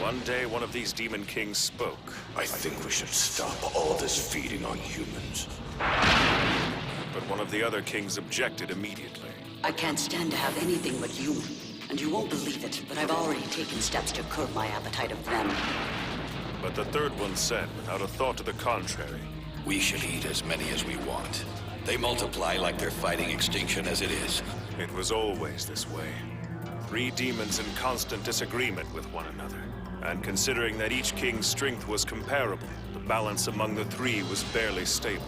One day, one of these demon kings spoke. I think we should stop all this feeding on humans. But one of the other kings objected immediately. I can't stand to have anything but human. And you won't believe it, but I've already taken steps to curb my appetite of them. But the third one said, without a thought to the contrary, We should eat as many as we want. They multiply like they're fighting extinction as it is. it was always this way. 3 demons in constant disagreement with one another. And considering that each king's strength was comparable, the balance among the 3 was barely stable.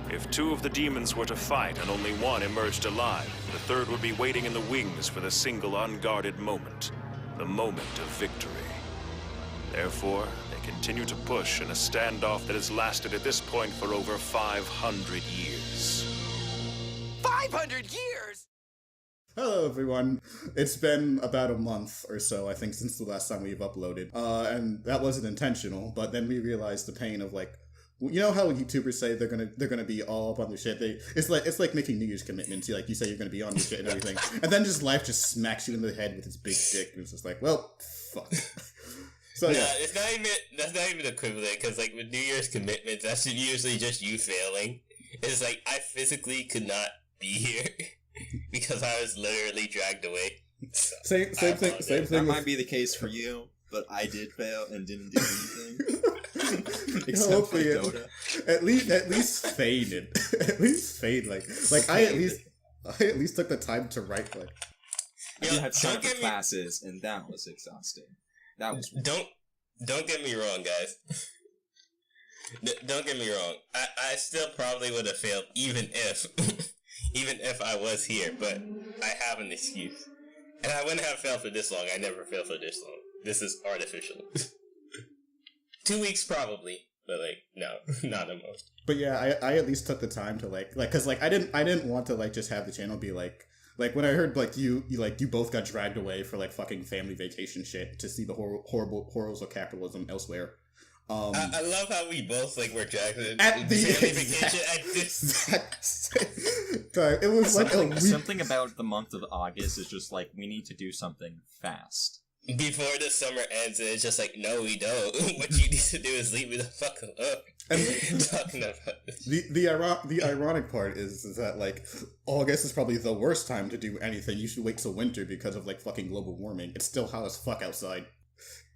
If 2 of the demons were to fight and only one emerged alive, the third would be waiting in the wings for the single unguarded moment. The moment of victory. Therefore, they continue to push in a standoff that has lasted at this point for over 500 years. 500 years?! Hello everyone. It's been about a month or so, I think, since the last time we've uploaded. And that wasn't intentional, but then we realized the pain of like, you know how YouTubers say they're gonna be all up on their shit. It's like making New Year's commitments. You say you're gonna be on your shit and everything, and then just life just smacks you in the head with its big dick, and it's just like, well, fuck. So yeah, that's not even equivalent, because like with New Year's commitments, that's usually just you failing. It's like I physically could not be here because I was literally dragged away. So same thing. That might be the case for you, but I did fail and didn't do anything. Hopefully, at least faded. At least fade. Like I at least took the time to write. Like I had time for classes, and that was exhausting. That was don't get me wrong, guys. Don't get me wrong. I still probably would have failed even if I was here, but I have an excuse, and I wouldn't have failed for this long. I never failed for this long. This is artificial. 2 weeks probably, but like no, not the most. But yeah, I at least took the time to like because like I didn't want to like just have the channel be like when I heard like you both got dragged away for like fucking family vacation shit to see the horrible horrors of capitalism elsewhere. I love how we both like were dragged at the family vacation at this time. It was like something about the month of August is just like we need to do something fast. Before the summer ends, and it's just like, no, we don't. What you need to do is leave me the fuck alone. And talking about this. The ironic part is that like August is probably the worst time to do anything. You should wait till winter because of like fucking global warming. It's still hot as fuck outside.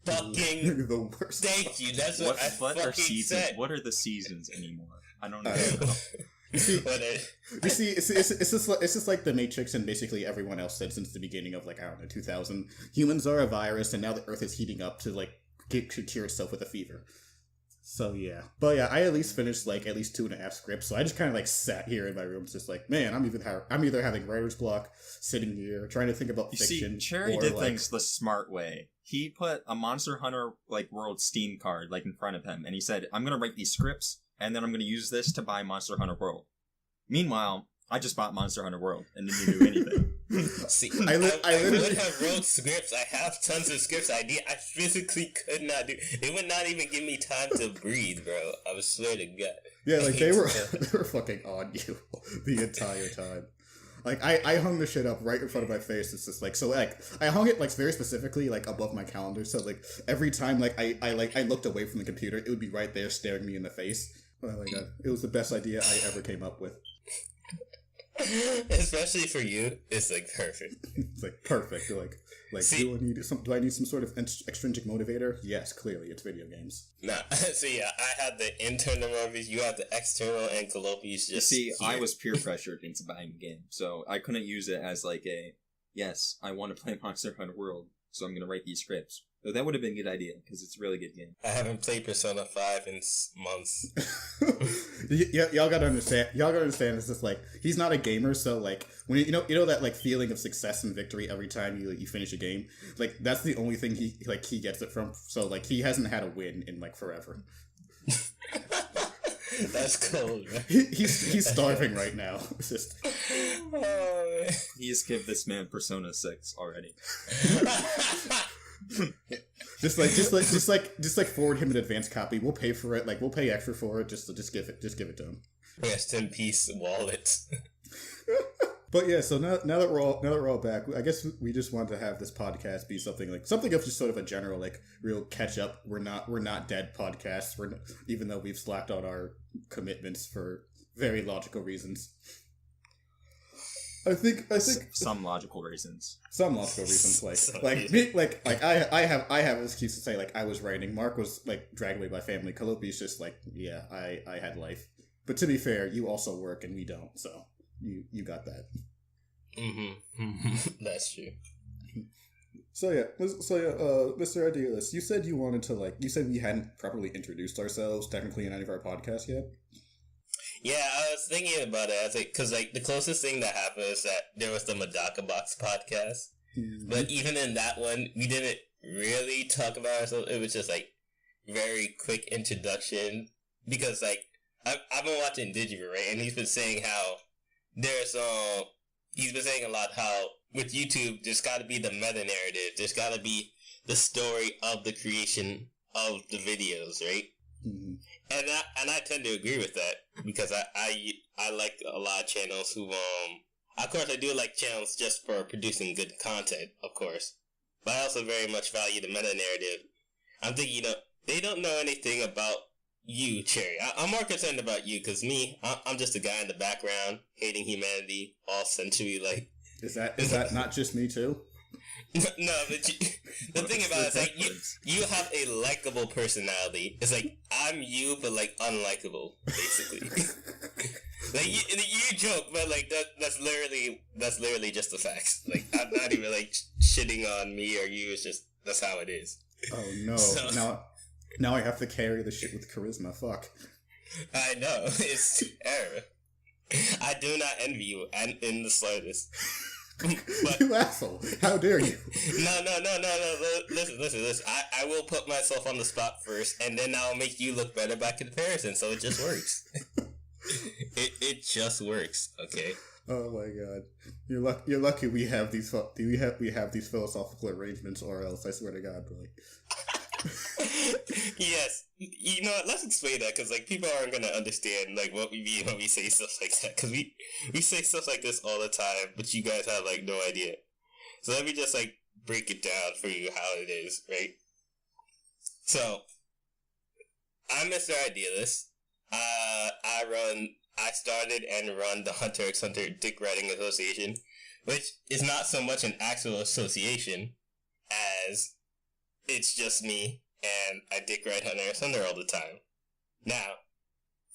Fucking the worst. Thank you. That's what I fucking said. What are the seasons anymore? I don't know. You see, it's just like the Matrix and basically everyone else said since the beginning of like, I don't know, 2000. Humans are a virus, and now the Earth is heating up to like cure itself with a fever. So yeah, but yeah, I at least finished like at least 2.5 scripts. So I just kind of like sat here in my room, just like, man, I'm either having writer's block, sitting here trying to think about fiction. See, Cherry did things the smart way. He put a Monster Hunter like World Steam card like in front of him, and he said, "I'm gonna write these scripts." And then I'm going to use this to buy Monster Hunter World. Meanwhile, I just bought Monster Hunter World and didn't do anything. See, I would have wrote scripts. I have tons of scripts. I physically could not do. They would not even give me time to breathe, bro. I would swear to God. Yeah, like they were fucking on you the entire time. Like I hung the shit up right in front of my face. It's just like so like I hung it like very specifically like above my calendar. So like every time like I looked away from the computer, it would be right there staring me in the face. Oh my god, it was the best idea I ever came up with. Especially for you, it's like perfect. It's like perfect. Like see, do I need some sort of extrinsic motivator? Yes, clearly it's video games. Nah, so yeah, I had the internal movies, you had the external, and Calliope's just. See, here. I was peer pressured into buying the game, so I couldn't use it as like a yes, I want to play Monster Hunter World, so I'm gonna write these scripts. So that would have been a good idea, because it's a really good game. I haven't played Persona 5 in months. Y'all gotta understand, it's just like, he's not a gamer, so like, when you know that like feeling of success and victory every time you finish a game? Like, that's the only thing he gets it from, so like, he hasn't had a win in like forever. That's cold, man. He's starving right now. It's just... Oh, man. He's given this man Persona 6 already. just like forward him an advanced copy. We'll pay for it. Like we'll pay extra for it. Just give it to him. Rest in peace, wallet. But yeah, so now that we're all back, I guess we just want to have this podcast be something of just sort of a general real catch up. We're not dead podcasts. Even though we've slacked on our commitments for very logical reasons. I think some logical reasons. Some logical reasons, I have an excuse to say I was writing. Mark was dragged away by family. Calliope's just I had life. But to be fair, you also work and we don't, so you got that. That's true. So Mr. Idealist, you said you wanted to you said we hadn't properly introduced ourselves technically in any of our podcasts yet. Yeah, I was thinking about it. I was because the closest thing that happened is that there was the Medaka Box podcast, but even in that one, we didn't really talk about ourselves. It was just very quick introduction because I've been watching Digimon, right, and he's been saying how he's been saying a lot how with YouTube there's got to be the meta narrative, there's got to be the story of the creation of the videos, right? Mm-hmm. And I tend to agree with that because I like a lot of channels who of course I do like channels just for producing good content, of course, but I also very much value the meta narrative. I'm thinking they don't know anything about you, Cherry. I'm more concerned about you because I'm just a guy in the background hating humanity, all century Is that not just me too? No, but the thing about it is you have a likable personality. It's I'm you, but unlikable, basically. You joke, but that's literally just the facts. I'm not even shitting on me or you. It's just that's how it is. Oh no! So, now I have to carry the shit with charisma. Fuck. I know it's error. I do not envy you, and in the slightest. But, you asshole! How dare you? No. Listen. I will put myself on the spot first, and then I'll make you look better by comparison. So it just works. it just works. Okay. Oh my god! You're lucky we have these philosophical arrangements, or else I swear to God, Yes, you know what? Let's explain that because people aren't gonna understand what we mean when we say stuff like that. Because we say stuff like this all the time, but you guys have no idea. So let me just break it down for you how it is, right? So I'm Mr. Idealist. I started and run the Hunter x Hunter Dick Writing Association, which is not so much an actual association as it's just me, and I dick write Hunter x Hunter all the time. Now,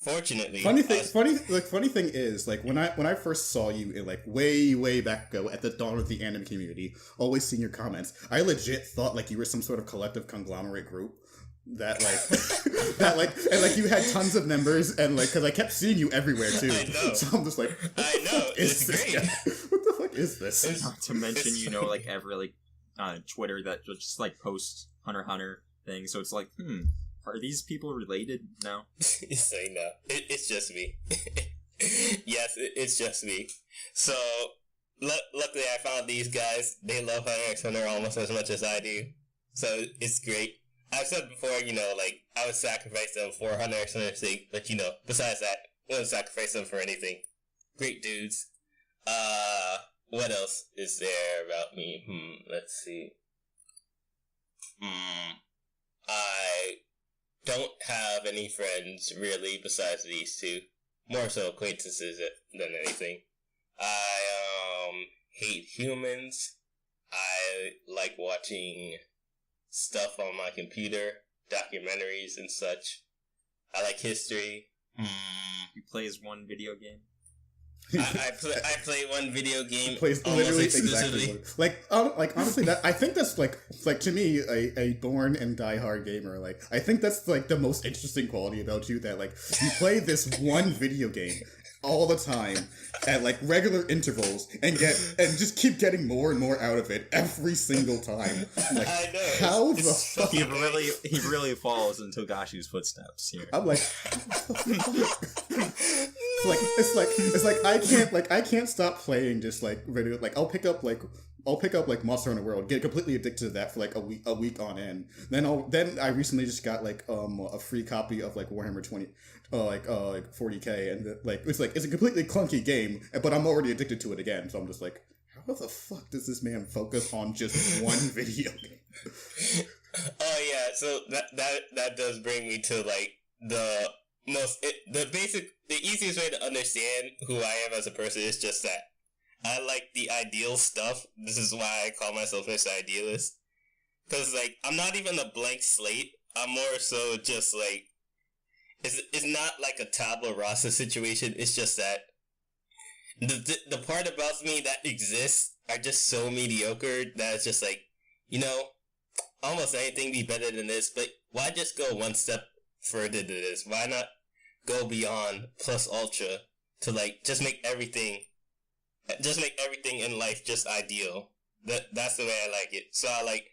fortunately, funny thing is, when I first saw you in way back ago at the dawn of the anime community, always seeing your comments, I legit thought you were some sort of collective conglomerate group that and you had tons of members, and because I kept seeing you everywhere too. I know. So I'm just I know. It's great. What the fuck is this? Not to mention, every Twitter that just posts Hunter x Hunter things. So it's are these people related now? Say no. It's just me. Yes, it's just me. So luckily I found these guys. They love Hunter x Hunter almost as much as I do. So it's great. I've said before, I would sacrifice them for Hunter x Hunter's sake, but besides that, I wouldn't sacrifice them for anything. Great dudes. What else is there about me? Let's see. I don't have any friends, really, besides these two. More so acquaintances than anything. I, hate humans. I like watching stuff on my computer, documentaries and such. I like history. You play as one video game? I play one video game plays literally exclusively. Honestly, that I think that's to me a born and diehard gamer. I think that's the most interesting quality about you, that you play this one video game all the time at regular intervals and just keep getting more and more out of it every single time. I know. How the fuck? He really follows in Togashi's footsteps here. I'm I can't stop playing just video. I'll pick up I'll pick up like Monster Hunter World, get completely addicted to that for like a week on end. Then I recently just got like a free copy of like Warhammer 20, like 40K, and it's a completely clunky game, but I'm already addicted to it again. So I'm just like, how the fuck does this man focus on just one video game? Oh yeah, so that does bring me to like the easiest way to understand who I am as a person is just that I like the ideal stuff. This is why I call myself Mr. Idealist. Because, like, I'm not even a blank slate. I'm more so just, like, it's not like a tabula rasa situation. It's just that the part about me that exists are just so mediocre that it's just like, you know, almost anything be better than this, but why just go one step further to this? Why not go beyond plus ultra to, like, just make everything in life just ideal. That's the way I like it. So I like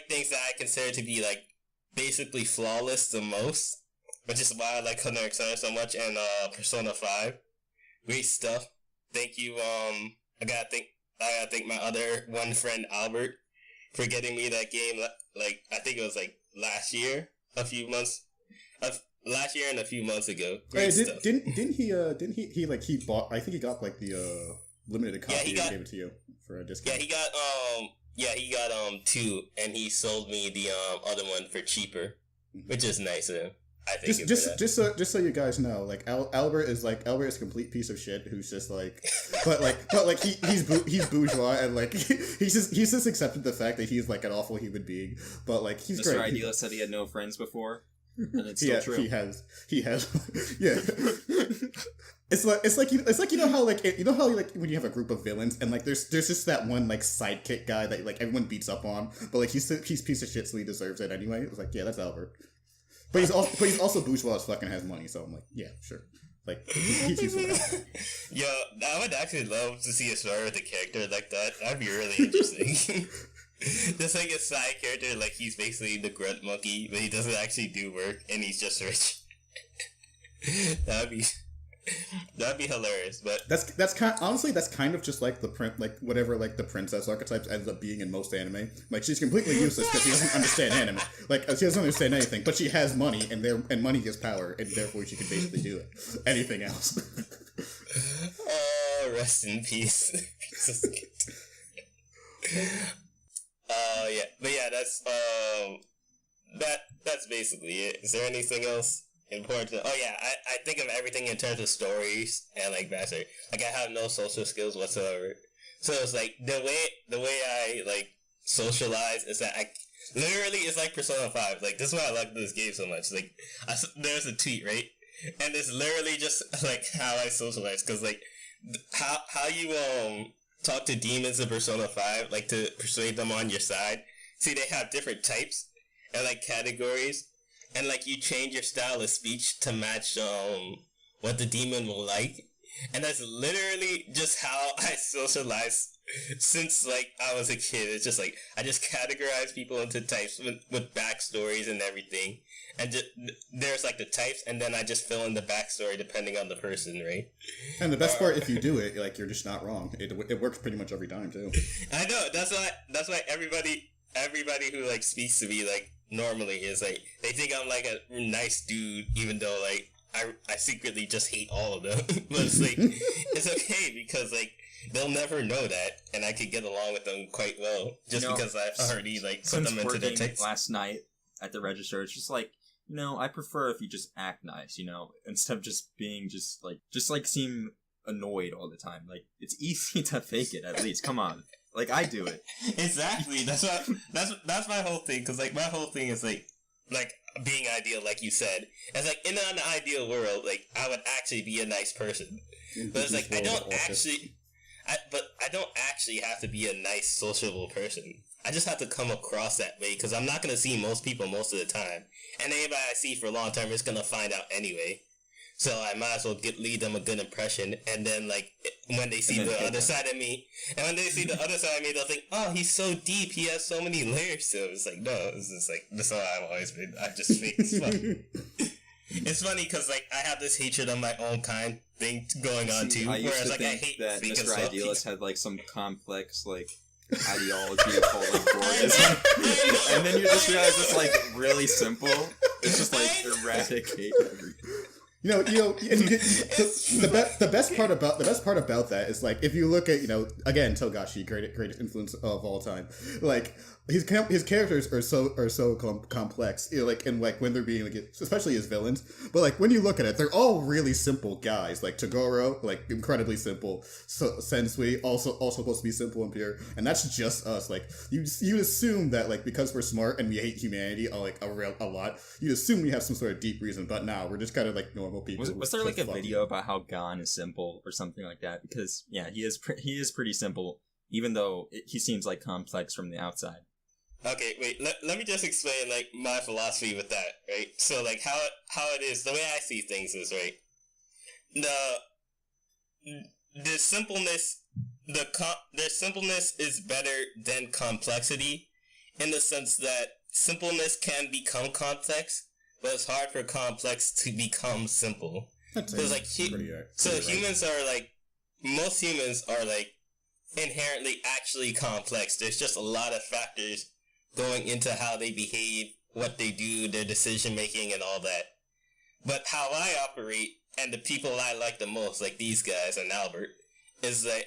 things that I consider to be like basically flawless the most, which is why I like Hunter x Hunter so much, and Persona 5. Great stuff. Thank you. I gotta thank my other one friend Albert for getting me that game. Like I think it was like last year and a few months ago. Great stuff. Didn't he bought? I think he got like the limited copy and gave it to you for a discount. Yeah, he got 2, and he sold me the other one for cheaper, which is nice of him. I think just so you guys know, like Albert is a complete piece of shit who's just like, but he's bourgeois, and like he's just accepted the fact that he's like an awful human being, but like he's Mr. great. Idealist said he had no friends before, and it's still true. He has, yeah. It's like you know how when you have a group of villains and like there's just that one like sidekick guy that like everyone beats up on, but like he's piece of shit, so he deserves it anyway. It was like, yeah, that's Albert. But he's also bourgeois as fucking has money, so I'm like, yeah, sure. Like he's useful. Yo, I would actually love to see a story with a character like that. That'd be really interesting. Just like a side character, like he's basically the grunt monkey, but he doesn't actually do work and he's just rich. That'd be hilarious, but that's kind of just like the the princess archetypes ends up being in most anime. Like she's completely useless because she doesn't understand anime. Like she doesn't understand anything, but she has money, and money gives power, and therefore she can basically do it. Anything else. Oh, rest in peace. Yeah, but yeah, that's basically it. Is there anything else important? I think of everything in terms of stories and like backstory. Like I have no social skills whatsoever, so it's like the way I like socialize is that I literally it's like Persona 5. Like this is why I like this game so much. Like there's a tweet, right, and it's literally just like how I socialize, because like how you talk to demons in Persona 5, like to persuade them on your side. See, they have different types and like categories. And, like, you change your style of speech to match, what the demon will like. And that's literally just how I socialize since, like, I was a kid. It's just, like, I just categorize people into types with backstories and everything. And there's, like, the types, and then I just fill in the backstory depending on the person, right? And the best part, if you do it, like, you're just not wrong. It works pretty much every time, too. I know. That's why everybody who, like, speaks to me, like, normally is like they think I'm like a nice dude, even though like I secretly just hate all of them. But it's like it's okay because like they'll never know that, and I could get along with them quite well just because I already like put them into their text. Last night at the register, it's just like, you know, I prefer if you just act nice, you know, instead of just being just like seem annoyed all the time. Like it's easy to fake it at least. Come on. Like, I do it. Exactly. That's my whole thing. Because, like, my whole thing is, like, being ideal, like you said. It's like, in an ideal world, like, I would actually be a nice person. But it's like, I don't actually have to be a nice, sociable person. I just have to come across that way. Because I'm not going to see most people most of the time. And anybody I see for long term is going to find out anyway. So I might as well leave them a good impression, and then like when they see the other side of me, they'll think, "Oh, he's so deep. He has so many layers to him." It's like, no, it's just like this is how I've always been. I just fake as fuck. It's funny because like I have this hatred of my own kind thing going on too. I used whereas to like think I hate that fake Mr. as fuck. Idealist had like some complex like ideology called like borgism, and then you just realize it's like really simple. It's just like eradicate everything. The best part about that is like if you look at again Togashi, greatest influence of all time, like his characters are so complex, when they're being especially his villains, but like when you look at it, they're all really simple guys. Like Toguro, like incredibly simple. Sensui also supposed to be simple and pure, and that's just us. Like you assume that like because we're smart and we hate humanity a lot, you assume we have some sort of deep reason, but now we're just kind of like normal people. Was there like a video about how Gon is simple or something like that? Because yeah, he is pretty simple, even though he seems like complex from the outside. Okay, wait. Let me just explain like my philosophy with that, right? So like how it is, the way I see things is right. The simpleness is better than complexity, in the sense that simpleness can become complex, but it's hard for complex to become simple. Because like humans are like, most humans are like inherently actually complex. There's just a lot of factors going into how they behave, what they do, their decision making, and all that. But how I operate, and the people I like the most, like these guys and Albert, is that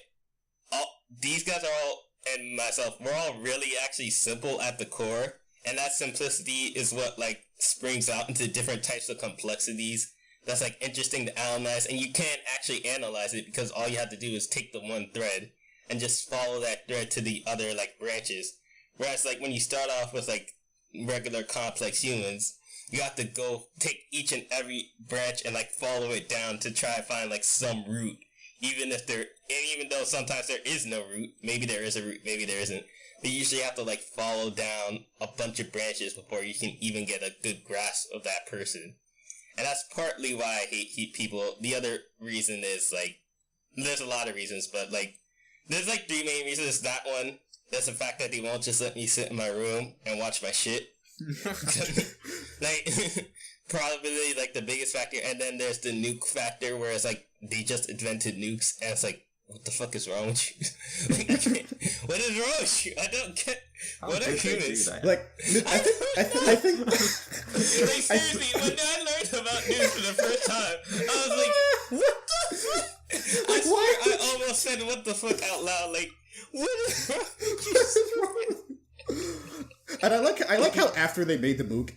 these guys are all, and myself, we're all really actually simple at the core, and that simplicity is what like springs out into different types of complexities that's like interesting to analyze, and you can't actually analyze it because all you have to do is take the one thread and just follow that thread to the other like branches. Whereas like when you start off with like regular complex humans, you have to go take each and every branch and like follow it down to try to find like some root. Even though sometimes there is no root, maybe there is a root, maybe there isn't. But you usually have to like follow down a bunch of branches before you can even get a good grasp of that person. And that's partly why I hate people. The other reason is like, there's a lot of reasons, but like, there's like 3 main reasons. That one, there's the fact that they won't just let me sit in my room and watch my shit. Like, probably like the biggest factor. And then there's the nuke factor, where it's like they just invented nukes, and it's like, what the fuck is wrong with you? Like, what is wrong with you? I don't get. What are humans? Like, I think. Like, seriously, when I learned about nukes for the first time, I was like, what the fuck? I swear I almost said what the fuck out loud. Like, what is wrong with you? And I like how after they made the nuke,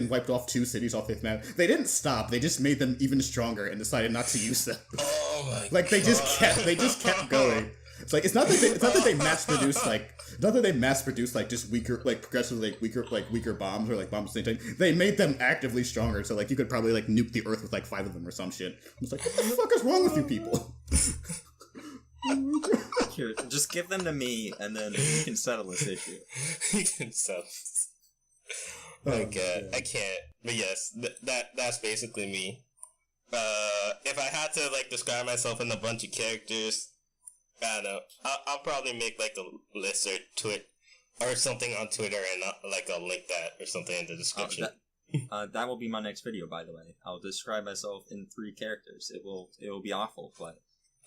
wiped off 2 cities off the map, they didn't stop. They just made them even stronger and decided not to use them. Oh my like they just kept going. It's like it's not that they mass produced like just weaker, like progressively weaker bombs or like bombs at the same time. They made them actively stronger, so like you could probably like nuke the Earth with like 5 of them or some shit. It's like, what the fuck is wrong with you people? Here, just give them to me, and then we can settle this issue. You can settle. My God, I can't. But yes, that's basically me. If I had to like describe myself in a bunch of characters, I don't know. I'll probably make like a list or tweet or something on Twitter, and like I'll link that or something in the description. That will be my next video, by the way. I'll describe myself in 3 characters. It will be awful, but.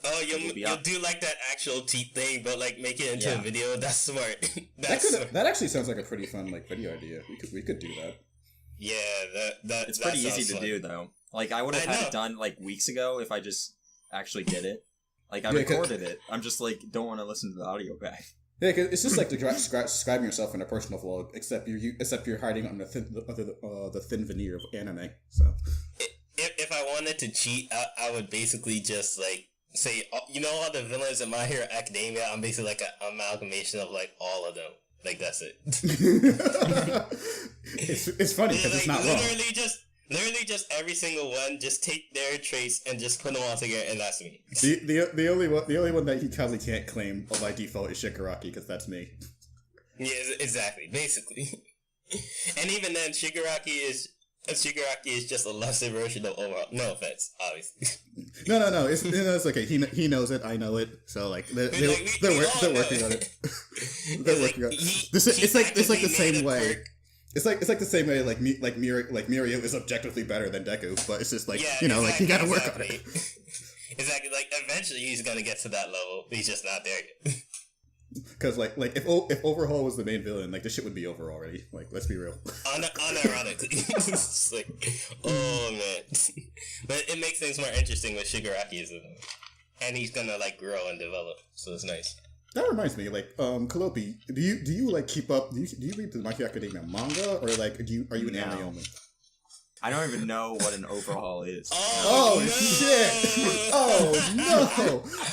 Oh, you'll do like that actual cheat thing, but like make it into a video. That's smart. That actually sounds like a pretty fun like video idea. We could do that. Yeah, that it's pretty easy to do though. Like I would have had it done like weeks ago if I just actually did it. Like I recorded it. I'm just like don't want to listen to the audio back. Yeah, cause it's just like describing yourself in a personal vlog, except you're hiding under the thin veneer of anime. So if I wanted to cheat, I would basically just like. Say, you know all the villains in My Hero Academia? I'm basically like an amalgamation of like all of them. Like that's it. It's funny because it's not wrong. Literally just every single one. Just take their traits and just put them all together, and that's me. The only one that he probably can't claim by default is Shigaraki, because that's me. Yeah, exactly. Basically, and even then, Shigaraki is just a lesser version of Overhaul. No offense, obviously. No. It's okay. He knows it. I know it. So like they're working on it. They're working on it. It's like the same way. It's like the same way. Like Mirio is objectively better than Deku, but it's just like like you gotta work on it. Exactly. Like eventually he's gonna get to that level. He's just not there yet. Because like if Overhaul was the main villain, like this shit would be over already. Like, let's be real. Unironically, it's like, oh man, but it makes things more interesting with Shigaraki as a villain, and he's gonna like grow and develop, so it's nice. That reminds me, like, Calliope, do you like keep up? Do you read the My Hero Academia manga, or like are you an anime only? I don't even know what an overhaul is. Oh no! Shit! Oh no!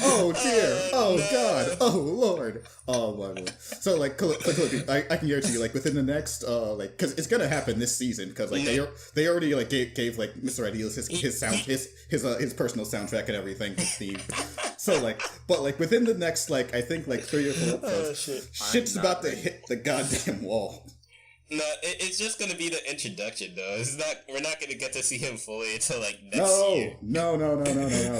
Oh dear! Oh god! Oh lord! Oh my lord! So like, Calliope, I can guarantee you, like within the next like, because it's gonna happen this season, because like they already like gave like Mr. Idealist his personal soundtrack and everything, his theme. So like, but like within the next like I think like 3 or 4 episodes, shit's about to hit the goddamn wall. No, it's just gonna be the introduction, though. It's not. We're not gonna get to see him fully until like next year. No.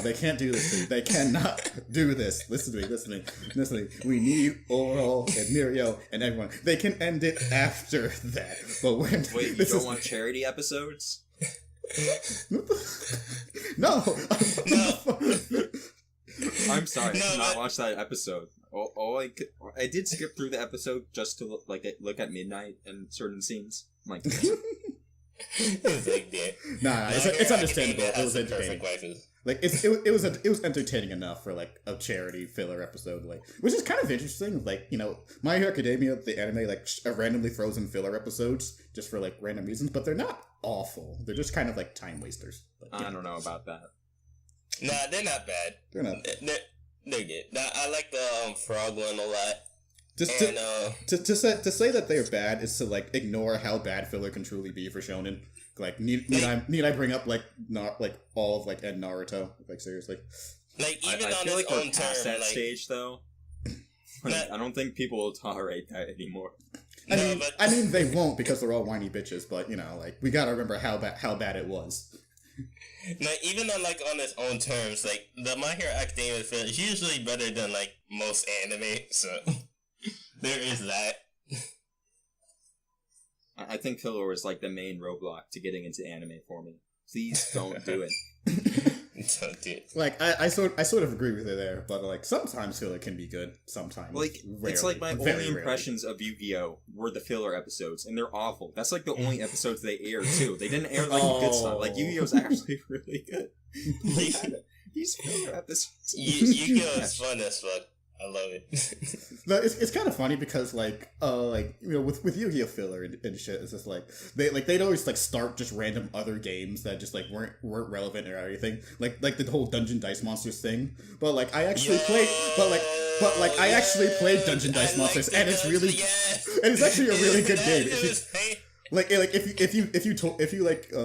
They can't do this to me. They cannot do this. Listen to me. We need Oral and Mirio and everyone. They can end it after that. But when wait, you don't want charity episodes? No. I'm sorry, I did not watch that episode. I did skip through the episode just to look at Midnight and certain scenes. I'm like, It's like that. Nah, it's understandable. It was entertaining. Like it was entertaining enough for like a charity filler episode, like, which is kind of interesting. Like, you know, My Hero Academia, the anime, like randomly throws in filler episodes just for like random reasons, but they're not awful. They're just kind of like time wasters. But, yeah. I don't know about that. Nah, they're not bad. They're not. They're good. Nah, I like the frog one a lot. Just to say that they're bad is to like ignore how bad filler can truly be for shonen. Like need I bring up like not like all of like Ed Naruto, like seriously. Like even I on feel its like own we're past term, that like, stage though. I don't think people will tolerate that anymore. I mean they won't because they're all whiny bitches. But you know, like we gotta remember how bad it was. Now, even on like on its own terms, like the My Hero Academia film is usually better than like most anime, so there is that. I think filler was like the main roadblock to getting into anime for me. Please don't do it. Don't do it. Like I sort of agree with you there, but like sometimes filler can be good. Sometimes like rarely, it's like my very only rarely. impressions of Yu-Gi-Oh were the filler episodes, and they're awful. That's like the only episodes they aired too. They didn't air like the good stuff. Like Yu-Gi-Oh's actually really good. These filler episodes. Yu-Gi-Oh is fun as fuck. I love it. No, it's kind of funny because like you know with Yu-Gi-Oh filler and shit, it's just like they'd always like start just random other games that just like weren't relevant or anything, like the whole Dungeon Dice Monsters thing. But like I actually played, I actually played Dungeon Dice Monsters, and it's really and it's actually a really good game. If you like I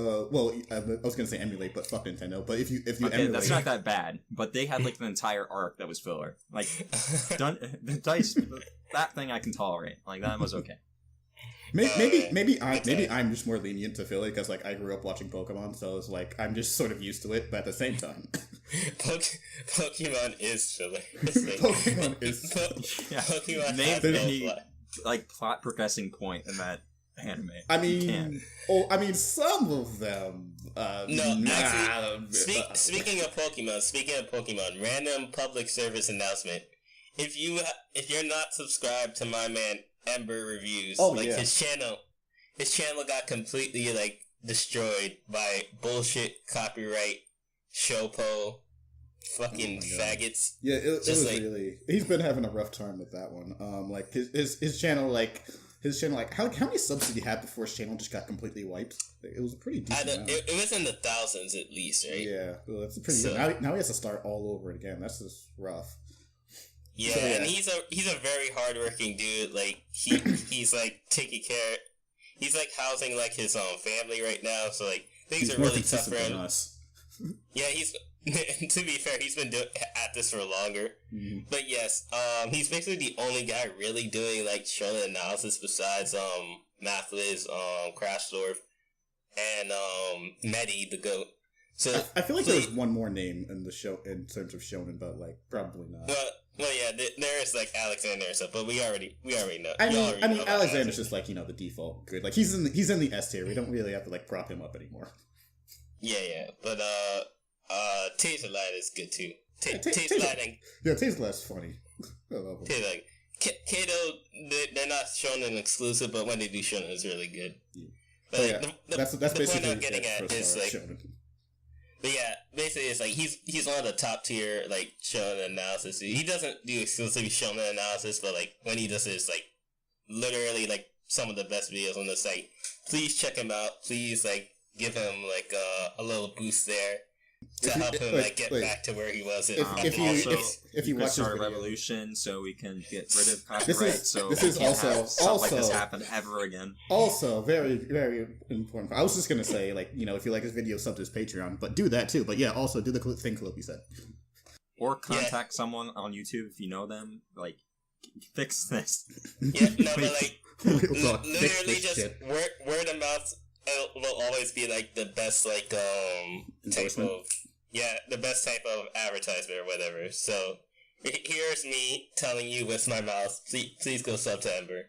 was gonna say emulate, but fuck Nintendo. But if you emulate, that's not that bad. But they had like an entire arc that was filler. Like the dice, that thing I can tolerate. Like that was okay. Maybe I'm just more lenient to filler because like I grew up watching Pokemon, so it's like I'm just sort of used to it. But at the same time, Pokemon is filler. Pokemon is Pokemon name has no any plot. like plot progressing point in that anime. I mean, some of them. Actually, speaking of Pokemon, random public service announcement. If you're not subscribed to my man Ember Reviews, his channel got completely like destroyed by bullshit copyright showpo fucking faggots. Yeah, it was like, really. He's been having a rough time with that one. Like his channel like. His channel, like, how many subs did he have before his channel just got completely wiped? It was a pretty decent amount. It was in the thousands at least, right? Yeah, well, that's pretty good. Now he has to start all over again. That's just rough. Yeah, so, and he's a very hardworking dude. Like he's like taking care. He's like housing like his family right now. So like things are really tough for him. Yeah, he's. To be fair, he's been at this for longer. Mm-hmm. But yes, he's basically the only guy really doing like shonen analysis besides Mathliz, Crashdorf, and Medi the goat. So I feel like there was one more name in the show in terms of shonen, but like probably not. Well, yeah, there is like Alexander and stuff, but we already know. I mean, Alexander's just like, you know, the default good. Like he's in the S tier. We don't really have to like prop him up anymore. Yeah, but Taser Light is good too. Taser Light, Taser Light's funny. I love him. Kato, they're not Shonen exclusive, but when they do Shonen, it's really good. Yeah. But Yeah, that's the basically point I'm getting it at for is like, Shonen. but yeah, basically it's like he's one of the top tier like Shonen analysis. He doesn't do exclusively Shonen analysis, but like when he does it, it's like literally like some of the best videos on the site. Please check him out. Please like give him like a little boost there to help him like get back to where he was. If you could watch start a this video, revolution so we can get rid of copyright. This is can't also- have stuff like this also- happen ever again. also very, very important. I was just gonna say, like, you know, if you like this video, sub to his Patreon, but do that too. But yeah, also do the thing Calliope said. Or contact someone on YouTube if you know them. Like, fix this. Yeah, no, but like Fix literally this just shit. word of mouth will always be like the best like type Endorsement? of the best type of advertisement or whatever. So here's me telling you with my mouth, please go sub to Ember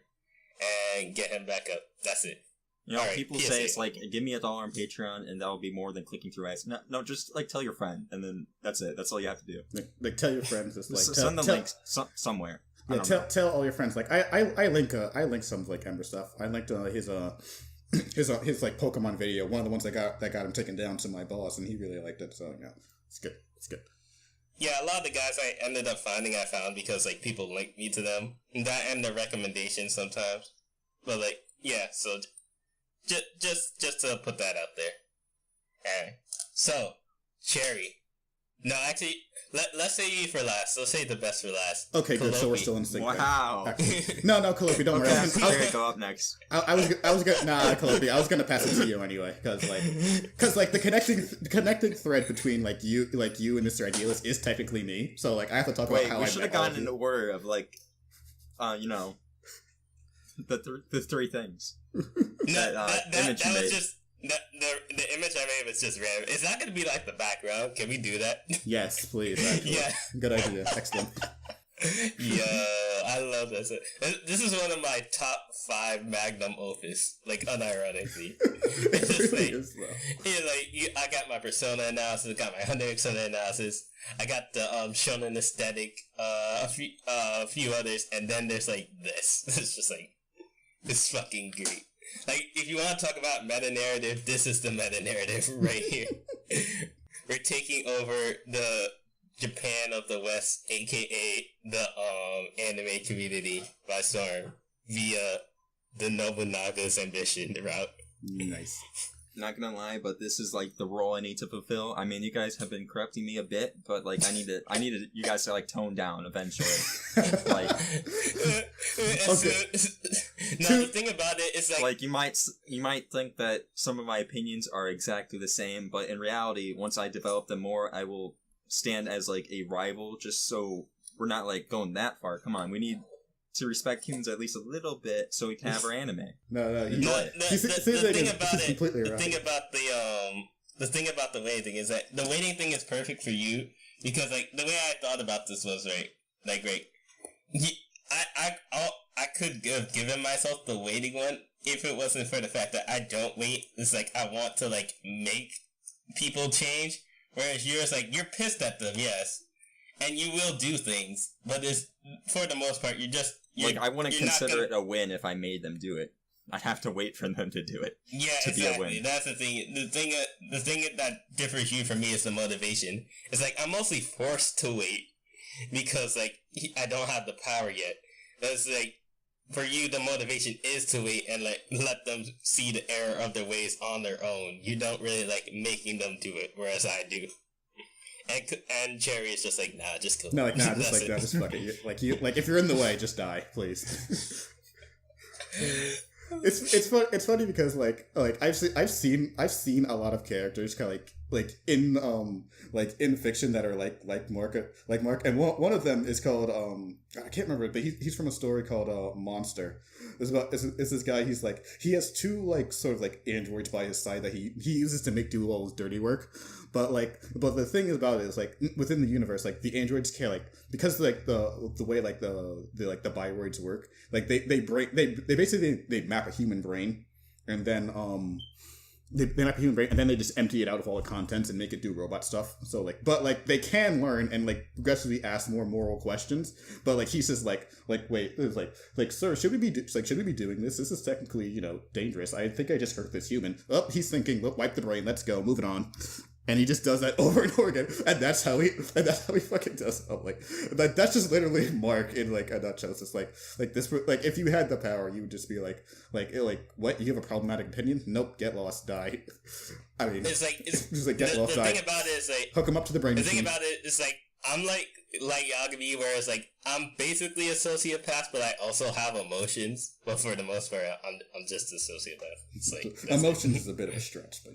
and get him back up. That's it. You know, All right, people PSA. say it's like, give me $1 on Patreon and that'll be more than clicking through ads. No, just like tell your friend and then that's it. That's all you have to do. Like tell your friends, just like Send them links somewhere. I Yeah, don't know. tell all your friends. Like I link some like Ember stuff. I linked his his like Pokemon video. One of the ones that got him taken down to my boss, and he really liked it. So yeah, it's good. It's good. Yeah, a lot of the guys I ended up finding I found because like people linked me to them. That and the recommendations sometimes. But like yeah, so just to put that out there. Alright. So, Cherry. No, actually, let's say you for last. Let's say the best for last. Okay, good. So we're Calliope. still in sync. Wow. Actually. No, Calliope, don't worry. Okay, Jerry, go up next. I was gonna Calliope. I was gonna pass it to you anyway, because the connecting thread between like you and Mr. Idealist is technically me. So like I have to talk Wait, about how we I should met have all gotten of in you. order of like, you know, the three things. No, that image you was made. just the image I made was just random. Is that gonna be like the background? Can we do that? Yes, please. Actually. Yeah. Good idea. Excellent. Yeah, I love this. This is one of my top 5 magnum opus, like unironically. It's just like, I got my persona analysis, I got my Hunter persona analysis, I got the shonen aesthetic, a few others, and then there's like this. It's just like, it's fucking great. Like, if you want to talk about meta narrative, this is the meta narrative right here. We're taking over the Japan of the West, aka the anime community, by storm via the Nobunaga's ambition route. Nice. Not gonna lie, but this is like the role I need to fulfill. I mean, you guys have been corrupting me a bit, but like I needed you guys to like tone down eventually. Like, Okay. No, the thing about it is like you might think that some of my opinions are exactly the same, but in reality, once I develop them more, I will stand as like a rival. Just so we're not like going that far. Come on, we need to respect humans at least a little bit so we can have our anime. No. the thing about the waiting thing is that the waiting thing is perfect for you because like the way I thought about this was I could have given myself the waiting one if it wasn't for the fact that I don't wait. It's like I want to like make people change, whereas yours like you're pissed at them, yes, and you will do things, but it's for the most part I wouldn't consider it a win if I made them do it. I'd have to wait for them to do it. Yeah, to exactly. be a win. That's the thing. The thing that differs you from me is the motivation. It's like I'm mostly forced to wait because like I don't have the power yet. That's like for you, the motivation is to wait and like let them see the error of their ways on their own. You don't really like making them do it, whereas I do. And Cherry is just like, nah, just kill. No, like nah, That's just like it. that, just fuck it. Like if you're in the way, just die, please. It's funny because like I've seen a lot of characters kind of like in fiction that are like Mark, and one of them is called I can't remember it, but he's from a story called Monster. It's this guy. He's like he has 2 like sort of like androids by his side that he uses to do all his dirty work. But the thing about it is like within the universe, like the androids care like because like the way like the bywords work, like they basically map a human brain, and then they might be human brain, and then they just empty it out of all the contents and make it do robot stuff. So like, but like they can learn and like progressively ask more moral questions. But like he says wait, it's like sir, should we be doing this? This is technically dangerous. I think I just hurt this human. Oh, he's thinking, wipe the brain. Let's go, moving on. And he just does that over and over again, and that's how he fucking does it. Like that's just literally Mark in like a nutshell. It's just like this. Like if you had the power, you would just be like what? You have a problematic opinion? Nope. Get lost. Die. I mean, it's just like get lost. Die. The thing about it is like hook him up to the brain. The thing about it is like I'm like Yagami, where it's like I'm basically a sociopath, but I also have emotions. But for the most part, I'm just a sociopath. It's like emotions is a bit of a stretch, but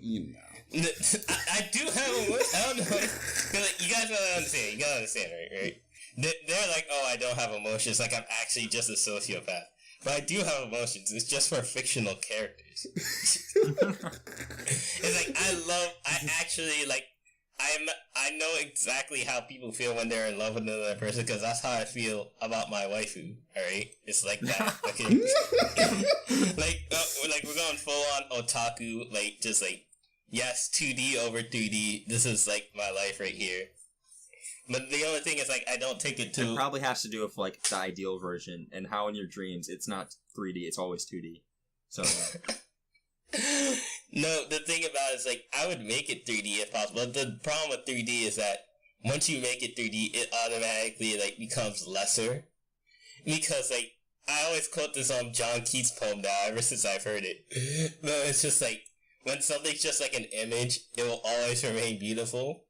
I do have emotions. I don't know. Like, you guys gotta understand. You gotta understand, right? They're like, oh, I don't have emotions. Like I'm actually just a sociopath. But I do have emotions. It's just for fictional characters. It's like I know exactly how people feel when they're in love with another person, because that's how I feel about my waifu. Alright? It's like that. Okay? like we're going full on otaku, like just like, yes, 2D over 3D. This is like my life right here. But the only thing is, like, I don't take it to... It probably has to do with, like, the ideal version, and how in your dreams it's not 3D, it's always 2D. So... No, the thing about it is, like, I would make it 3D if possible. But the problem with 3D is that once you make it 3D, it automatically, like, becomes lesser. Because, like, I always quote this John Keats poem now, ever since I've heard it. No, it's just, like, when something's just, like, an image, it will always remain beautiful.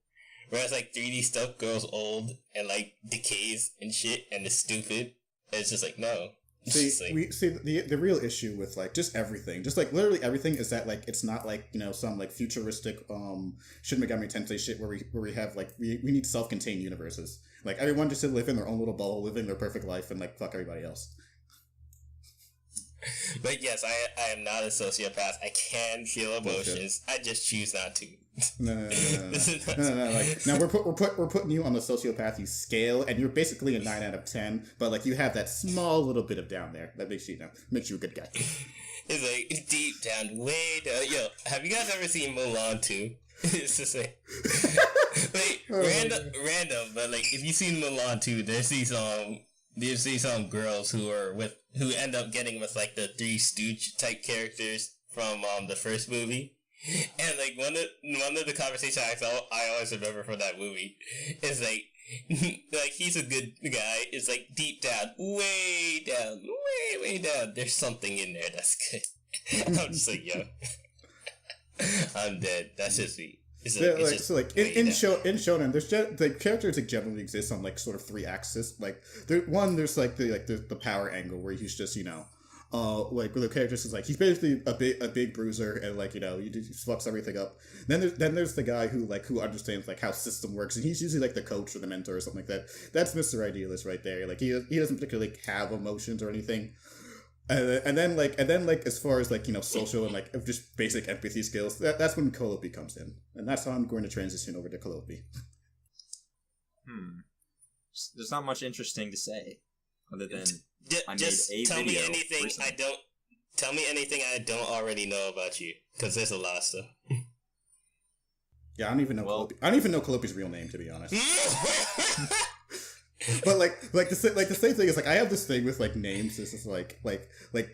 Whereas, like, 3D stuff grows old and, like, decays and shit and is stupid. And it's just like, no. The real issue with, like, just everything, just, like, literally everything is that, like, it's not, like, some, like, futuristic, Shin Megami Tensei shit where we have, like, we need self-contained universes. Like, everyone just to live in their own little bubble, living their perfect life, and, like, fuck everybody else. But yes, I am not a sociopath. I can feel emotions. I just choose not to. No. Like, now we're putting you on the sociopathy scale, and you're basically a 9 out of 10. But like you have that small little bit of down there that makes you a good guy. It's like deep down, way down. Yo, have you guys ever seen Mulan 2? It's just like random. But like if you've seen Mulan 2, there's some girls who end up getting with like the Three Stooge type characters from the first movie. And like one of the conversations I always remember from that movie is like he's a good guy. It's like deep down, way down. There's something in there that's good. I'm just like, yo, I'm dead. That's just me. In Shonen, there's the characters that generally exist on like sort of 3 axes. Like there's like the power angle where he's just like the character is like he's basically a big bruiser and like he fucks everything up. Then there's the guy who understands like how system works, and he's usually like the coach or the mentor or something like that. That's Mr. Idealist right there. Like he doesn't particularly have emotions or anything. And then as far as like social and like just basic empathy skills, that's when Calliope comes in, and that's how I'm going to transition over to Calliope. There's not much interesting to say other than I just made a tell video me anything recently. Tell me anything I don't already know about you, because there's a lot of stuff. Yeah, I don't even know Calliope's real name, to be honest. But like the same thing is like I have this thing with like names. This is like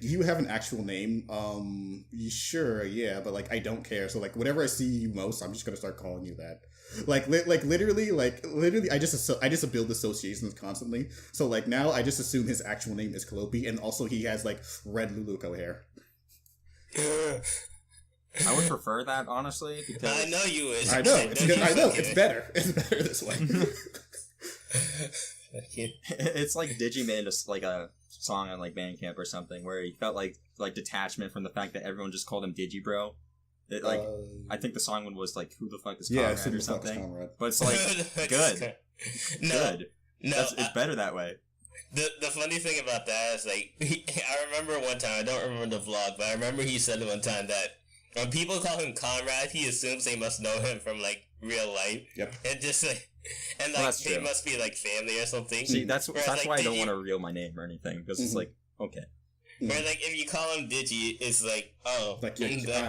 you have an actual name. Sure, yeah, but like I don't care. So like whatever I see you most, I'm just gonna start calling you that. Literally, I just build associations constantly. So like now I just assume his actual name is Calliope, and also he has like red Luluco hair. I would prefer that, honestly, because I know you would. I know it's good. I know it's better. It's better this way. It's like Digi made like a song on like Bandcamp or something where he felt like detachment from the fact that everyone just called him Digi Bro. I think the song one was like "Who the fuck is Conrad" or something. But it's like good. No, it's better that way. The funny thing about that is like I remember one time, I don't remember the vlog, but I remember he said one time that when people call him Conrad, he assumes they must know him from like real life. Yep. And just like they must be like family or something. See, that's why I don't want to reveal my name or anything, because it's like, okay. Where like if you call him Digi, it's like like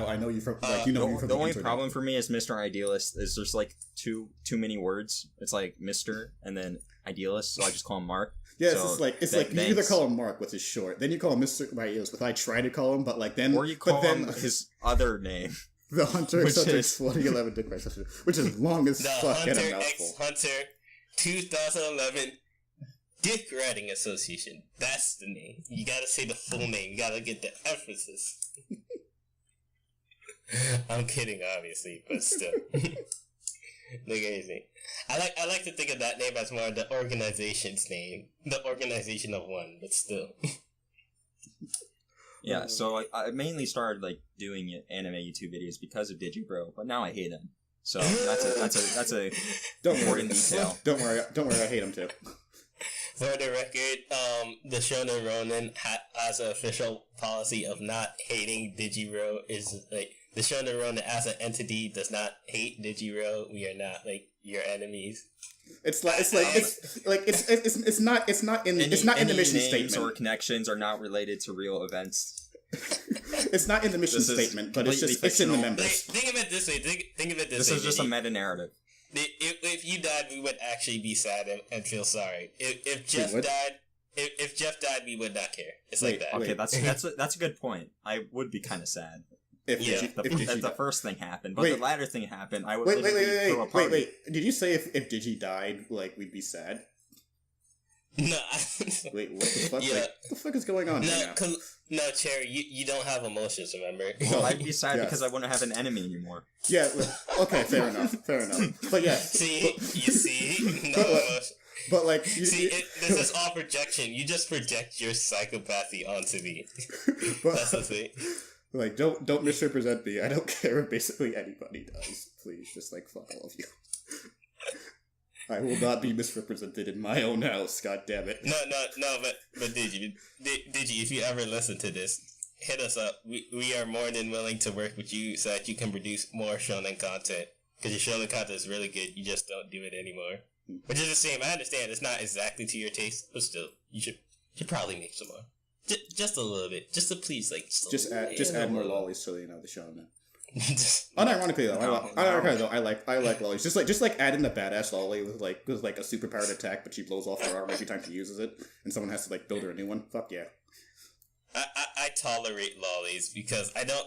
I know you from like you know you from the only internet. problem for me is Mr. Idealist is there's like too many words. It's like Mr. and then Idealist, so I just call him Mark. Yeah, so it's like you either call him Mark, which is short, then you call him Mr. Idealist, which I try to call him, but like then or you call him his other name. The Hunter X 2011 Dick Writing Association, which is long as fuck and a mouthful. The Hunter X Hunter 2011 Dick Writing Association. That's the name. You gotta say the full name. You gotta get the emphasis. I'm kidding, obviously, but still. Look amazing. I like to think of that name as more the organization's name. The organization of one, but still. Yeah, so I mainly started like doing anime YouTube videos because of Digibro, but now I hate him. So that's a important detail. Don't worry, I hate him too. For the record, the Shonen Ronin has an official policy of not hating Digibro. Is like the Shonen Ronin as an entity does not hate Digibro. We are not like your enemies. It's not in the mission statement. Or connections are not related to real events. It's not in the mission statement, but it's in the members. Think of it this way. Think of it this way. This is just a meta narrative. If you died, we would actually be sad and feel sorry. If Jeff died, if Jeff died, we would not care. It's like that. Okay, that's a good point. I would be kind of sad. If the first thing happened, but the latter thing happened, I would throw a party. Wait. Did you say if Digi died, like we'd be sad? No. Wait, what the fuck? Yeah. What the fuck is going on right now? No, Cherry, you don't have emotions, remember? Well, I'd be sad because I wouldn't have an enemy anymore. Yeah, okay, fair enough. But yeah. You see? No emotion. But like, this is all projection. You just project your psychopathy onto me. That's the thing. Like, don't misrepresent me. I don't care if basically anybody does. Please, just like fuck all of you. I will not be misrepresented in my own house. God damn it. No. But Digi, if you ever listen to this, hit us up. We are more than willing to work with you so that you can produce more shonen content. Because your shonen content is really good. You just don't do it anymore. Which is the same. I understand it's not exactly to your taste, but still, you should probably make some more. Just a little bit, just to please, like, just add more lollies so you know the shonen. Unironically though, I like lollies. Just like adding a badass lolly with like a super powered attack, but she blows off her arm every time she uses it, and someone has to like build her a new one. Fuck yeah. I tolerate lollies because I don't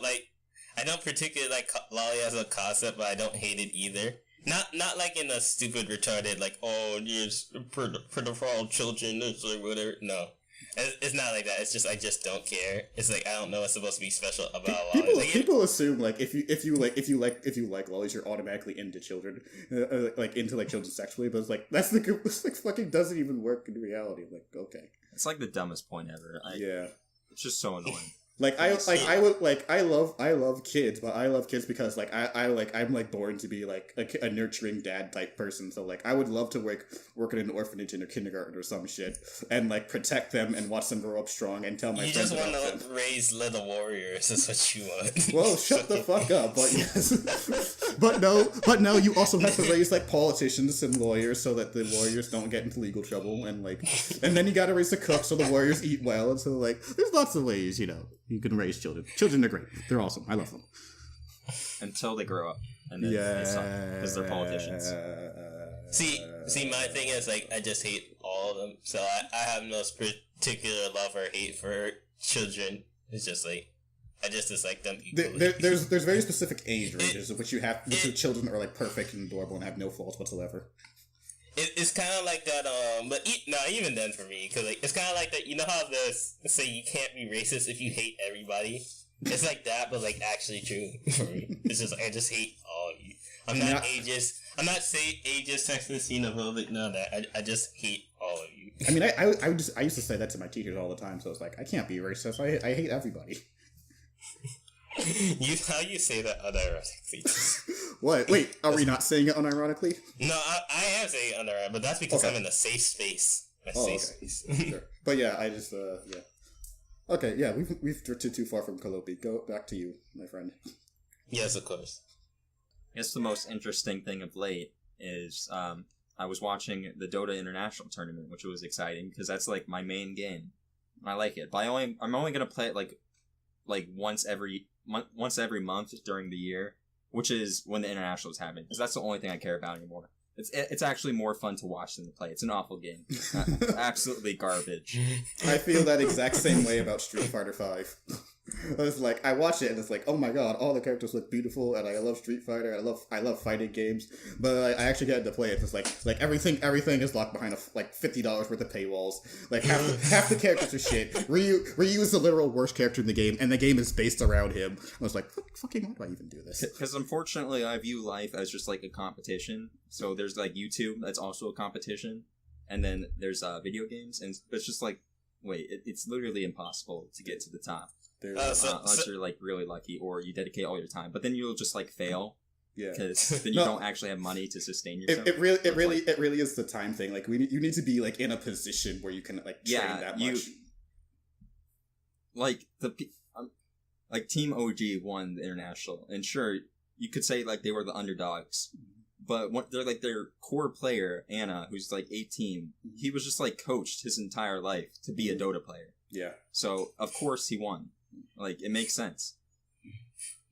particularly like lolly as a concept, but I don't hate it either. Not like in a stupid retarded like just pedophile children or whatever. No. It's not like that. It's just I just don't care. It's like I don't know what's supposed to be special about lollies. People assume like if you like lollies, you're automatically into children, like into like children sexually. But it's like it's like fucking doesn't even work in reality. Like okay, it's like the dumbest point ever. It's just so annoying. I love kids, but I love kids because I'm born to be like a nurturing dad type person. So like I would love to work in an orphanage in a kindergarten or some shit and like protect them and watch them grow up strong and tell my friends about them. You just want to raise little warriors. That's what you want. Well, shut the fuck up. But yes, but no. You also have to raise like politicians and lawyers so that the warriors don't get into legal trouble and then you got to raise the cooks so the warriors eat well. And so like there's lots of ways, you can raise children. Children are great. They're awesome. I love them. Until they grow up. And then they suck. Because they're politicians. See, my thing is, like, I just hate all of them. So I have no particular love or hate for children. It's just, like, I just dislike them equally. There's very specific age ranges of which the children are, like, perfect and adorable and have no flaws whatsoever. It's kind of like that, but even then for me, because like it's kind of like that. You know how say you can't be racist if you hate everybody. It's like that, but like actually true for me. It's just I just hate all of you. I'm not ageist. I'm not ageist, sexist, xenophobic. None of that. I just hate all of you. I mean, I used to say that to my teachers all the time. So it's like I can't be racist. I hate everybody. How you say that unironically? What? Wait, are we not saying it unironically? No, I am saying it unironically, but that's because I'm in a safe space. Space. Sure. But yeah, I just yeah. Okay, yeah, we've drifted too far from Calliope. Go back to you, my friend. Yes, of course. I guess the most interesting thing of late is I was watching the Dota International Tournament, which was exciting because that's like my main game. I like it, but I'm only gonna play it like once every month during the year, which is when the international is happening, because that's the only thing I care about anymore. It's actually more fun to watch than to play. It's an awful game. Absolutely garbage. I feel that exact same way about Street Fighter V. It's like, I watch it and it's like, oh my god, all the characters look beautiful, and I love Street Fighter, I love fighting games, but I actually get to play it. It's like everything is locked behind like $50 worth of paywalls. Like half the characters are shit. Ryu is the literal worst character in the game, and the game is based around him. I was like, fucking, why do I even do this? Because unfortunately, I view life as just like a competition. So there's like YouTube, that's also a competition, and then there's video games, and it's just like, wait, it's literally impossible to get to the top. Unless you're like really lucky, or you dedicate all your time, but then you'll just like fail. Yeah, because then you don't actually have money to sustain yourself. It really is the time thing. Like you need to be like in a position where you can like train that much. Like like Team OG won the international, and sure, you could say like they were the underdogs, but they're like their core player Anna, who's like 18. He was just like coached his entire life to be a Dota player. Yeah, so of course he won. Like, it makes sense.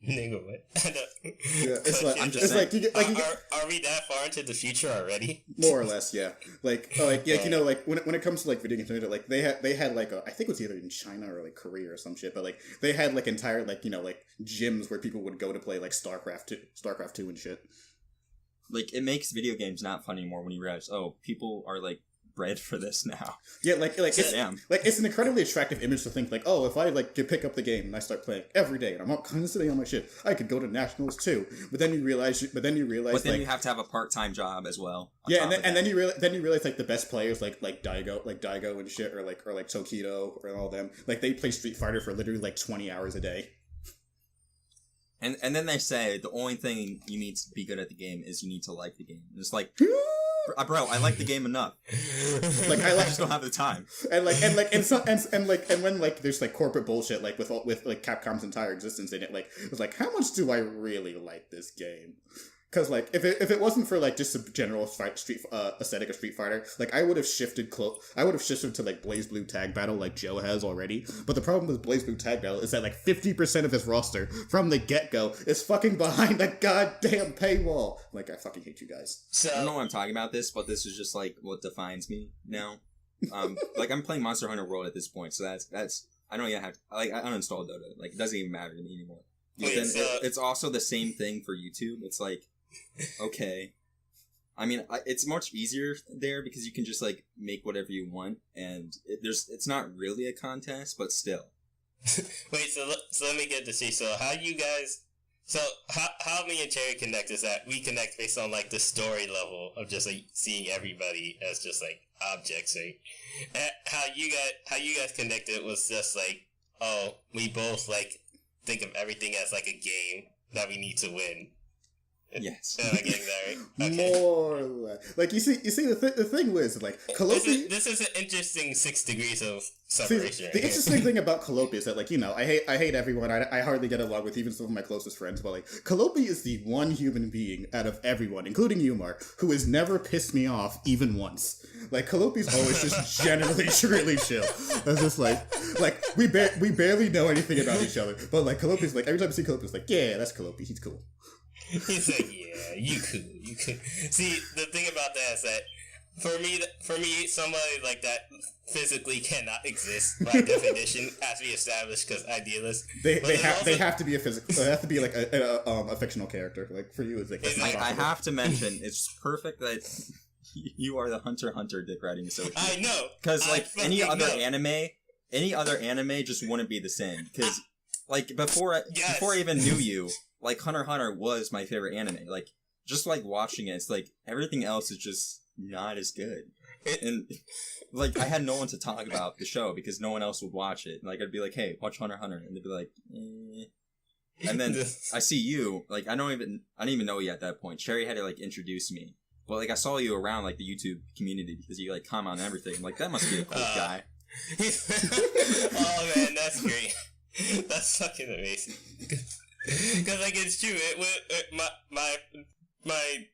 Nigga, what? Yeah, it's like, I'm just saying. Are we that far into the future already? More or less, yeah. Like you know, like when it comes to like video games, like they had like I think it was either in China or like Korea or some shit, but like they had like entire like, you know, like gyms where people would go to play like StarCraft 2 and shit. Like, it makes video games not fun anymore when you realize, oh, people are like bred for this now. Yeah, it's an incredibly attractive image to think like, oh, if I like could pick up the game and I start playing every day and I'm not constantly on my shit, I could go to nationals too. But then you realize you have to have a part-time job as well. Yeah, and then you realize like the best players like Daigo and shit, or like Tokido or all them, like they play Street Fighter for literally like 20 hours a day. And then they say the only thing you need to be good at the game is you need to like the game. And it's like, bro, I like the game enough. Like I just don't have the time. And when like there's like corporate bullshit like with like Capcom's entire existence in it, like it's like, how much do I really like this game? Because like if it wasn't for like just a general aesthetic of Street Fighter, like I would have shifted to like Blaze Blue Tag Battle like Joe has already. But the problem with Blaze Blue Tag Battle is that like 50% of his roster from the get-go is fucking behind a goddamn paywall. Like, I fucking hate you guys. So I don't know why I'm talking about this, but this is just like what defines me now. Like I'm playing Monster Hunter World at this point, so that's I don't even have to, like, I uninstalled Dota. Like, it doesn't even matter to me anymore. But then it's also the same thing for YouTube. It's like, okay, I mean, it's much easier there because you can just like make whatever you want, and it's not really a contest, but still. Wait, so let me get to see. So how you guys? So how me and Cherry connect is that we connect based on like the story level of just like seeing everybody as just like objects, right? And how you guys connected was just like, oh, we both like think of everything as like a game that we need to win. Yes. Am I getting that right? Okay. More or less. Like, you see, the thing was, like, Calliope... This is an interesting 6 degrees of separation. The interesting thing about Calliope is that, like, you know, I hate everyone. I hardly get along with even some of my closest friends, but, like, Calliope is the one human being out of everyone, including Umar, who has never pissed me off even once. Like, Calliope's always just generally really chill. It's just like we barely know anything about each other, but, like, Calliope's, like, every time I see Calliope, it's like, yeah, that's Calliope, he's cool. He's like, yeah, you could. See, the thing about that is that for me, somebody like that physically cannot exist by definition, has to be established because Idealist. They have to be a physical. They have to be like a fictional character. Like for you, it's like I have to mention, it's perfect that you are the Hunter x Hunter dick riding associate. I know, because like any other anime just wouldn't be the same. Because like before I even knew you. Like, Hunter x Hunter was my favorite anime. Like, just like watching it, it's like, everything else is just not as good. And, like, I had no one to talk about the show because no one else would watch it. Like, I'd be like, hey, watch Hunter x Hunter. And they'd be like, eh. And then I see you, like, I didn't even know you at that point. Cherry had to, like, introduce me. But, like, I saw you around, like, the YouTube community because you, like, comment on everything. I'm like, that must be a cool guy. Oh, man, that's great. That's fucking amazing. Because like it's true, my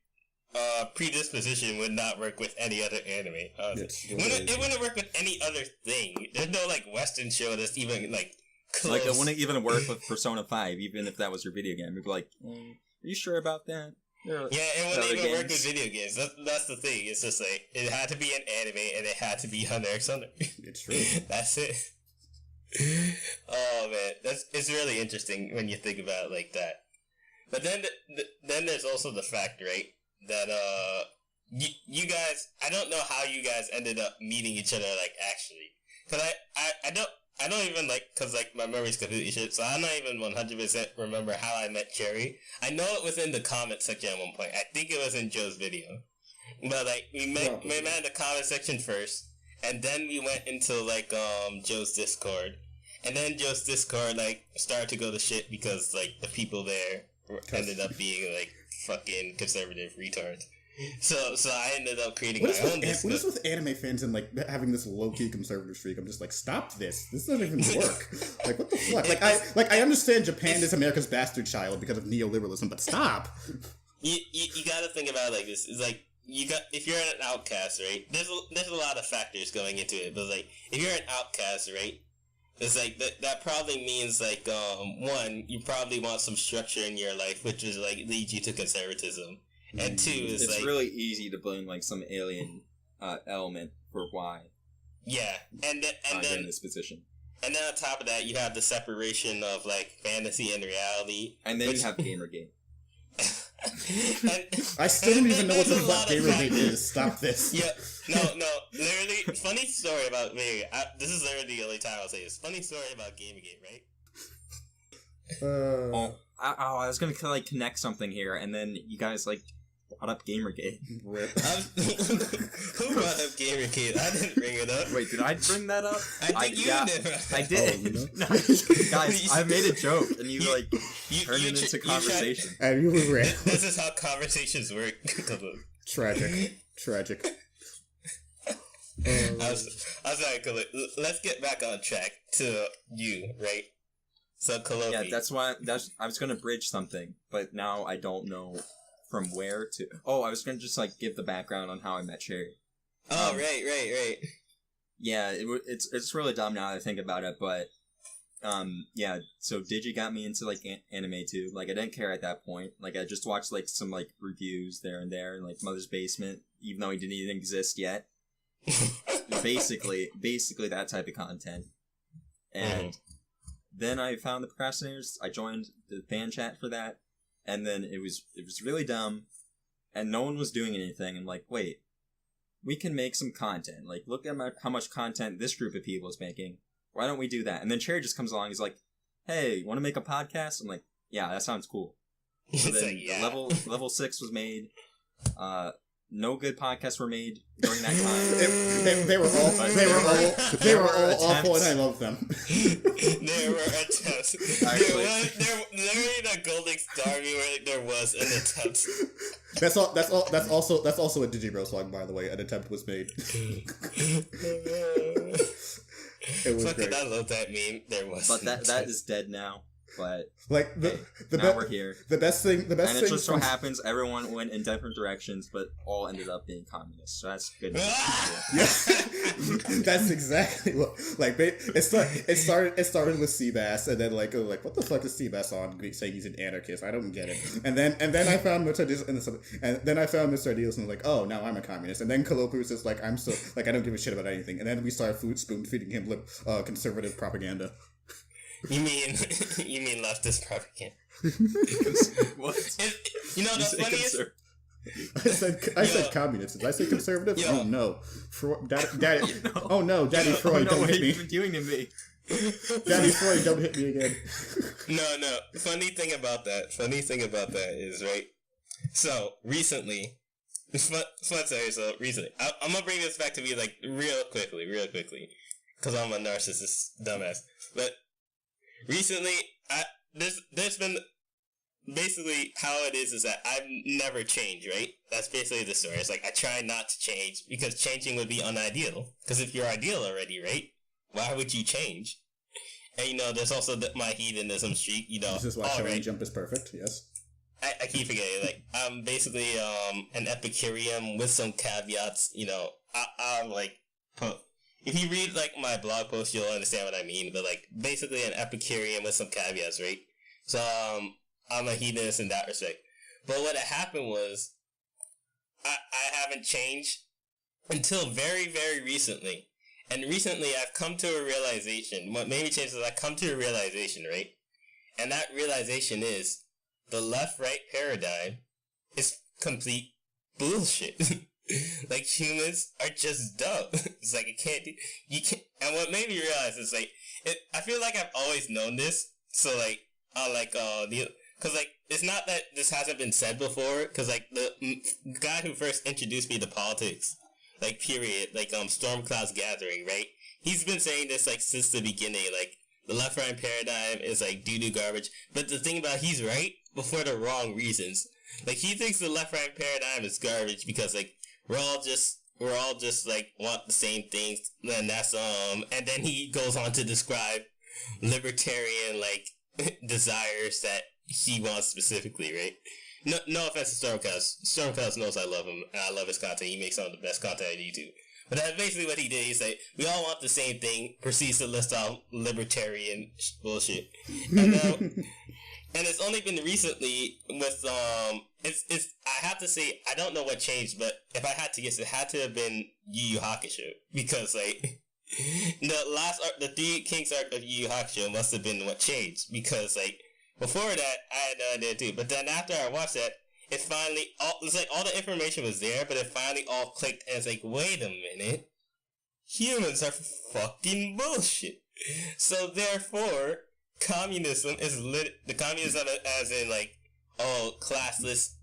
predisposition would not work with any other anime. It wouldn't work with any other thing. There's no like Western show that's even like close. Like, it wouldn't even work with Persona 5, even if that was your video game. You'd be like, are you sure about that? It wouldn't even work with video games. That's the thing. It's just like, it had to be an anime, and it had to be Hunter x Hunter. It's true. That's it. Oh man, it's really interesting when you think about it like that. But then there's also the fact, right, that you guys, I don't know how you guys ended up meeting each other, like, actually, because I don't even, like, because, like, my memory's completely shit, so I'm not even 100% remember how I met Cherry. I know it was in the comment section at one point. I think it was in Joe's video. But, like, we met in the comment section first, and then we went into, like, Joe's Discord. And then Joe's Discord, like, started to go to shit because, like, the people there ended up being, like, fucking conservative retards. So I ended up creating my own Discord. What is with anime fans and, like, having this low-key conservative streak? I'm just like, stop this. This doesn't even work. Like, what the fuck? I understand Japan is America's bastard child because of neoliberalism, but stop. You gotta think about it like this. It's like, if you're an outcast, right? There's a lot of factors going into it, but, like, if you're an outcast, right? It's like, that probably means, like, one, you probably want some structure in your life, which is, like, leads you to conservatism. And two is, it's like... really easy to blame, like, some alien element for why. Yeah, and then in this position. And then on top of that, you have the separation of, like, fantasy and reality. And then you have Gamergate. I still don't even know what the fuck Gamergate is. Stop this. Yeah, no, literally, funny story about me. This is literally the only time I'll say this. Funny story about Gamergate, right? I was gonna, like, connect something here, and then you guys, like, brought up Gamergate. Rip. Who brought up Gamergate? I didn't bring it up. Wait, did I bring that up? I think you did. I did. No, guys, I made a joke, and you turned it into conversation. And you were rip. This is how conversations work. Tragic. I was like, let's get back on track to you, right? So, Calliope. Yeah, that's why. I was gonna bridge something, but now I don't know from where to. Oh, I was gonna just, like, give the background on how I met Cherry. Oh, right. Yeah, it's really dumb now that I think about it, but yeah. So Digi got me into, like, anime too. Like, I didn't care at that point. Like, I just watched, like, some, like, reviews there and there, like Mother's Basement, even though he didn't even exist yet. basically that type of content, and. Then I found the procrastinators. I joined the fan chat for that, and then it was really dumb, and no one was doing anything. I'm like, wait, we can make some content. Like, look at how much content this group of people is making. Why don't we do that? And then Cherry just comes along. He's like, hey, want to make a podcast? I'm like, yeah, that sounds cool. So then the level 6 was made. No good podcasts were made during that time. They were all awful, and I love them. There were attempts. There ain't a golden star where there was an attempt. That's also a Digibro song, by the way. An attempt was made. It was great. I love that meme. There was, but that is dead now. But like now we're here. The best thing, and it just so happens everyone went in different directions, but all ended up being communists. So that's good. Yeah, that's exactly what. Like, it started with Seabass, and then like what the fuck is Seabass on saying he's an anarchist? I don't get it. And then I found Mr. Idealist, and was like, oh, now I'm a communist. And then Calliope was just like, I'm so like I don't give a shit about anything. And then we started spoon feeding him conservative propaganda. You mean leftist propaganda? What? You know the funniest. I said communist. Did I say conservative? Oh no, Daddy. Oh no, Daddy Freud, don't hit me. What are you doing to me? Daddy Freud, don't hit me again. No. Funny thing about that is, right. So recently, recently, I'm gonna bring this back to me like real quickly, because I'm a narcissist dumbass, but. Recently, there's been basically how it is that I've never changed, right? That's basically the story. It's like I try not to change because changing would be unideal. Because if you're ideal already, right? Why would you change? And there's also my hedonism streak. This is why Shonen Jump is perfect. Yes. I keep forgetting. Like, I'm basically an Epicurean with some caveats. You know, I'm like, if you read like my blog post, you'll understand what I mean. But like, basically an Epicurean with some caveats, right? So I'm a hedonist in that respect. But what had happened was, I haven't changed until very, very recently. And recently I've come to a realization. What made me change is I come to a realization, right? And that realization is the left-right paradigm is complete bullshit. Like, humans are just dumb. It's like, you can't, and what made me realize is like, I feel like I've always known this. So like, cause like, it's not that this hasn't been said before, cause like, the guy who first introduced me to politics, like, period, like, Stormcloud's Gathering, right? He's been saying this, like, since the beginning, like, the left-right paradigm is, like, doo-doo garbage. But the thing about he's right, but for the wrong reasons. Like, he thinks the left-right paradigm is garbage because, like, we're all just, like, want the same things, and that's, and then he goes on to describe libertarian, like, desires that he wants specifically, right? No offense to Stormcast. Stormcast knows I love him, and I love his content. He makes some of the best content on YouTube. But that's basically what he did. He said, we all want the same thing, proceeds to list out libertarian bullshit. And, and it's only been recently with, it's, I have to say, I don't know what changed, but if I had to guess, it had to have been Yu Yu Hakusho. Because, like, the Three Kings arc of Yu Yu Hakusho must have been what changed. Because, like, before that, I had no idea too. But then after I watched that, it finally, it's like all the information was there, but it finally all clicked, and it's like, wait a minute. Humans are fucking bullshit. So therefore, communism is the communism as in like, classless,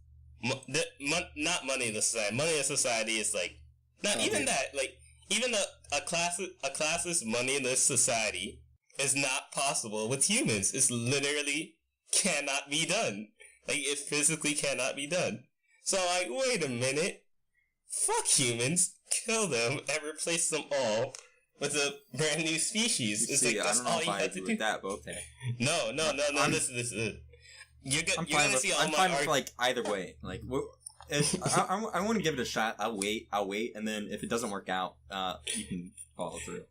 not moneyless society. Moneyless society is like, not even that, like, even a classless, moneyless society is not possible with humans. It's literally cannot be done. Like, it physically cannot be done. So, like, wait a minute. Fuck humans. Kill them and replace them all with a brand new species. It's like, that's all you have to do. With that, but okay. No, listen. I'm fine with, like, either way. Like, I want to give it a shot. I'll wait, and then if it doesn't work out, you can follow through.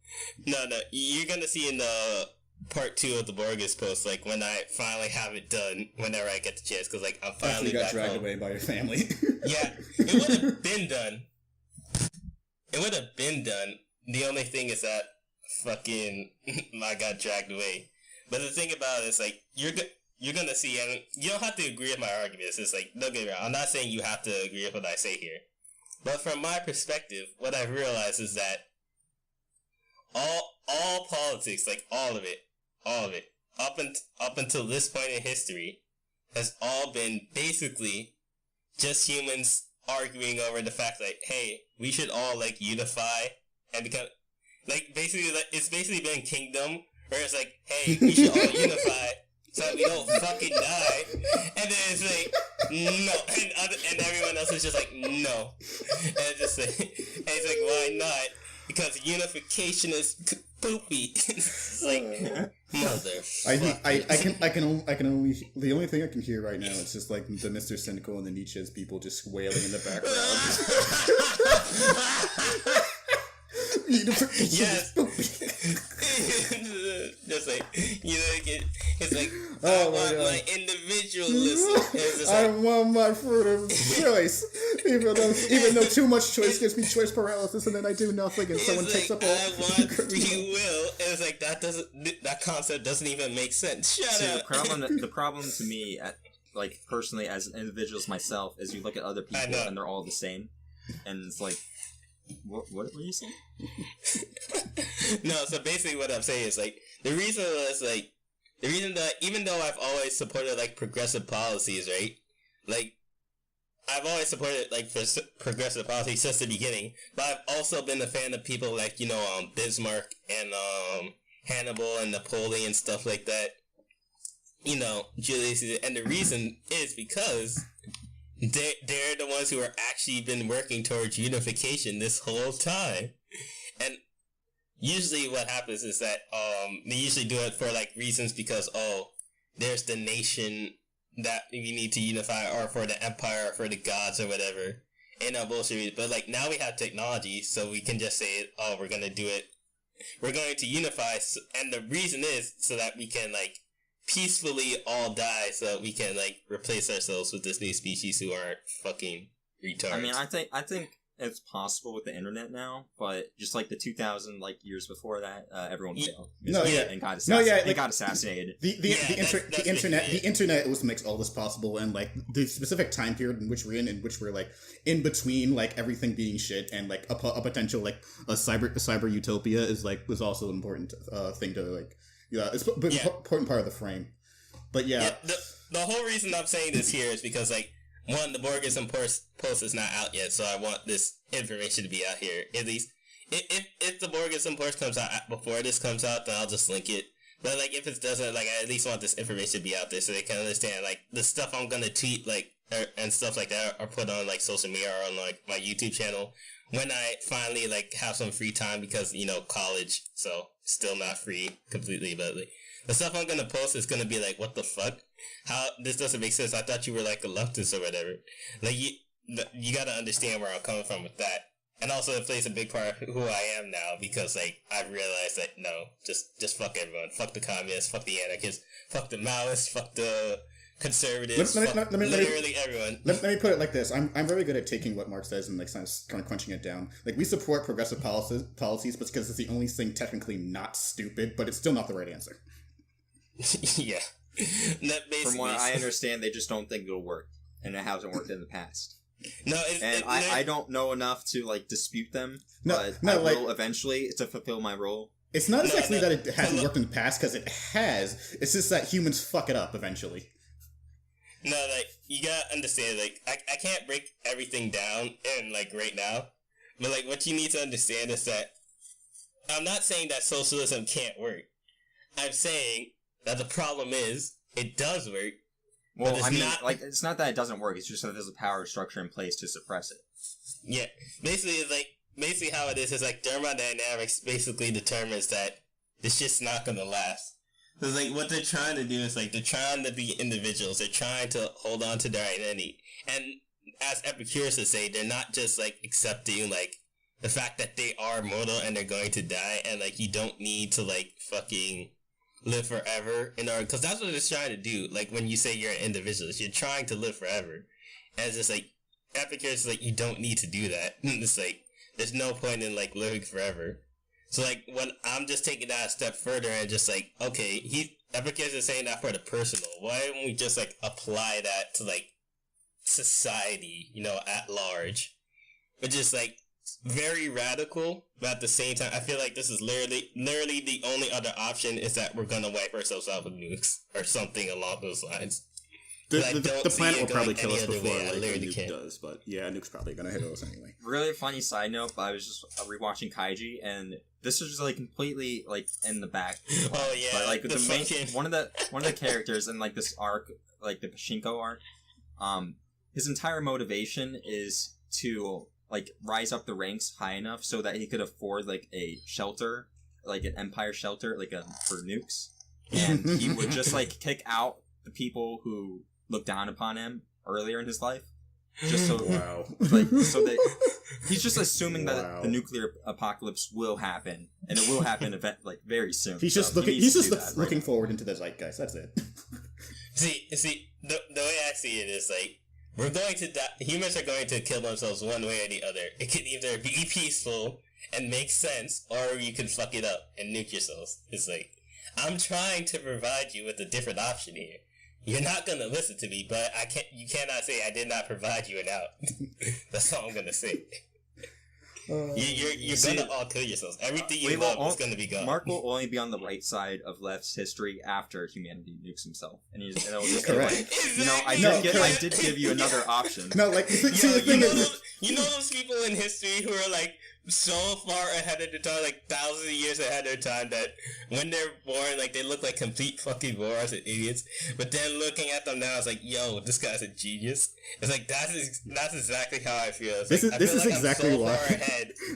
No, you're gonna see in the part 2 of the Borgis post, like, when I finally have it done, whenever I get the chance, because, like, I'm finally got dragged away by your family. Yeah, it would have been done. It would have been done. The only thing is that fucking I got dragged away. But the thing about it is, like, you're gonna see, and you don't have to agree with my arguments. It's like, don't get me wrong, I'm not saying you have to agree with what I say here. But from my perspective, what I've realized is that all politics, like all of it, up until this point in history, has all been basically just humans arguing over the fact that, hey, we should all, like, unify and become, like, basically, like, it's basically been Kingdom, where it's like, hey, we should all unify so that we don't fucking die, and then it's like, no, and everyone else is just like, no, and it's just like, and it's like, why not? Because unification is poopy. It's like, I can only the only thing I can hear right now is just like the Mr. Cynical and the Nietzsche's people just wailing in the background. Unification is poopy. Just like, you know, it's like, I want my individualism. I want my freedom of choice. Even though too much choice gives me choice paralysis, and then I do nothing, and someone takes up all. I want free will. It's like that concept doesn't even make sense. Shut up. The problem to me, like, personally, as an individual myself, is you look at other people and they're all the same, and it's like, what were you saying? No, so basically what I'm saying is, like, the reason that even though I've always supported, like, progressive policies, right? Like, I've always supported, like, progressive policies since the beginning, but I've also been a fan of people like, you know, Bismarck and Hannibal and Napoleon and stuff like that. You know, Julius Caesar, and the reason is because they're the ones who are actually been working towards unification this whole time. And usually what happens is that they usually do it for, like, reasons because, there's the nation that we need to unify, or for the empire, or for the gods, or whatever. Ain't no bullshit. But like now we have technology, so we can just say, "Oh, we're gonna do it. We're going to unify," and the reason is so that we can like peacefully all die, so that we can like replace ourselves with this new species who aren't fucking retards. I mean, I think it's possible with the internet now, but just like the 2000 like years before that, everyone failed. And got assassinated. Got assassinated. The internet was what makes all this possible, and like the specific time period in which we're in which we're like in between like everything being shit and like a potential like a cyber utopia was also an important thing to like. Yeah, it's an important part of the frame. But yeah. The whole reason I'm saying this here is because, like, one, the borgism post is not out yet, so I want this information to be out here. At least, if the borgism post comes out before this comes out, then I'll just link it. But, like, if it doesn't, like, I at least want this information to be out there so they can understand, like, the stuff I'm gonna tweet, like, and stuff like that are put on, like, social media or on, like, my YouTube channel when I finally, like, have some free time because, you know, college, so still not free completely, but, like, the stuff I'm gonna post is gonna be like, what the fuck? How, this doesn't make sense. I thought you were, like, a leftist or whatever. Like, you gotta understand where I'm coming from with that. And also, it plays a big part of who I am now, because, like, I've realized that, no, just fuck everyone. Fuck the communists, fuck the anarchists, fuck the Maoists, fuck the conservatives, literally everyone. Let me put it like this. I'm very good at taking what Mark says and like kind of crunching it down. Like, we support progressive policies, but because it's the only thing technically not stupid, but it's still not the right answer. Yeah. From what I understand, they just don't think it'll work, and it hasn't worked in the past. No, I don't know enough to like dispute them, but I will eventually to fulfill my role. It's not exactly that it hasn't worked in the past, because it has. It's just that humans fuck it up eventually. No, like, you gotta understand, like, I can't break everything down and, like, right now, but, like, what you need to understand is that I'm not saying that socialism can't work. I'm saying that the problem is, it does work. Well, I mean, it's not that it doesn't work, it's just that there's a power structure in place to suppress it. Yeah. Basically how it is like, thermodynamics basically determines that this shit's not gonna last. Because, like, what they're trying to do is, like, they're trying to be individuals. They're trying to hold on to their identity. And as Epicurus would say, they're not just, like, accepting, like, the fact that they are mortal and they're going to die. And, like, you don't need to, like, fucking live forever in order. Because that's what it's trying to do. Like, when you say you're an individualist, you're trying to live forever. And it's just, like, Epicurus is like, you don't need to do that. It's like, there's no point in, like, living forever. So, like, when I'm just taking that a step further and just, like, okay, Epicurus is saying that for the personal. Why don't we just, like, apply that to, like, society, you know, at large? Which is, like, very radical, but at the same time, I feel like this is literally the only other option is that we're gonna wipe ourselves out with nukes or something along those lines. The planet will probably kill us before like, a nuke does, but yeah, a nuke's probably gonna hit us anyway. Really funny side note, I was just rewatching Kaiji, and this was just like completely like in the back. Oh yeah, but like one of the characters in like this arc, like the Pachinko arc, his entire motivation is to like rise up the ranks high enough so that he could afford like a shelter, like an empire shelter, like for nukes, and he would just like kick out the people who looked down upon him earlier in his life, just so so that he's just assuming that the nuclear apocalypse will happen, and it will happen very soon. He's just looking forward into the zeitgeist. That's it. see, the way I see it is like, we're going to die. Humans are going to kill themselves one way or the other. It can either be peaceful and make sense, or you can fuck it up and nuke yourselves. It's like, I'm trying to provide you with a different option here. You're not gonna listen to me, but you cannot say I did not provide you an out. That's all I'm gonna say. You're gonna all kill yourselves. Everything you love is gonna be gone. Mark will only be on the right side of left's history after humanity nukes himself, and it'll just be like, I did give you another option. No, like, you know those people in history who are like so far ahead of their time, like thousands of years ahead of their time, that when they're born, like, they look like complete fucking morons and idiots. But then looking at them now, it's like, yo, this guy's a genius. It's like, that's exactly how I feel. It's this is exactly why.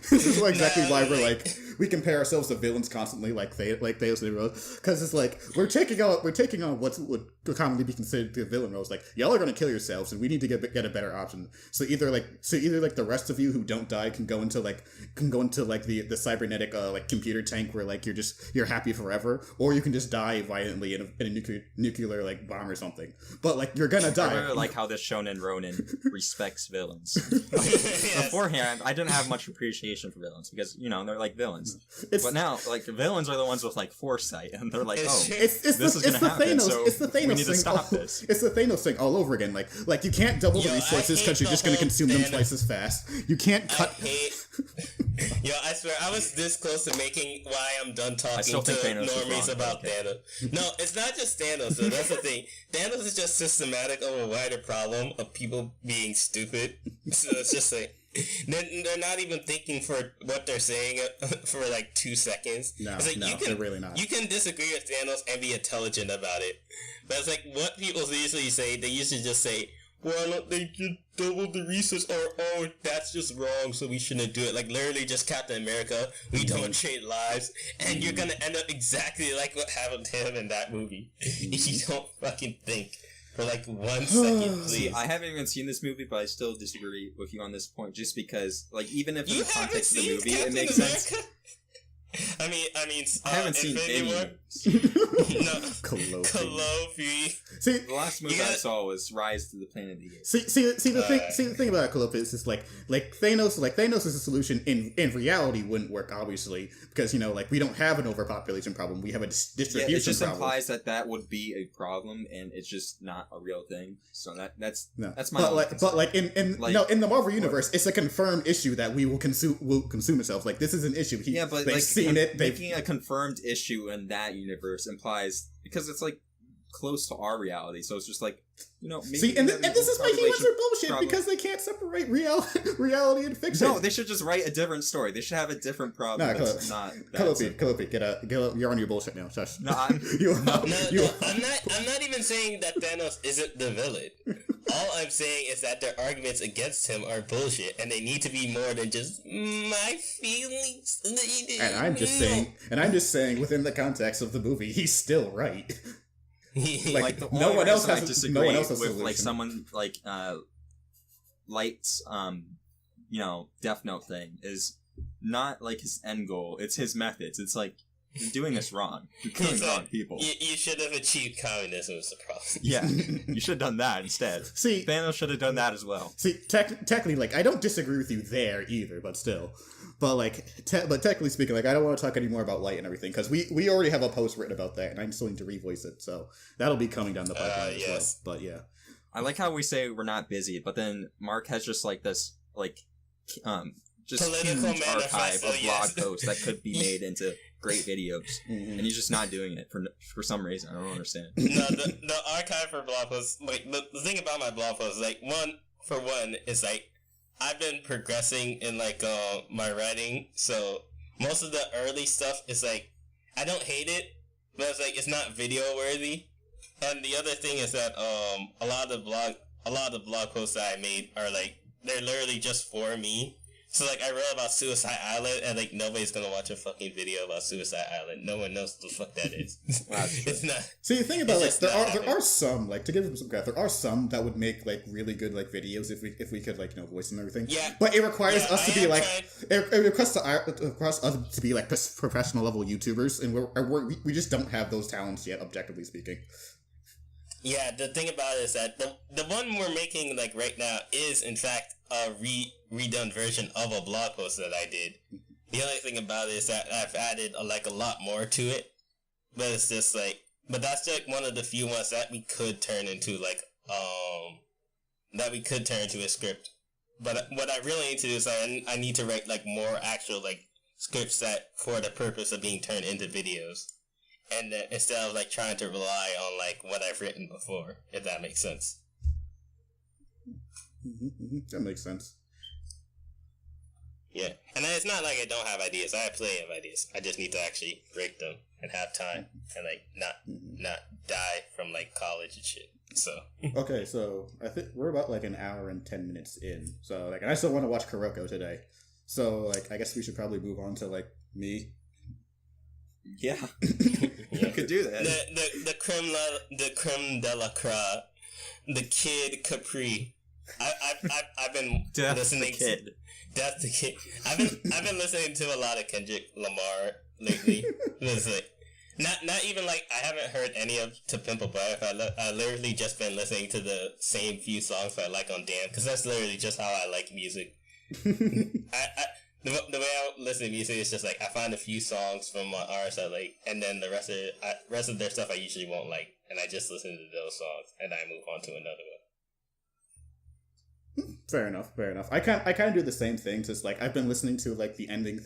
This is exactly why we're like, we compare ourselves to villains constantly, like Theos and Rose, because it's like we're taking on what would commonly be considered the villain roles. Like, y'all are gonna kill yourselves, and we need to get a better option. So either the rest of you who don't die can go into the cybernetic computer tank where like you're happy forever, or you can just die violently in a nuclear like bomb or something. But like you're gonna die. I really like how this Shonen Ronin respects villains. Beforehand, I didn't have much appreciation for villains because they're like villains. But now, like villains are the ones with like foresight, and they're like, this is gonna happen. So we need to stop this. It's the Thanos thing all over again. Like you can't double the resources because you're just gonna consume them twice as fast. You can't cut. I swear, I was this close to making why I'm done talking to normies about Thanos. No, it's not just Thanos, though. That's the thing. Thanos is just systematic of a wider problem of people being stupid. So it's just like, they're not even thinking for what they're saying for like 2 seconds. No, they're really not. You can disagree with Thanos and be intelligent about it. But it's like, what people usually say, they usually just say, why don't they just double the research? Or, that's just wrong, so we shouldn't do it. Like, literally just Captain America, we don't trade lives, and you're gonna end up exactly like what happened to him in that movie. If you don't fucking think for like 1 second, please. I haven't even seen this movie, but I still disagree with you on this point, just because, like, even if in the context of the movie, Captain it makes America? sense. I mean, I haven't seen any movies. No, Calliope. See, the last movie I saw was Rise to the Planet of the Apes. See the thing about Calliope is just like Thanos. Like Thanos is a solution in reality wouldn't work, obviously, because we don't have an overpopulation problem. We have a distribution problem. It just implies that would be a problem, and it's just not a real thing. So that's my. But in the Marvel universe, it's a confirmed issue that we will consume itself. Like this is an issue. They've seen it. Making a confirmed issue in that universe implies, because it's like close to our reality, so it's just like maybe and this is why humans are bullshit because they can't separate reality and fiction. No, they should just write a different story. They should have a different problem. That's not Calliope, get out. You're on your bullshit now. Shush. No, I'm not even saying that Thanos isn't the villain. All I'm saying is that their arguments against him are bullshit, and they need to be more than just my feelings. And I'm just saying, within the context of the movie, he's still right. No one else has with like someone like Light's Death Note thing is not like his end goal. It's his methods. It's like you're doing this wrong. You're killing the wrong people. You should have achieved communism is the problem. Yeah, you should have done that instead. See, Thanos should have done that as well. See, technically, I don't disagree with you there either, but still. But technically speaking, I don't want to talk anymore about Light and everything because we already have a post written about that, and I'm still need to revoice it, so that'll be coming down the pipeline as well. But yeah, I like how we say we're not busy, but then Mark has just like this just political huge archive of blog posts that could be made into great videos, and he's just not doing it for some reason. I don't understand. No, the archive for blog posts. The thing about my blog posts, one is I've been progressing in my writing, so most of the early stuff is I don't hate it, but it's not video worthy. And the other thing is that a lot of the blog posts that I made are they're literally just for me. So I wrote about Suicide Island, and nobody's gonna watch a fucking video about Suicide Island. No one knows what the fuck that is. It's not. See, the thing about there are some to give them some credit. There are some that would make really good videos if we could voice and everything. Yeah. But it requires us to be it requires us to be professional level YouTubers, and we just don't have those talents yet, objectively speaking. Yeah, the thing about it is that the one we're making right now is in fact a redone version of a blog post that I did. The only thing about it is that I've added a lot more to it, but it's just but that's one of the few ones that we could turn into a script. But what I really need to do is I need to write more actual scripts that for the purpose of being turned into videos. And instead of trying to rely on what I've written before, if that makes sense. That makes sense. Yeah, and it's not I don't have ideas. I have plenty of ideas. I just need to actually break them and have time and not die from college and shit. So okay, so I think we're about an hour and 10 minutes in. So and I still want to watch Kuroko today. So I guess we should probably move on to me. Yeah. You could do that. The creme de la crop, the Kid Capri. I've been listening to That's the Kid. I've been listening to a lot of Kendrick Lamar lately. It's like, not even like I haven't heard any of To Pimp a Butterfly. I literally just been listening to the same few songs I like on Damn, because that's literally just how I like music. The way I listen to music is just like I find a few songs from my artists I like, and then the rest of their stuff I usually won't like, and I just listen to those songs, and I move on to another one. Fair enough. I kind of do the same thing. Just like I've been listening to like the ending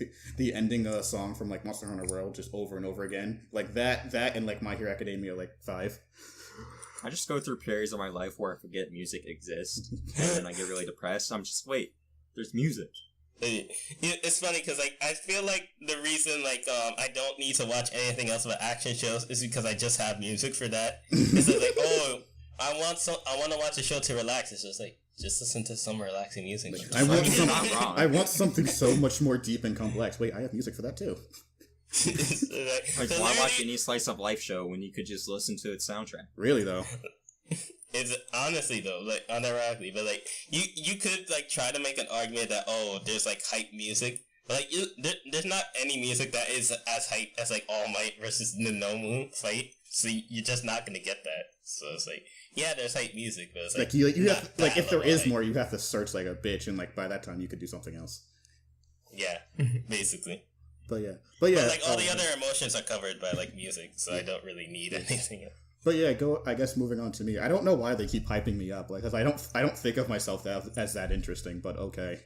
song from like Monster Hunter World just over and over again, like that and like My Hero Academia like 5. I just go through periods of my life where I forget music exists, and then I get really depressed. I'm just wait, there's music. It's funny because like I feel like the reason like I don't need to watch anything else but action shows is because I just have music for that. It's like I want to watch a show to relax. It's just like just listen to some relaxing music. I want something so much more deep and complex. Wait, I have music for that too. Like why watch any slice of life show when you could just listen to its soundtrack? Really though. It's honestly though, like unironically, but like you could like try to make an argument that there's like hype music, but like there's not any music that is as hype as like All Might versus Nomu fight, so you're just not gonna get that. So it's like there's hype music, but it's like you have like if there is more, you have to search like a bitch, and like by that time you could do something else. Yeah, basically. But like all the other emotions are covered by like music, so I don't really need anything else. But yeah, I guess moving on to me. I don't know why they keep hyping me up, like, because I don't think of myself as that interesting. But okay,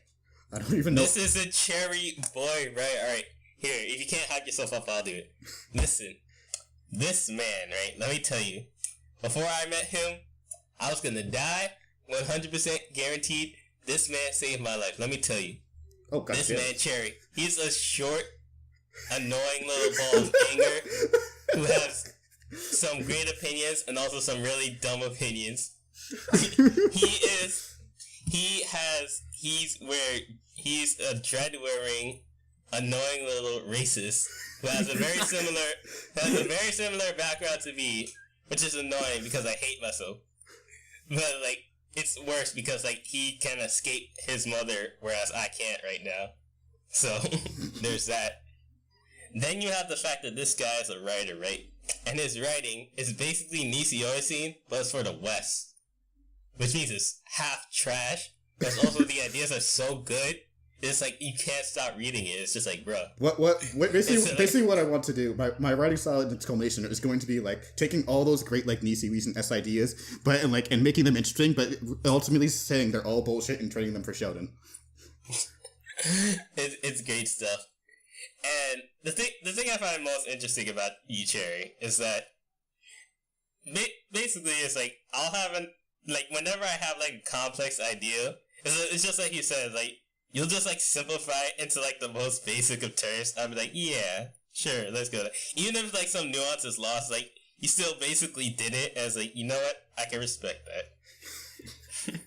I don't even know. This is a cherry boy, right? All right, here. If you can't hype yourself up, I'll do it. Listen, this man, right? Let me tell you. Before I met him, I was gonna die, 100% guaranteed. This man saved my life. Let me tell you. Oh God, this man, Cherry. He's a short, annoying little ball of anger who has some great opinions and also some really dumb opinions. He's a dread-wearing, annoying little racist who has a very similar background to me, which is annoying because I hate myself. But like it's worse because like he can escape his mother, whereas I can't right now. So there's that. Then you have the fact that this guy is a writer, right? And his writing is basically Nishioisin, but it's for the West. Which means it's half trash, because also the ideas are so good, it's like, you can't stop reading it. It's just like, bro. Basically what I want to do, my writing style in exclamation is going to be like, taking all those great like Nishioisin S ideas, but and making them interesting, but ultimately saying they're all bullshit and trading them for Shonen. It's great stuff. And the thing I find most interesting about you, Cherry, is that basically it's like I'll have whenever I have like a complex idea, it's just like you said, like you'll just like simplify it into like the most basic of terms. I'll be like, yeah, sure, let's go. Even if like some nuance is lost, like you still basically did it as like, you know what, I can respect that.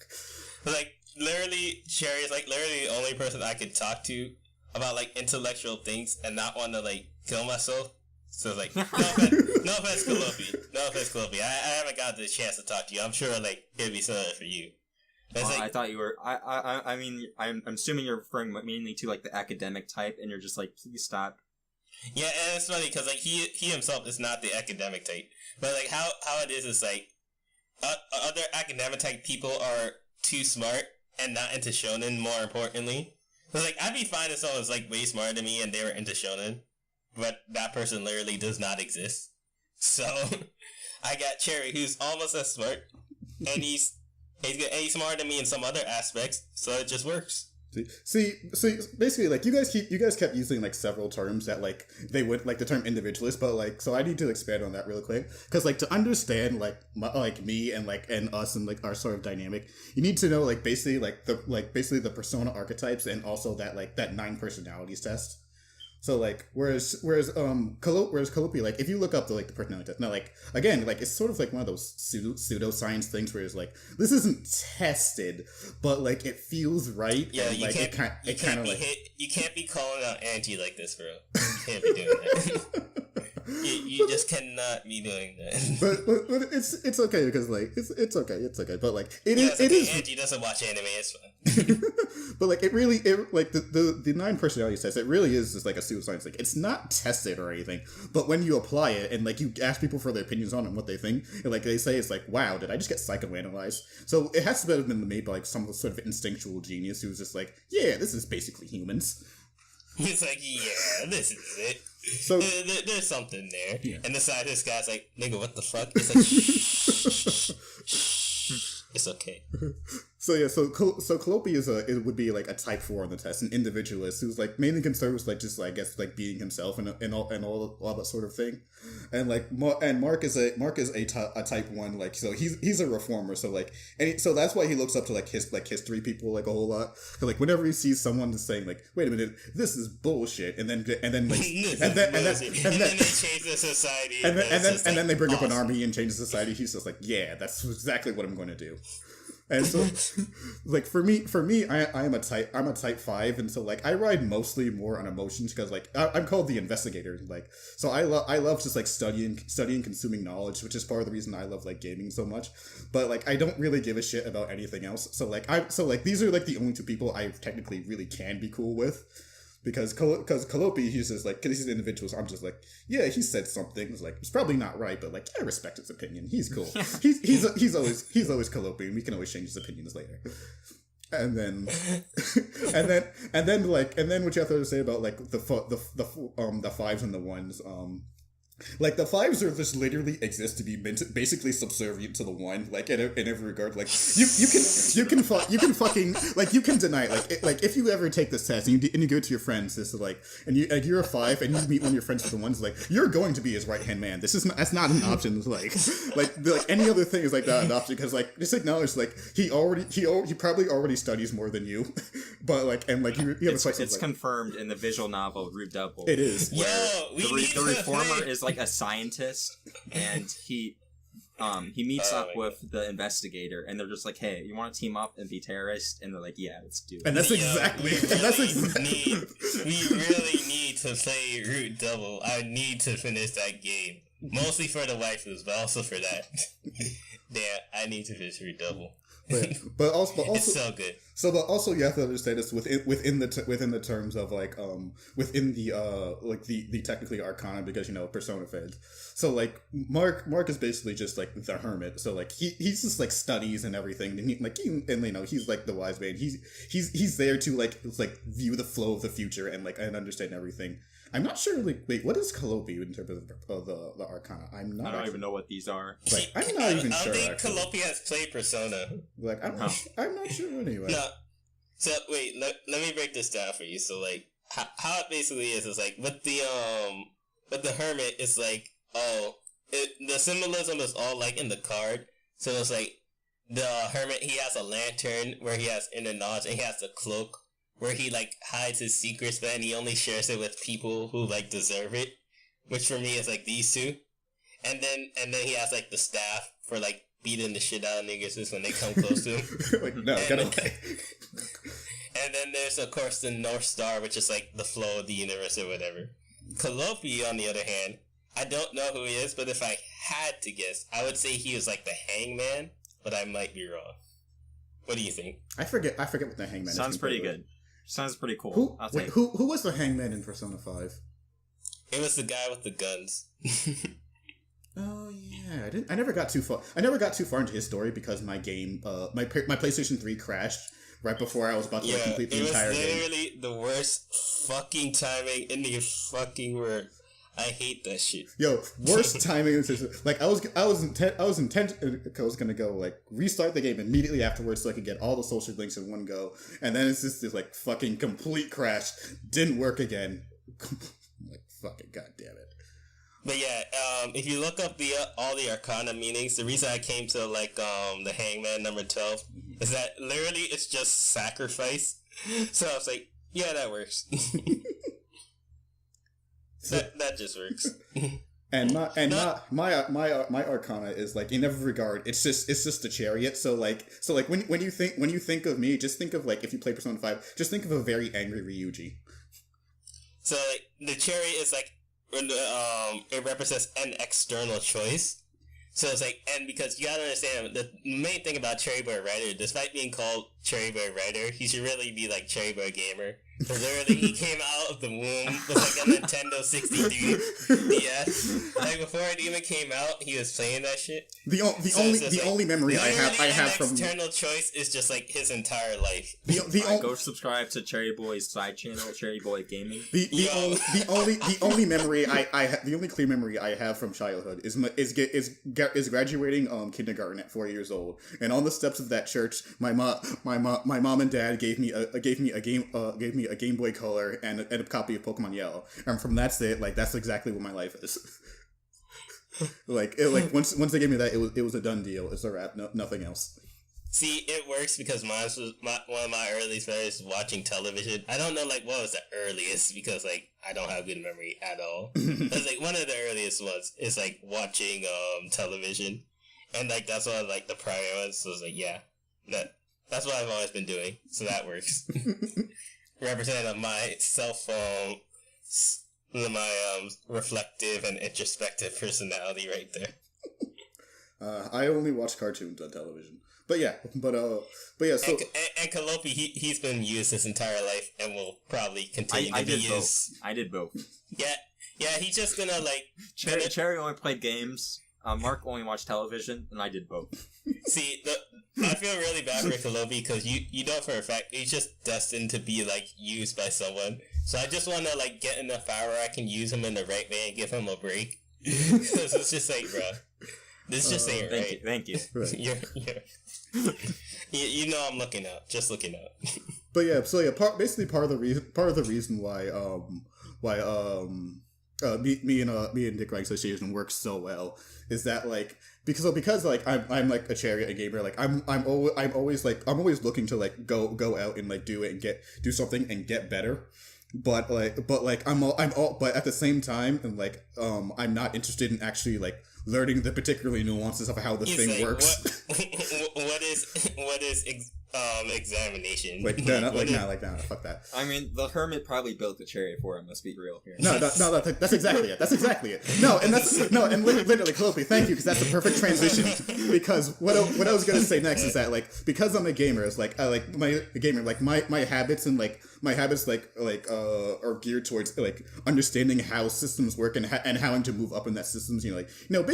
Like literally, Cherry is like literally the only person I could talk to about like intellectual things and not want to like kill myself. So like no offense Calliope. I haven't got the chance to talk to you. I'm sure like it'd be similar for you. I thought you were I mean I'm assuming you're referring mainly to like the academic type, and you're just like, please stop. Yeah, and it's funny because like he himself is not the academic type, but like how it is like other academic type people are too smart and not into shonen. More importantly, so like I'd be fine if someone was like way smarter than me and they were into shonen, but that person literally does not exist. So I got Cherry, who's almost as smart, and he's smarter than me in some other aspects, so it just works. See, basically, like you guys kept using like several terms that like they would like the term individualist, but like so I need to expand on that real quick because like to understand like me and us and like our sort of dynamic, you need to know like basically the persona archetypes and also that 9 personalities test. So like whereas Calliope, like if you look up the personality test, now like again like it's sort of like one of those pseudoscience things where it's like this isn't tested, but like it feels right. Yeah, and, you can't be calling out Angie like this, bro. You can't be doing that. You just cannot be doing that. but it's okay because like it's okay, but like it is. Angie doesn't watch anime. It's fine. But like like the 9 personality test, it really is just like a pseudoscience. Like it's not tested or anything, but when you apply it and like you ask people for their opinions on it and what they think, and like they say it's like, wow, did I just get psychoanalyzed? So it has to have been made by like some sort of instinctual genius who's just like, yeah, this is basically humans. He's like, yeah, this is it. So there's something there. Yeah. And the scientist guy's like, nigga, what the fuck? It's like, shh. It's okay. So yeah, so Calliope it would be like a type 4 on the test, an individualist who's like mainly concerned with like just I guess like being himself and all that sort of thing, and like Mark is a type 1, like so he's a reformer, so like so that's why he looks up to like history people like a whole lot. Like whenever he sees someone just saying like, wait a minute, this is bullshit, and then like and then they change the society, and then they bring up an army and change the society. He's just like, yeah, that's exactly what I'm going to do. And so, like for me, I'm a type 5, and so like I ride mostly more on emotions because like I'm called the investigator. Like so, I love just like studying, consuming knowledge, which is part of the reason I love like gaming so much. But like I don't really give a shit about anything else. So like these are like the only 2 people I technically really can be cool with. Because Calliope, he's just like, because he's an individual, so I'm just like, yeah, he said something. It's like, it's probably not right, but like, I respect his opinion. He's cool. he's always Calliope, and we can always change his opinions later. And then what you have to say about like the 5s and the 1s, like the 5s are just literally exist to be basically subservient to the 1, like in every regard. Like you can fucking like you can deny it. Like if you ever take this test and you go to your friends, this is like and you're a 5 and you meet one of your friends with the 1s, like you're going to be his right hand man. That's not an option. Like any other thing is like not an option because like just acknowledge like he probably already studies more than you, but like and like you have a fight. It's like, confirmed in the visual novel Redouble. It is. The reformer is like a scientist, and he meets up with the investigator, and they're just like, hey, you want to team up and be terrorists? And they're like, yeah, let's do it. And that's exactly we really need to play Redouble. I need to finish that game, mostly for the waifus, but also for that. Damn, I need to finish Redouble. But also it's so good. So, but also you have to understand this within the terms of like within the like the technically arcana, because Persona fans. So like Mark is basically just like the hermit. So like he's just like studies and everything, and he's like the wise man. He's there to like view the flow of the future and understand everything. I'm not sure. Like, wait, what is Calliope in terms of the arcana? I don't even know what these are. Like, I'm not even sure. I don't think Calliope has played Persona. Like, I'm not sure anyway. No. So wait, let me break this down for you. So like, how it basically is like with the hermit, it's like the symbolism is all like in the card. So it's like the hermit, he has a lantern where he has inner knowledge, and he has a cloak where he like hides his secrets, but then he only shares it with people who like deserve it, which for me is like these 2. And then he has like the staff for like beating the shit out of niggas when they come close to him. Like, no, get away. And then there's of course the North Star, which is like the flow of the universe or whatever. Calliope, on the other hand, I don't know who he is, but if I had to guess, I would say he was like the hangman, but I might be wrong. What do you think? I forget what the hangman is. Sounds pretty good. Sounds pretty cool. Who was the hangman in Persona 5? It was the guy with the guns. Oh yeah, I never got too far. I never got too far into his story because my game, my PlayStation 3 crashed right before I was about to complete the entire game. It was literally the worst fucking timing in the fucking world. I hate that shit. Yo, worst timing. Like I was gonna go like restart the game immediately afterwards so I could get all the social links in one go, and then it's just this like fucking complete crash. Didn't work again. Like fucking goddamn it. But yeah, if you look up all the arcana meanings, the reason I came to like the hangman number 12 is that literally it's just sacrifice. So I was like, yeah, that works. That just works. And my arcana is like in every regard it's just the chariot. So like when you think of me, just think of like if you play Persona 5, just think of a very angry Ryuji. So like the chariot is like it represents an external choice. So it's like, and because you gotta understand, the main thing about CherryBoyWriter, despite being called CherryBoyWriter, he should really be like Cherryboy Gamer. Because literally he came out of the womb with like a Nintendo 63 DS. Like before it even came out, he was playing that shit. The only memory I have from external choice is just like his entire life. Go subscribe to Cherry Boy's side channel, Cherry Boy Gaming. The only memory the only clear memory I have from childhood is graduating kindergarten at 4 years old, and on the steps of that church, my mom and dad gave me a Game Boy Color and a copy of Pokemon Yellow, and from that's it. Like that's exactly what my life is. Once they gave me that, it was a done deal. It's a wrap. No, nothing else. See, it works because mine was one of my earliest memories was watching television. I don't know like what was the earliest because like I don't have good memory at all. It's like one of the earliest ones is like watching television, and like that's one of like the prior ones. So it's like that's what I've always been doing. So that works. Representative of my cell phone, my reflective and introspective personality right there. I only watch cartoons on television, but yeah. So and Calliope, he's been used his entire life and will probably continue to be used. I did both. Yeah. He's just gonna like Cherry only played games. Mark only watched television, and I did both. See, I feel really bad for Calliope because you know for a fact he's just destined to be like used by someone. So I just want to like get enough power I can use him in the right way and give him a break. Because it's just like, bro, this just ain't right. Thank you. Right. You know I'm looking out, just looking out. But yeah, so yeah, part of the reason why me and Dick Wright Association works so well is that like because like I'm like a chariot gamer, like I'm always looking to like go out and like do it and do something and get better, but at the same time and like I'm not interested in actually like learning the particular nuances of how the thing like, works. What is examination? Fuck that. I mean, the hermit probably built the chariot for him. Let's be real here. No, that's exactly it. That's exactly it. And literally, Calliope, thank you, because that's the perfect transition. Because what I was gonna say next is that like because I'm a gamer, it's like my habits are geared towards like understanding how systems work and how to move up in that systems.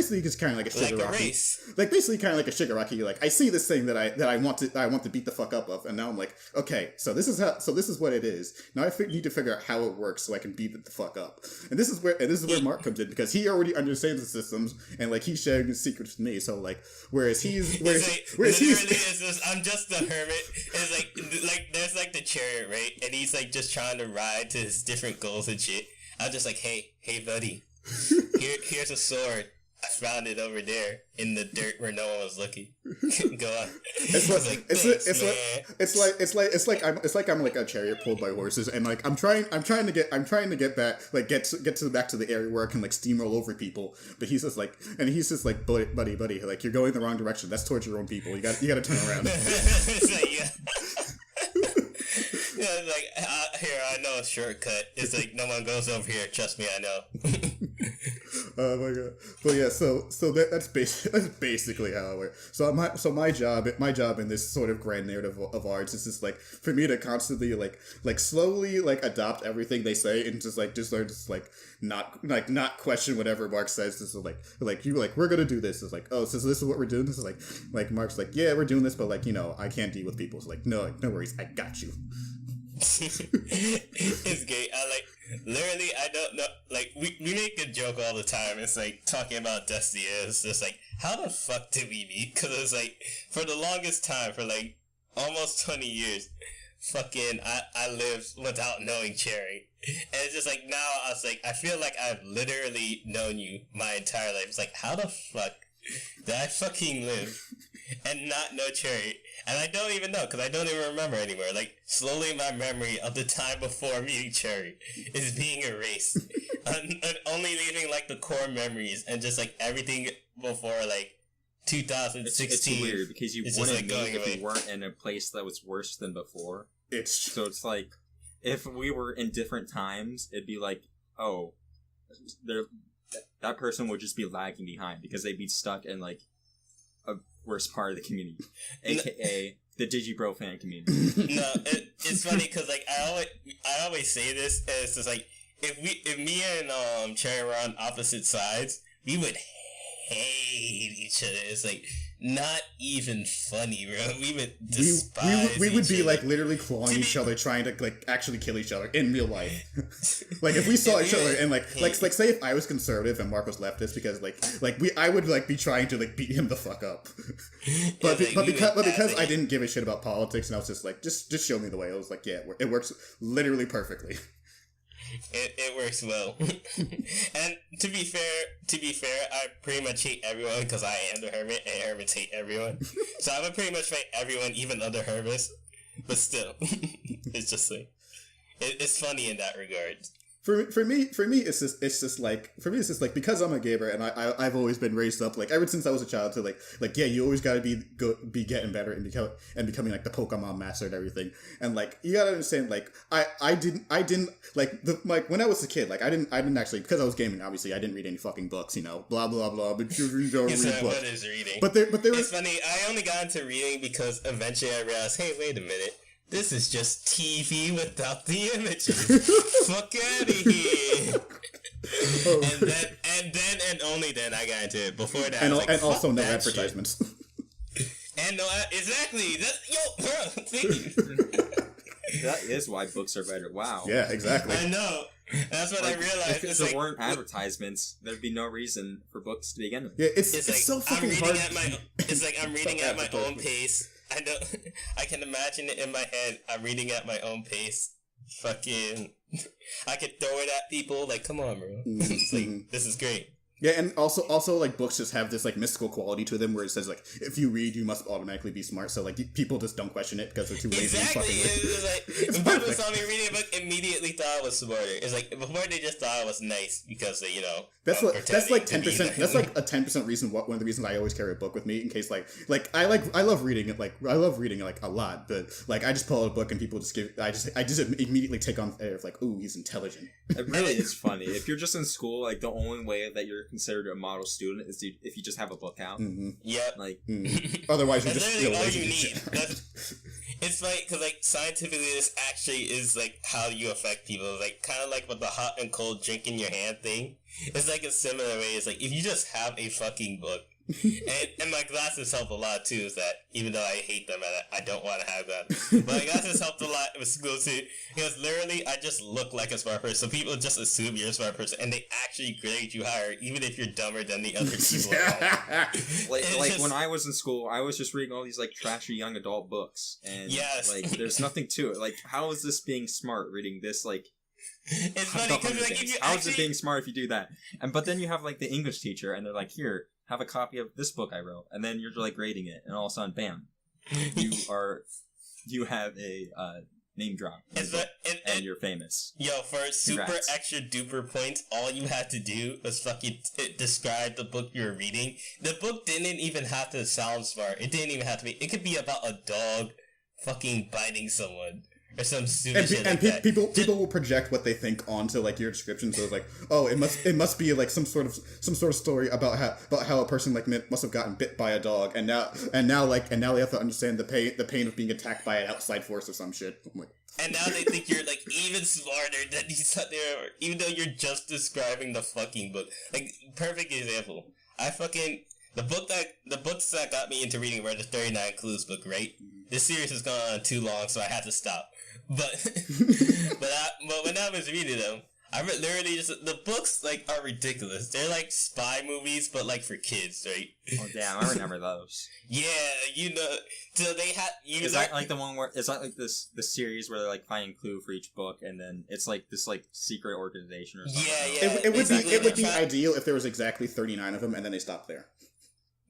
Basically just kind of like a Shigaraki. Like basically kind of like a Shigaraki. Like I see this thing that I want to beat the fuck up of, and now I'm like, okay, so this is what it is. Now I need to figure out how it works so I can beat it the fuck up. And this is where Mark comes in, because he already understands the systems and like he's sharing his secrets with me. So like whereas he's I'm just the hermit. It's like there's like the chariot, right? And he's like just trying to ride to his different goals and shit. I'm just like, hey buddy, here's a sword. I found it over there in the dirt where no one was looking. Go on. It's like I'm like a chariot pulled by horses, and like I'm trying to get back, like get back to the area where I can like steamroll over people. But he's just like, buddy, like you're going the wrong direction. That's towards your own people. You got to turn around. Yeah, like here, I know a shortcut. It's like no one goes over here. Trust me, I know. Oh my god! But yeah, so that's basically how it works. So my job in this sort of grand narrative of arts is just like for me to constantly like slowly like adopt everything they say and just not question whatever Mark says. This is like we're gonna do this. It's like, oh, so this is what we're doing. This is like Mark's like, yeah, we're doing this, but like I can't deal with people. It's like no worries, I got you. It's gay. Literally, I don't know. Like, we make a joke all the time. It's like talking about Destiny. It's just like, how the fuck did we meet? Because it's like, for the longest time, for like almost 20 years, fucking, I lived without knowing Cherry. And it's just like, now I was like, I feel like I've literally known you my entire life. It's like, how the fuck did I fucking live and not know Cherry? And I don't even know, because I don't even remember anymore. Like, slowly my memory of the time before meeting Cherry is being erased. and only leaving, like, the core memories and just, like, everything before, like, 2016. It's weird, because you wouldn't like meet if you weren't in a place that was worse than before. So it's like, if we were in different times, it'd be like, oh, that person would just be lagging behind because they'd be stuck in like a worse part of the community, aka the Digibro fan community. No, it's funny because like I always say this, and it's just like if me and Cherry were on opposite sides, we would hate each other. It's like not even funny, bro. We would despise. We would be other. like literally clawing each other, trying to like actually kill each other in real life. Like if we saw each other and like say if I was conservative and Mark was leftist, because I would like be trying to like beat him the fuck up. But because I didn't give a shit about politics and I was just like just show me the way. I was like, yeah, it works literally perfectly. It works well. And to be fair, I pretty much hate everyone because I am the hermit, and hermits hate everyone. So I would pretty much fight everyone, even other hermits. But still, it's just like it's funny in that regard. For me, it's just like because I'm a gamer and I've always been raised up like ever since I was a child to like yeah, you always gotta be getting better and becoming like the Pokemon master and everything, and like you gotta understand like I didn't like when I was a kid like I didn't actually, because I was gaming, obviously I didn't read any fucking books, you know, blah blah blah, but children don't read books. What is reading? But there it's was funny. I only got into reading because eventually I realized, hey, wait a minute. This is just TV without the images. Fuck out of here. And only then I got into it. Before that, and also no advertisements. And no, exactly. Bro, thank you. That is why books are better. Wow. Yeah, exactly. I know. That's what I realized. If there weren't advertisements, there'd be no reason for books to begin with. Yeah, it's like, so fucking hard. It's like I'm reading at my own pace. I can imagine it in my head. I'm reading at my own pace. Fucking, I could throw it at people. Like, come on, bro. It's like, this is great. Yeah, and also like books just have this like mystical quality to them where it says like if you read you must automatically be smart, so like people just don't question it because they're too lazy. Exactly. It's like when people saw me reading a book, immediately thought it was smarter. It's like before they just thought it was nice because they, you know. That's like 10%. That's like a 10% reason. One of the reasons I always carry a book with me in case like I love reading it. Like I love reading like a lot, but like I just pull out a book and people just I just immediately take on air of like, ooh, he's intelligent. It really is funny. If you're just in school, like the only way that you're considered a model student is if you just have a book out. Mm-hmm. Yep. Like otherwise you're just all you need. It's like because like scientifically this actually is like how you affect people. It's like kind of like with the hot and cold drink in your hand thing. It's like a similar way. It's like if you just have a fucking book. and my glasses help a lot too, is that even though I hate them and I don't want to have them, but my glasses helped a lot with school too, because literally I just look like a smart person, so people just assume you're a smart person and they actually grade you higher even if you're dumber than the other people. like when I was in school, I was just reading all these like trashy young adult books, and like there's nothing to it. Like, how is this being smart reading this? Like, it's funny because like if you how is it being smart if you do that? But then you have like the English teacher and they're like, here, have a copy of this book I wrote, and then you're like grading it, and all of a sudden, bam, you have a name drop, and you're famous. Yo, for super extra duper points, all you had to do was fucking describe the book you were reading. The book didn't even have to sound smart. It didn't even have to be. It could be about a dog fucking biting someone. Or some stupid shit like that. People will project what they think onto like your description. So it's like, oh, it must be like some sort of story about how a person like must have gotten bit by a dog, and now they have to understand the pain of being attacked by an outside force or some shit. And now they think you're like even smarter than these other, even though you're just describing the fucking book. Like, perfect example. The books that got me into reading were the 39 Clues book, right? This series has gone on too long, so I had to stop. But when I was reading them, I literally just the books like are ridiculous. They're like spy movies, but like for kids, right? Oh damn, I remember those. Yeah, you know. So they had. Is that like the one where it's not like the series where they're like finding clue for each book, and then it's like this like secret organization or something? Yeah. It would be ideal if there was exactly 39 of them, and then they stopped there.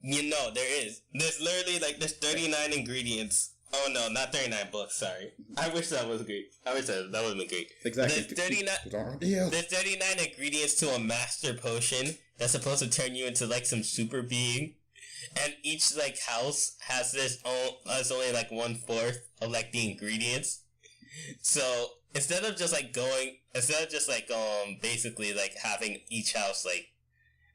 You know, there's literally like there's 39 ingredients. Oh no, not 39 books, sorry. I wish that was great. I wish that would have been great. Exactly. There's 39 ingredients to a master potion that's supposed to turn you into like some super being. And each like house has only like 1/4 of like the ingredients. So instead of just like basically like having each house like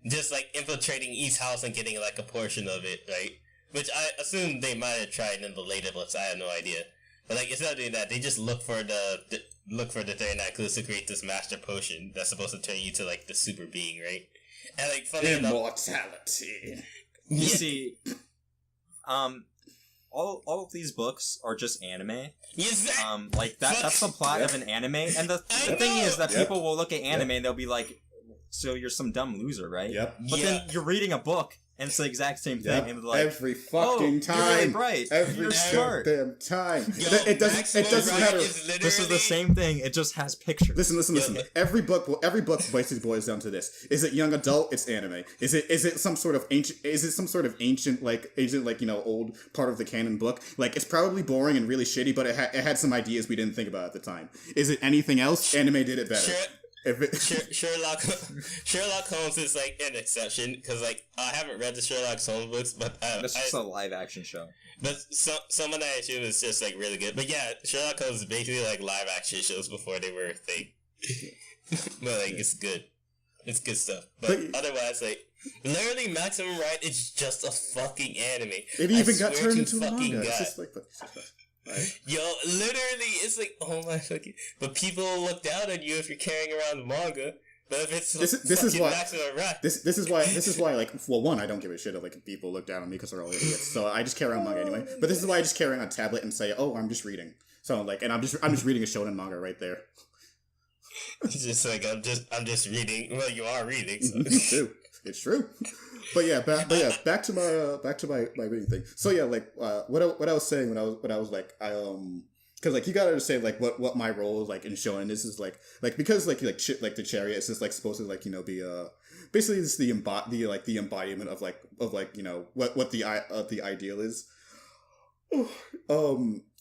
just like infiltrating each house and getting like a portion of it, right? Which I assume they might have tried in the later books. I have no idea. But like instead of doing that, they just look for the 39 clues to create this master potion that's supposed to turn you to like the super being, right? And like funny enough, immortality. You see, all of these books are just anime. Like that's the plot of an anime. And the thing is that people will look at anime and they'll be like, so you're some dumb loser, right? Yep. But then you're reading a book and it's the exact same thing. And like, every fucking time. You're really bright. Every smart. damn time. It doesn't matter. This is the same thing. It just has pictures. Listen. Every book basically boils down to this. Is it young adult? It's anime. Is it some sort of ancient like old part of the canon book? Like it's probably boring and really shitty, but it had some ideas we didn't think about at the time. Is it anything else? Anime did it better. Sherlock Holmes is like an exception because like I haven't read the Sherlock Holmes books, but that's just a live action show. But someone I assume is just like really good. But yeah, Sherlock Holmes is basically like live action shows before they were a thing. But like it's good stuff. But otherwise, like literally, Maximum Ride is just a fucking anime. It even got turned into a manga. It's just like. Right. Yo, literally, it's like, oh my fucking. But people look down on you if you're carrying around the manga. But if it's this is why like, well, one, I don't give a shit if like people look down on me because they're all idiots. So I just carry around manga anyway. But this is why I just carry around a tablet and say, oh, I'm just reading. So like, and I'm just reading a shonen manga right there. It's just like I'm just reading. Well, you are reading. So. It's true. But back to my reading thing. So yeah, like what I was saying when I was like because like you gotta understand like what my role is like in showing this is like because like the chariot is just like supposed to like be basically it's the embodiment of what the ideal is.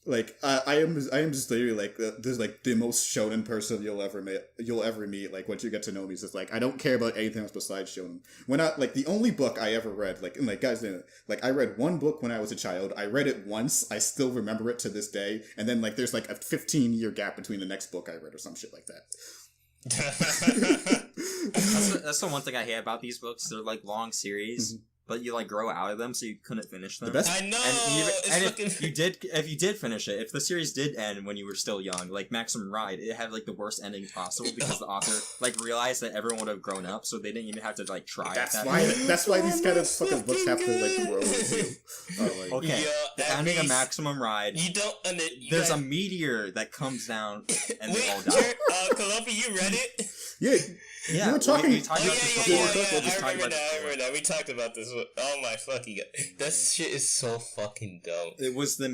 Like I am just literally like there's like the most shonen person you'll ever meet. Like once you get to know me, it's just like I don't care about anything else besides shonen. When I like the only book I ever read, like guys, like I read one book when I was a child. I read it once. I still remember it to this day. And then like there's like a 15-year gap between the next book I read or some shit like that. That's the one thing I hate about these books. They're like long series. Mm-hmm. But you like grow out of them, so you couldn't finish them. The best. I know. And if you did finish it, if the series did end when you were still young, like Maximum Ride, it had like the worst ending possible because the author like realized that everyone would have grown up, so they didn't even have to like try. That's why these kind of fucking books have to like grow with you. Okay, the ending of Maximum Ride. You don't. There's a meteor that comes down and they all die. Calliope, you read it? Yeah, we were talking. We talked about this before. I remember that. We talked about this. Oh my fucking god, that shit is so fucking dumb. It was the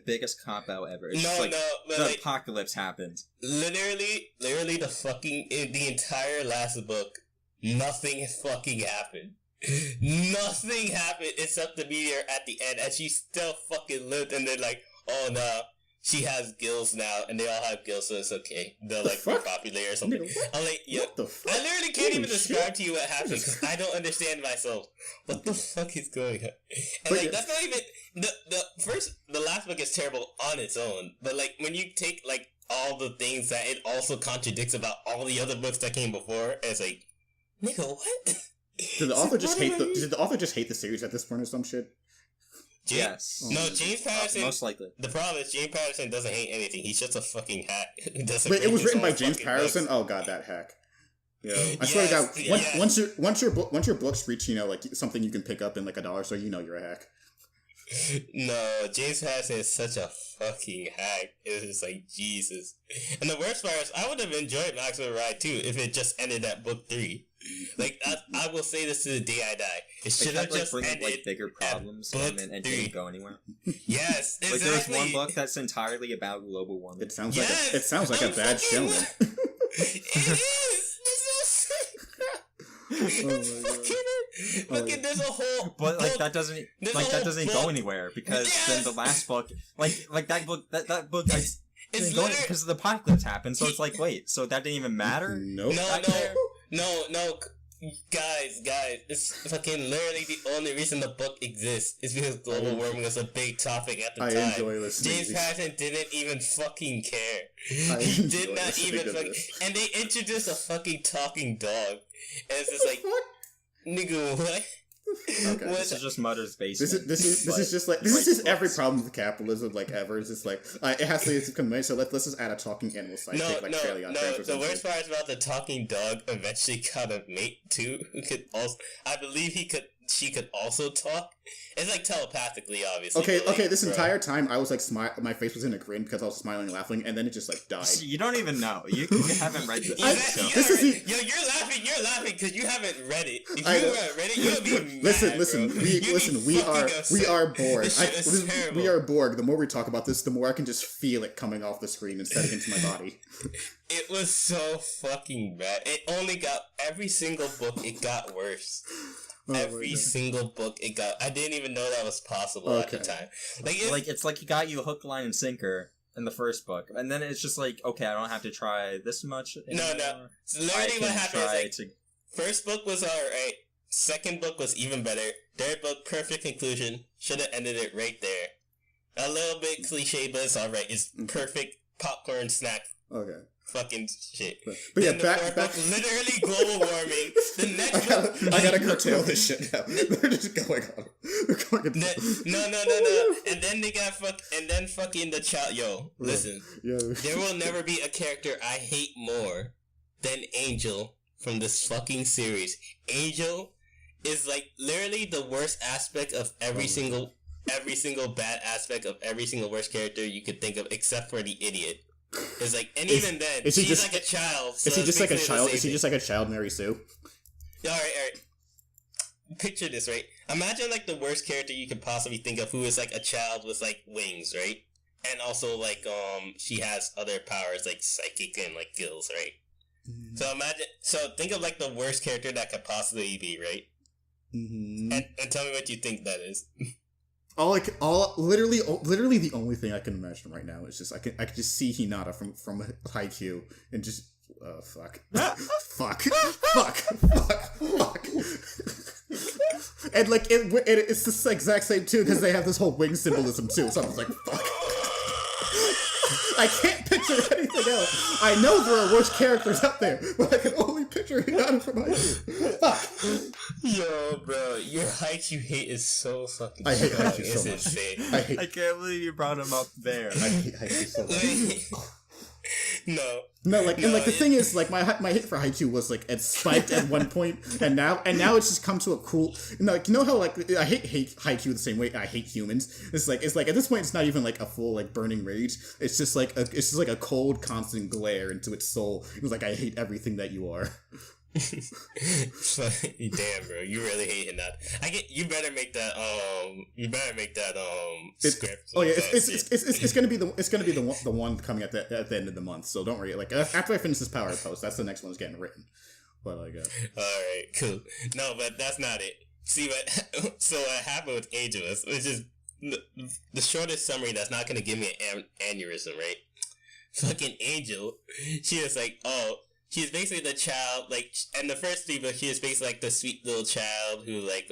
biggest cop out ever. It's the apocalypse happened. Literally, the entire last book, nothing fucking happened. Nothing happened except the meteor at the end, and she still fucking lived. And they're like, oh no. She has gills now, and they all have gills, so it's okay. They'll like repopulate or something. I'm like, yo, I literally can't even describe to you what happened because I don't understand myself. What the fuck is going on? And like, that's not even the last book is terrible on its own. But like, when you take like all the things that it also contradicts about all the other books that came before, it's like, nigga, what? Did the author just hate the series at this point or some shit? Yes. No, James Patterson. Most likely. The problem is James Patterson doesn't hate anything. He's just a fucking hack. Wait, it was written by James Patterson? Books. Oh god, that hack. Yeah, I swear to God. Once your books reach like something you can pick up in like $1, so you're a hack. No, James Patterson is such a fucking hack. It's just like Jesus. And the worst part is, I would have enjoyed Maximum Ride too if it just ended at book 3. Like I will say this to the day I die. It should have just ended like bigger problems and didn't go anywhere. Yes, exactly. Like there's one book that's entirely about global warming. It sounds like a bad shonen. It is. Fucking there's a whole but like that doesn't go anywhere because then the last book like that book it's going because the apocalypse happened, so it's like wait, so that didn't even matter? No. Guys, it's fucking literally the only reason the book exists is because global warming was a big topic at the time. I enjoy listening. James Patterson didn't even fucking care. I He enjoy did not listening even to fucking... this. And they introduced a fucking talking dog. And it's just like... Nigga, what? Okay. This is just Mutter's basement. This is just every problem with capitalism like ever. It's just like it has to come. So let's just add a talking animal sidekick like Fairly Odd Parents or The something. worst part is about the talking dog eventually got a mate too, who could also. I believe she could also talk. It's like telepathically, obviously. Okay, but, like, this entire time I was like my face was in a grin because I was smiling and laughing, and then it just like died. You don't even know. You haven't read this. You're laughing because you haven't read it. If you haven't read it, you'll be mad, we are Borg. This shit is We are Borg. The more we talk about this, the more I can just feel it coming off the screen and setting into my body. It was so fucking bad. It only got every single book. It got worse. Every single book it got. I didn't even know that was possible at the time. It's like he got you hook, line, and sinker in the first book, and then it's just like, okay, I don't have to try this much anymore. No. So literally what happened is like, first book was alright. Second book was even better. Third book, perfect conclusion. Should have ended it right there. A little bit cliche, but it's alright. It's perfect popcorn snack. Okay. Fucking shit. But yeah, then back. Literally global warming. The next book, I gotta curtail this shit now. They're just going on. No. And then they got fucking the child. Yo, listen. Yeah. There will never be a character I hate more than Angel from this fucking series. Angel is like literally the worst aspect of every single bad aspect of every single worst character you could think of, except for the idiot. It's like, and even then, she's like a child. So is he just like a child? Is he just like a child Mary Sue? Alright. Picture this, right? Imagine like the worst character you could possibly think of who is like a child with like wings, right? And also like, she has other powers like psychic and like gills, right? Mm-hmm. So think of like the worst character that could possibly be, right? Mm-hmm. And tell me what you think that is. Literally the only thing I can imagine right now is just I can just see Hinata from Haikyuu and just fuck. And like it's the exact same too because they have this whole wing symbolism too. So I was like, fuck. I can't picture anything else. I know there are worse characters out there, but I can only picture Hinata from Haikyuu. Fuck. Yo, bro, your Haikyuu hate is so fucking I hate Haikyuu so much. Insane. I can't believe you brought him up there. I hate Haikyuu so much. The thing is, like, my hate for Haikyuu was like it spiked at one point, and now it's just come to a cool. Like, you know how like I hate Haikyuu the same way I hate humans. It's like at this point it's not even like a full like burning rage. It's just like a cold, constant glare into its soul. It was like I hate everything that you are. Damn, bro, you really hating that. You better make that script. Oh yeah, it's gonna be the one coming at the end of the month. So don't worry. Like after I finish this Power Post, that's the next one's getting written. But like, all right, cool. No, but that's not it. See what happened with Angelus, which is the shortest summary. That's not gonna give me an aneurysm, right? Fucking Angel, she was like, she's basically the child, like, and the first 3 books, she was basically like the sweet little child who, like,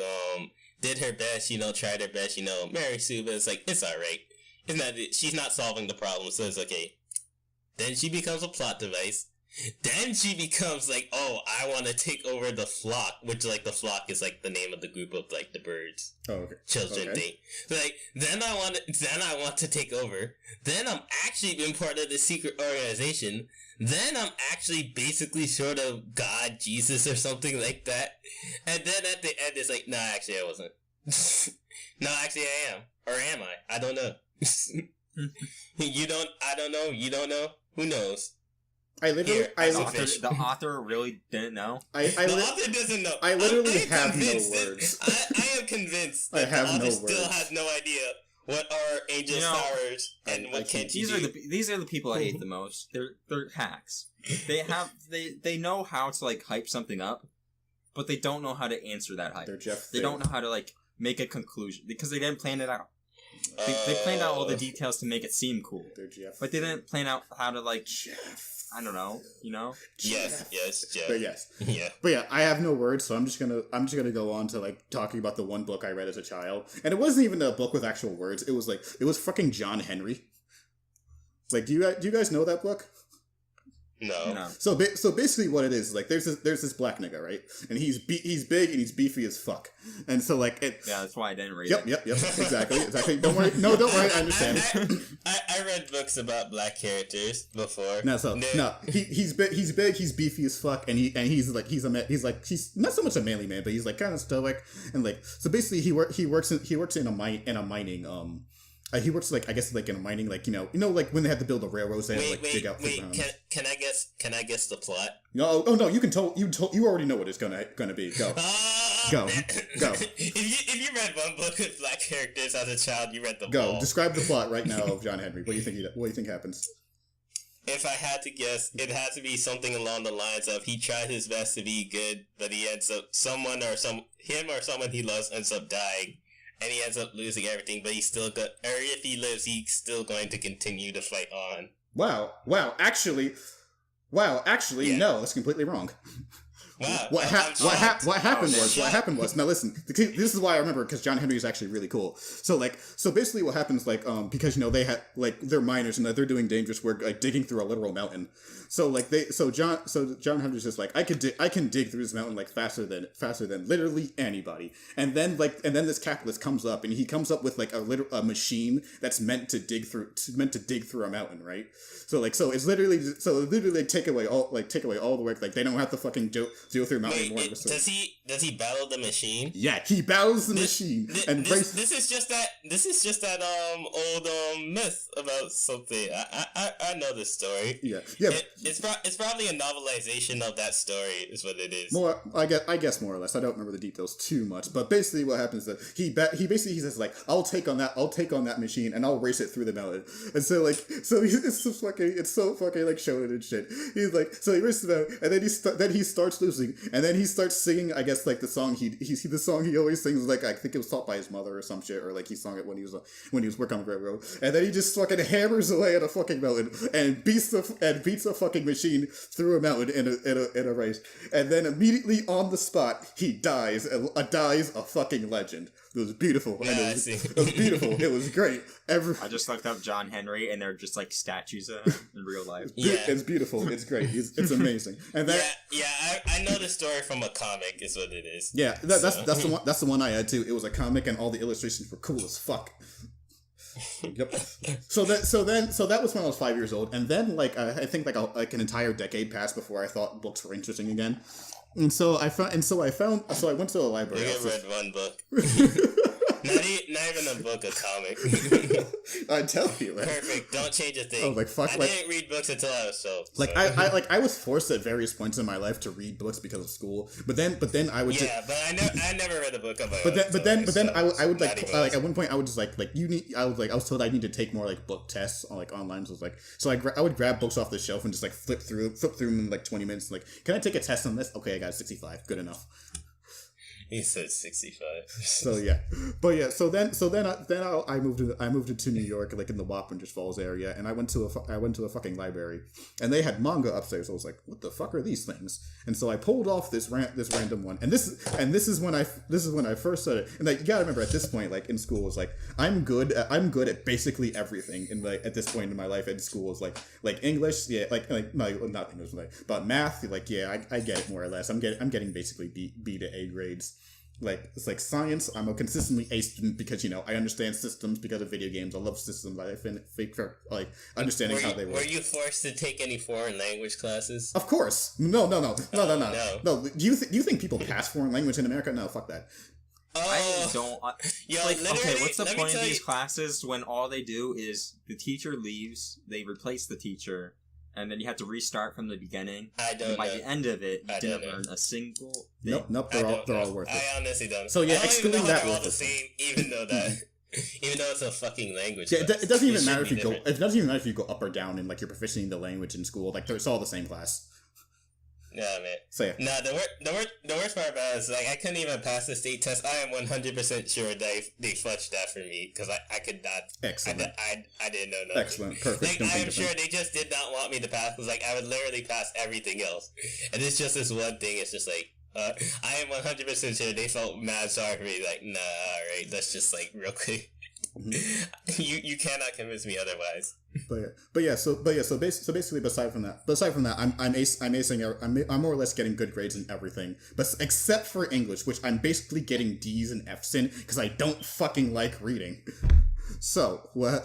did her best, tried her best, Mary Sue, but it's like, it's alright. She's not solving the problem, so it's okay. Then she becomes a plot device. Then she becomes like, I want to take over the flock, which, like, the flock is, like, the name of the group of, like, the birds. Oh, okay. Children thing. So, like, then I want to take over. Then I'm actually been part of the secret organization. Then I'm actually basically sort of God, Jesus, or something like that. And then at the end, it's like, no, actually I wasn't. No, actually I am. Or am I? I don't know. I don't know. You don't know? Who knows? The author really didn't know. The author doesn't know. I literally have no words. I am convinced that the author still has no idea what are Angel's powers and what can't you do. These are the people I hate the most. They're hacks. They know how to like hype something up, but they don't know how to answer that hype. They don't know how to like make a conclusion because they didn't plan it out. They planned out all the details to make it seem cool, but they didn't plan out how to like I don't know, Yes, Jeff. But yes. Yeah. But yeah, I have no words, so I'm just gonna go on to like talking about the one book I read as a child, and it wasn't even a book with actual words. It was fucking John Henry. Like, do you guys know that book? No. So basically, what it is like, there's this black nigga, right, and he's big and he's beefy as fuck, and so like it. Yeah, that's why I didn't read Yep, it. yep, exactly. Don't worry, I understand. I read books about black characters before. He's big, he's beefy as fuck, and he's not so much a manly man, but he's like kind of stoic, and like, so basically he works in a mining he works like, I guess, like in a mining, like, like when they had to build the railroads, they had to like dig out. Can I guess the plot? No, oh no, you already know what it's gonna be. Go. Go. If you read one book with black characters as a child, you read the Go. ball. Describe the plot right now of John Henry. What do you think happens? If I had to guess, it had to be something along the lines of he tried his best to be good, but he ends up someone he loves ends up dying. And he ends up losing everything, but he's still good. Or if he lives, he's still going to continue to fight on. Wow. Actually, Yeah. no, that's completely wrong. Wow. What happened was, now listen, this is why I remember, because John Henry is actually really cool. So basically what happens, like, because, they had, like, they're miners and they're doing dangerous work, like, digging through a literal mountain. So John Henry's just like, I can dig through this mountain, like, faster than literally anybody. And then this capitalist comes up, and he comes up with, like, a machine that's meant to dig through a mountain, right? So it's literally take away all the work, like, they don't have to fucking go through mountain anymore. Does he battle the machine? Yeah, he battles the machine. This is just that old myth about something. I know this story. Yeah. It's probably a novelization of that story, is what it is. I guess more or less. I don't remember the details too much, but basically what happens is that he says like, I'll take on that machine and I'll race it through the mountain. And so it's so fucking like Shonen and shit. He's like, so he races the mountain, and then he starts losing, and then he starts singing, I guess, like the song the song he always sings, like, I think it was taught by his mother or some shit, or like he sung it when he was working on the railroad, and then he just fucking hammers away at a fucking mountain and beats a fucking machine through a mountain in a race, and then immediately on the spot he dies a fucking legend. It was beautiful. Yeah, it was beautiful. It was great. I just looked up John Henry, and they're just like statues of him in real life. Yeah. It's beautiful. It's great. It's amazing. And that, I know the story from a comic. Is what it is. Yeah, that's the one I had too. It was a comic, and all the illustrations were cool as fuck. Yep. So that was when I was 5 years old, and then like I think like an entire decade passed before I thought books were interesting again. And so I went to the library. I read one book. Not even a book, a comic. I tell you, man. Perfect. Don't change a thing. Oh, like fuck. I didn't read books until I was 12. Like so. I was forced at various points in my life to read books because of school. But then I would. Yeah, but I never read a book of my own. But then I would like at one point I would just like you need. I was told I need to take more like book tests on like online. So I was like, I would grab books off the shelf and just like flip through them in like 20 minutes. Like, can I take a test on this? Okay, I got a 65. Good enough. He said 65. So yeah, but yeah. So then I moved to New York, like in the Wappingers Falls area, and I went to a fucking library, and they had manga upstairs. I was like, what the fuck are these things? And so I pulled off this random one, and this is when I first started. And like, you gotta remember, at this point, like in school, was like I'm good at basically everything. And like at this point in my life in school, is like English, yeah, like no, not English, but math, like yeah, I get it more or less. I'm getting basically B to A grades. Like, it's like science, I'm a consistently A student because, I understand systems because of video games. I love systems. I think like, understanding how they work. Were you forced to take any foreign language classes? Of course. No. No. Do you think people pass foreign language in America? No, fuck that. I don't. Okay, what's the point of these classes when all they do is the teacher leaves, they replace the teacher, and then you have to restart from the beginning. I don't know. By the end of it, you didn't learn a single thing. Nope, they're all worth it. I honestly don't. So yeah, excluding that, they're all the same, even though it's a fucking language. Yeah, it doesn't even matter if you go. It doesn't even matter if you go up or down in like your proficiency in the language in school. Like it's all the same class. Nah, man. So yeah. Nah, the worst part about it is, like, I couldn't even pass the state test. I am 100% sure they fudged that for me, because I could not. Excellent. I didn't know nothing. Excellent. Perfect. Like, I am sure they just did not want me to pass, because, like, I would literally pass everything else. And it's just this one thing, it's just like, I am 100% sure they felt mad sorry for me. Like, nah, alright, let's just, like, real quick. Mm-hmm. You cannot convince me otherwise. So basically, aside from that, I'm more or less getting good grades in everything, but except for English, which I'm basically getting D's and F's in because I don't fucking like reading. So what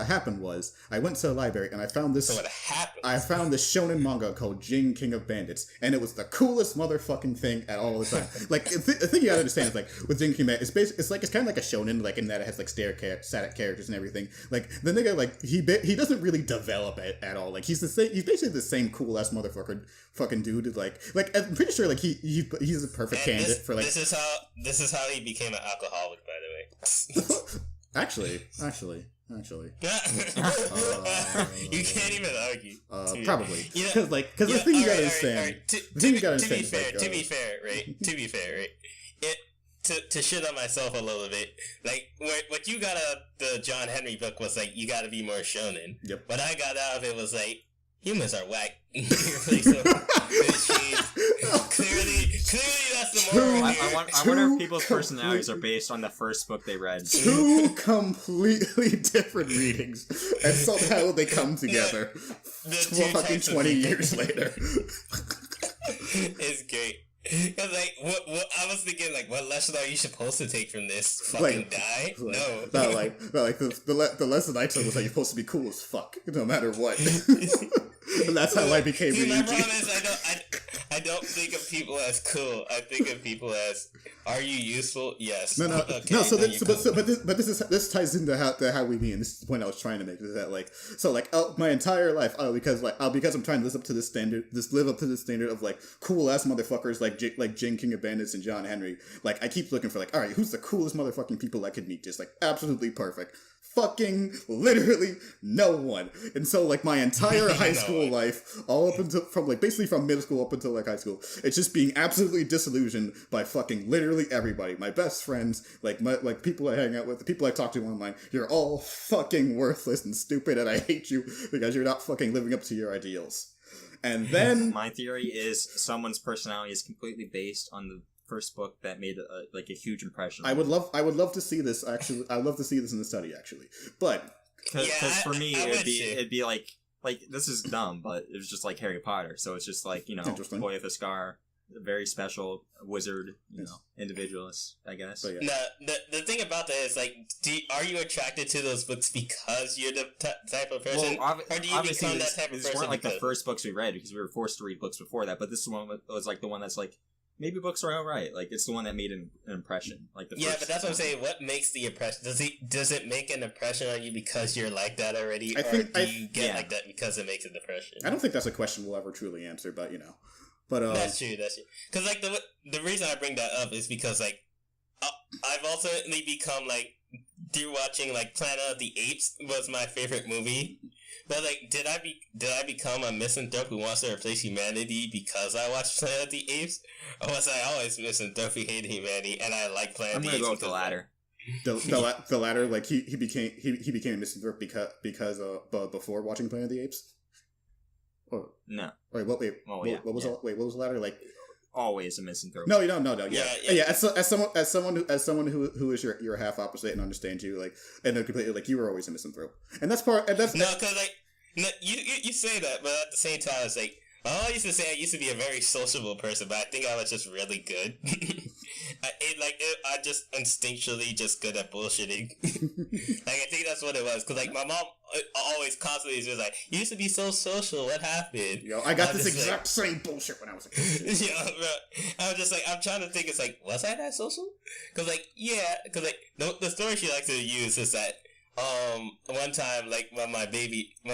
happened was I went to the library and I found this. So what happened? I found this shonen manga called Jing King of Bandits, and it was the coolest motherfucking thing at all the time. Like the thing you gotta understand is like with Jing King of Bandits, it's kind of like a shonen, like in that it has like static characters and everything. Like the nigga, like he doesn't really develop it at all. Like he's basically the same cool ass motherfucker fucking dude. Like I'm pretty sure like he's a perfect candidate for like. This is how he became an alcoholic, by the way. Actually. You can't even argue. Probably. Because the thing you gotta understand. To be fair, right? To shit on myself a little bit, like what you got out of the John Henry book was like you gotta be more shonen. Yep. What I got out of it was like humans are whack. Clearly that's the moral here. I wonder if people's personalities are based on the first book they read. Two completely different readings, and somehow they come together. Fucking 20 years later. It's great. Cause like, what I was thinking, like, what lesson are you supposed to take from this? Fucking die? No. The lesson I took was that you're supposed to be cool as fuck, no matter what. And that's how I became See, my problem is I don't think of people as cool. I think of people as, are you useful? Yes. No. Okay, no. This ties into how we meet. And this is the point I was trying to make. Is that my entire life, because I'm trying to live up to this standard of like cool ass motherfuckers like Jing King of Bandits and John Henry. Like I keep looking for like, all right, who's the coolest motherfucking people I could meet? Just like absolutely perfect. Fucking literally no one. And so like my entire high school life, all up until from middle school up until like high school, it's just being absolutely disillusioned by fucking literally everybody. My best friends, like people I hang out with, the people I talk to online, you're all fucking worthless and stupid, and I hate you because you're not fucking living up to your ideals. And then my theory is someone's personality is completely based on the first book that made a huge impression. I would love to see this actually. I'd love to see this in the study actually, but because for me it'd be like this is dumb, but it was just like Harry Potter. So it's just like boy with a scar, a very special wizard, individualist, I guess. But yeah. No, the thing about that is like, are you attracted to those books because you're the type of person, or do you become that type of person? These weren't like the first books we read because we were forced to read books before that. But this one was like the one that's like. Maybe books are alright. Like it's the one that made an impression. Like the first but that's what I'm saying. What makes the impression? Does it make an impression on you because you're like that already, or do you get like that because it makes an impression? I don't think that's a question we'll ever truly answer, but that's true. Because like the reason I bring that up is because like I've ultimately become like through watching like Planet of the Apes was my favorite movie. But like, did I become a misanthrope who wants to replace humanity because I watched Planet of the Apes, or was I always misanthrope who hated humanity and I like Planet of the Apes? I'm gonna go with the latter. The latter, like he became a misanthrope because before watching Planet of the Apes. Or no. Wait, what was the latter like? Always a misanthrope. No. Yeah. As someone who is your half opposite and understands you, like, and they're completely like you were always a misanthrope, and that's because you say that, but at the same time, it's like I used to say I used to be a very sociable person, but I think I was just really good. I just instinctually just good at bullshitting. Like I think that's what it was, because like my mom always constantly was like, "You used to be so social. What happened?" Yo, I got this exact same bullshit when I was a kid. Yeah, bro. I was just like, I'm trying to think. It's like, was I that social? Because like the story she likes to use is that. One time, like, when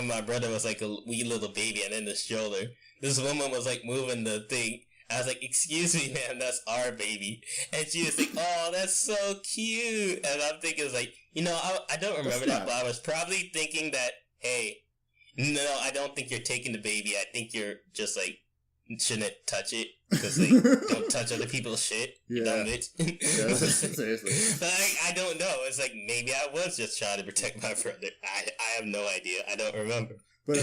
my brother was like a wee little baby and in the stroller, this woman was like moving the thing. I was like, "Excuse me, ma'am, that's our baby." And she was like, "Oh, that's so cute." And I'm thinking, like, I don't remember that, but I was probably thinking that, hey, no, I don't think you're taking the baby. I think you're just like shouldn't touch it because like don't touch other people's shit. You dumb bitch. Yeah, seriously. But I don't know. It's like maybe I was just trying to protect my brother. I have no idea. I don't remember. But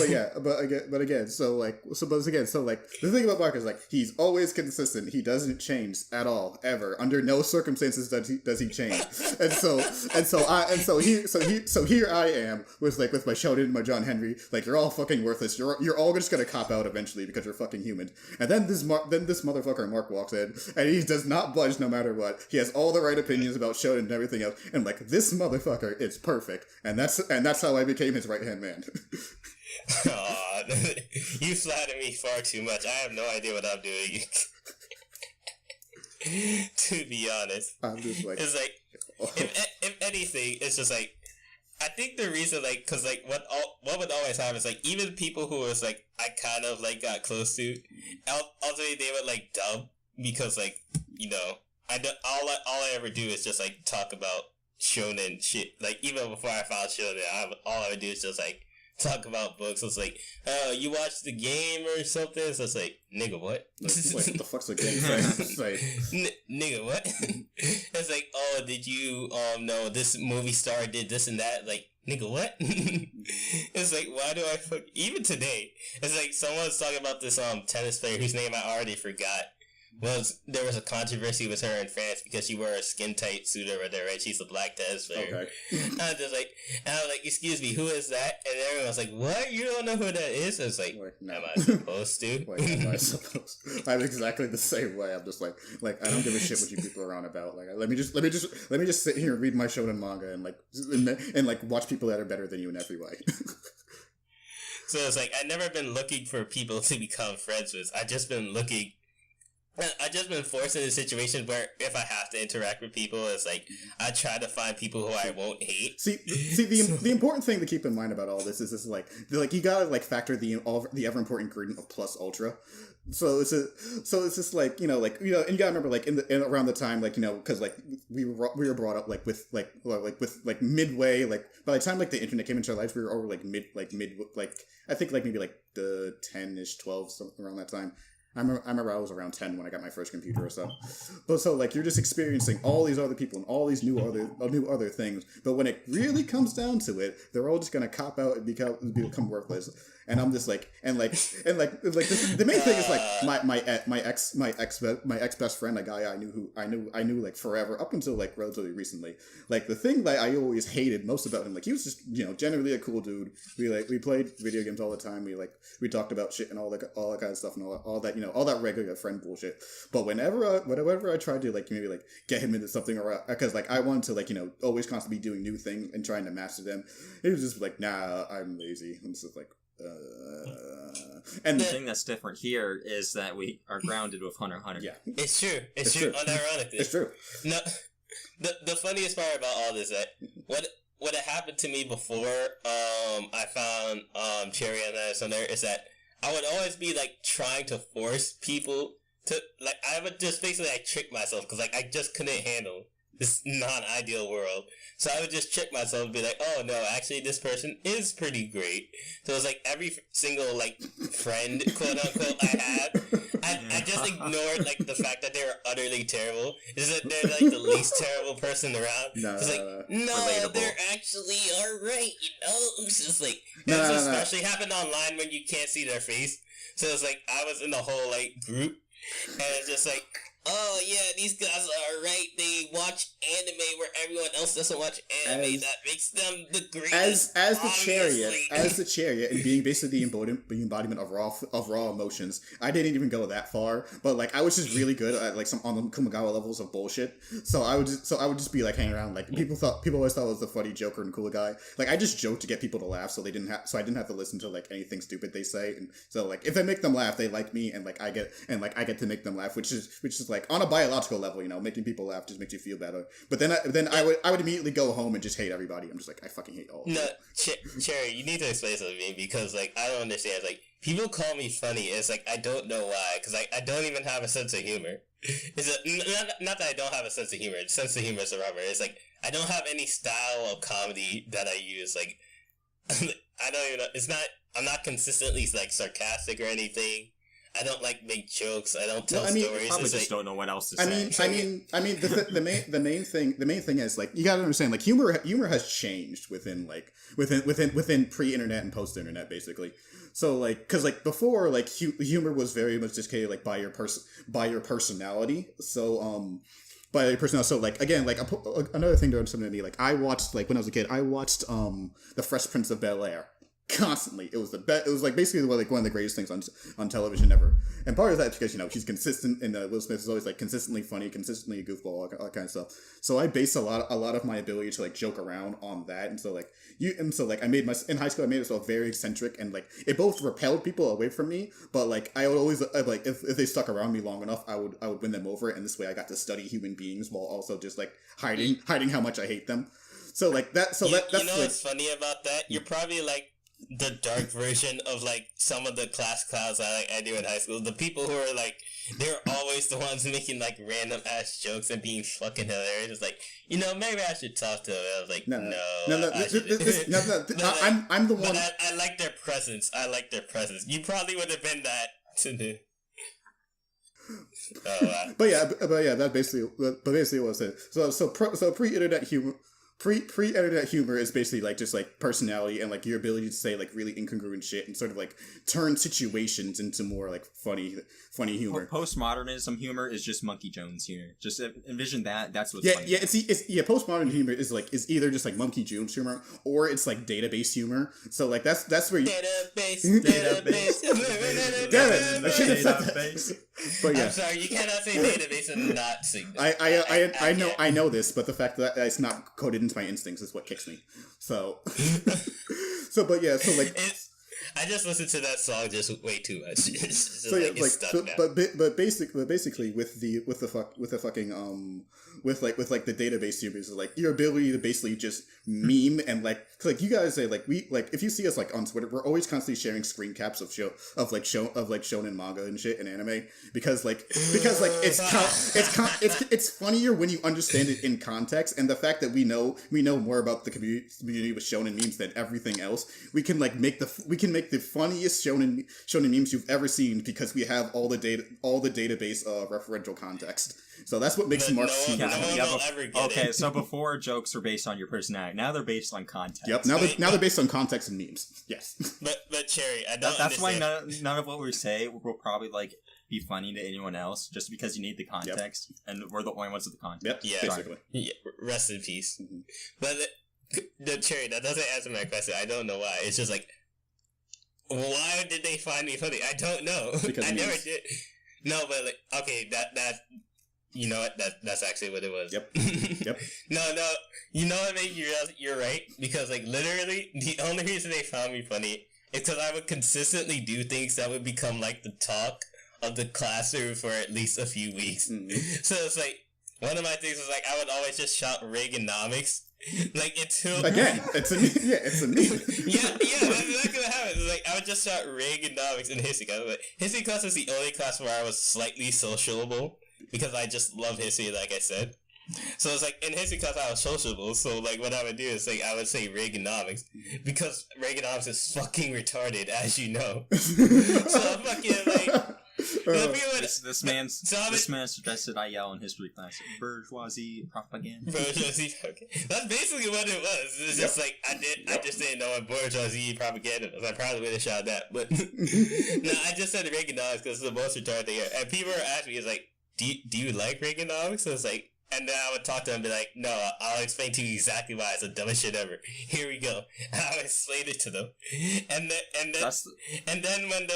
again, the thing about Mark is like he's always consistent. He doesn't change at all, ever. Under no circumstances does he change. and so here I am with my Sheldon, my John Henry. Like you're all fucking worthless. You're all just gonna cop out eventually because you're fucking human. And then this motherfucker Mark walks in and he does not budge no matter what. He has all the right opinions about Sheldon and everything else. And like this motherfucker is perfect. And that's how I became his right hand man. Aw, you flatter me far too much. I have no idea what I'm doing. To be honest, I'm just like, it's like if anything, it's just like I think the reason like because like what would always happen is like even people who was like I kind of like got close to, ultimately they would like dumb because like you know I don't all I ever do is just like talk about shonen shit. Like even before I found shonen, all I would do is just like talk about books. It's like, you watched the game or something? So it's like, nigga, what? Like, what the fuck's the game? It's like, nigga, what? It's like, oh, did you, know this movie star did this and that? Like, nigga, what? It's like, why do I even today, it's like someone was talking about this, tennis player whose name I already forgot. There was a controversy with her in France because she wore a skin-tight suit over there, right? She's a black tennis player. Okay. And I was like, excuse me, who is that? And everyone was like, what? You don't know who that is? I was like, no. Am I supposed to? Am I supposed to? I'm exactly the same way. I'm just like, I don't give a shit what you people are on about. Like, let me just sit here and read my shonen manga and watch people that are better than you in every way. So it's like, I've never been looking for people to become friends with. I've just been forced in a situation where if I have to interact with people, it's like I try to find people who I won't hate. See, the important thing to keep in mind about all this is like you gotta like factor the ever important ingredient of plus ultra. So it's just like and you gotta remember like in around the time like because like we were brought up like with midway like by the time like the internet came into our lives we were over like mid I think like maybe like the 10-ish 12 something around that time. I remember I was around 10 when I got my first computer or so. But so like you're just experiencing all these other people and all these new other things. But when it really comes down to it, they're all just gonna cop out and become worthless. And I'm just like the main thing is like my ex best friend, a guy I knew like forever up until like relatively recently. Like the thing that I always hated most about him, like he was just generally a cool dude. We played video games all the time. We talked about shit and all that kind of stuff and all that all that regular friend bullshit. But whenever I tried to like maybe like get him into something or because like I wanted to like always constantly be doing new things and trying to master them, he was just like, nah, I'm lazy. I'm just like. And the thing that's different here is that we are grounded with Hunter x Hunter. Yeah, it's true. It's true. Unironically, it's true. No, the funniest part about all this that what had happened to me before I found Cherry and this on there is that I would always be like trying to force people to like I would just basically like trick myself because like I just couldn't handle this non-ideal world. So I would just trick myself and be like, oh no, actually this person is pretty great. So it's like every single like friend, quote unquote, I had, I just ignored like the fact that they were utterly terrible. It's that they're like the least terrible person around. It's like, no, relatable. They're actually alright, It's just like, especially happened online when you can't see their face. So it's like, I was in the whole like group, and it's just like, oh yeah, these guys are right. They watch anime where everyone else doesn't watch anime. That makes them the greatest. As the chariot, and being basically the embodiment of raw emotions. I didn't even go that far, but like I was just really good at like some on the Kumagawa levels of bullshit. So I would just be like hanging around. Like people always thought I was the funny joker and cool guy. Like I just joked to get people to laugh, so I didn't have to listen to like anything stupid they say. And so like if I make them laugh, they like me, and like I get to make them laugh, which is like on a biological level, making people laugh just makes you feel better. But then I would immediately go home and just hate everybody. I'm just like, I fucking hate all of them. Cherry, you need to explain something to me because like I don't understand. It's like people call me funny. It's like I don't know why because like I don't even have a sense of humor. Not that I don't have a sense of humor. Sense of humor is the rubber. It's like I don't have any style of comedy that I use. Like I don't even know. I'm not consistently like sarcastic or anything. I don't like make jokes. I don't tell You stories. probably It's just like, don't know what else to say. The main thing is like you gotta understand like humor has changed within pre-internet and post-internet basically. So like because like before like humor was very much dictated like by your personality. So by your personality. So like again like another thing to understand to me like I watched like when I was a kid I watched The Fresh Prince of Bel-Air. Constantly, it was the best. It was like basically like one of the greatest things on television ever. And part of that is because he's consistent, and Will Smith is always like consistently funny, consistently a goofball, all that kind of stuff. So I base a lot of my ability to like joke around on that. And so I made in high school I made myself very eccentric, and like it both repelled people away from me, but like I would always like if they stuck around me long enough, I would win them over, and this way I got to study human beings while also just like hiding how much I hate them. So like that. So that's you know like, what's funny about that? You're probably like the dark version of like some of the class clowns I do in high school. The people who are like they're always the ones making like random ass jokes and being fucking hilarious. It's like maybe I should talk to him. I was like no. I'm the one. But I like their presence. You probably would have been that to me. Oh, wow. But yeah, that basically was it. So pre-internet humor. Pre-internet humor is basically like just like personality and like your ability to say like really incongruent shit and sort of like turn situations into more like funny humor. Postmodernism humor is just Monkey Jones humor. Just envision that. That's what's funny. Postmodern humor is either just like Monkey Jones humor or it's like database humor. So like that's where you database. Damn it! I should have said that. But yeah, I'm sorry, you cannot say database and not sing this. I know this, but the fact that it's not coded into my instincts is what kicks me. So, I just listened to that song just way too much. Basically with the database humor is like your ability to basically just meme and like you guys say like we like if you see us like on Twitter we're always constantly sharing screen caps of shonen manga and shit and anime because it's funnier when you understand it in context, and the fact that we know more about the community with shonen memes than everything else, we can make the funniest shonen memes you've ever seen because we have all the database referential context. So that's what makes Mark's humor. Okay, so before jokes were based on your personality, now they're based on context. Yep, now they're based on context and memes. Yes. But Cherry, I don't. That's why none of what we say will probably like be funny to anyone else, just because you need the context, and we're the only ones with the context. Yep. Yeah. Basically. Yeah. Rest in peace. Mm-hmm. But the Cherry, that doesn't answer my question. I don't know why. It's just like, why did they find me funny? I don't know. Because I never did. No, but like, okay, that. You know what? That's actually what it was. Yep. Yep. No. You know what made you realize you're right? Because like literally, the only reason they found me funny is because I would consistently do things that would become like the talk of the classroom for at least a few weeks. Mm-hmm. So it's like one of my things was like I would always just shout Reaganomics. Like until again, it's a meme. Yeah, that's exactly what happened. Like I would just shout Reaganomics in history class. Like, history class was the only class where I was slightly sociable. Because I just love history, like I said. So it's like, in history class I was sociable, so like what I would do is like, I would say Reaganomics, because Reaganomics is fucking retarded, as you know. So I'm fucking like... This man's suggested I yell in history class. Bourgeoisie propaganda. Bourgeoisie propaganda. That's basically what it was. It's just like, I just didn't know what bourgeoisie propaganda was. I probably would have shot that, but... No, I just said Reaganomics because it's the most retarded thing ever. And people are asking me, it's like, do you like Reaganomics? So it's like, and then I would talk to them and be like, no, I'll explain to you exactly why it's the dumbest shit ever. Here we go. And I would explain it to them. And then when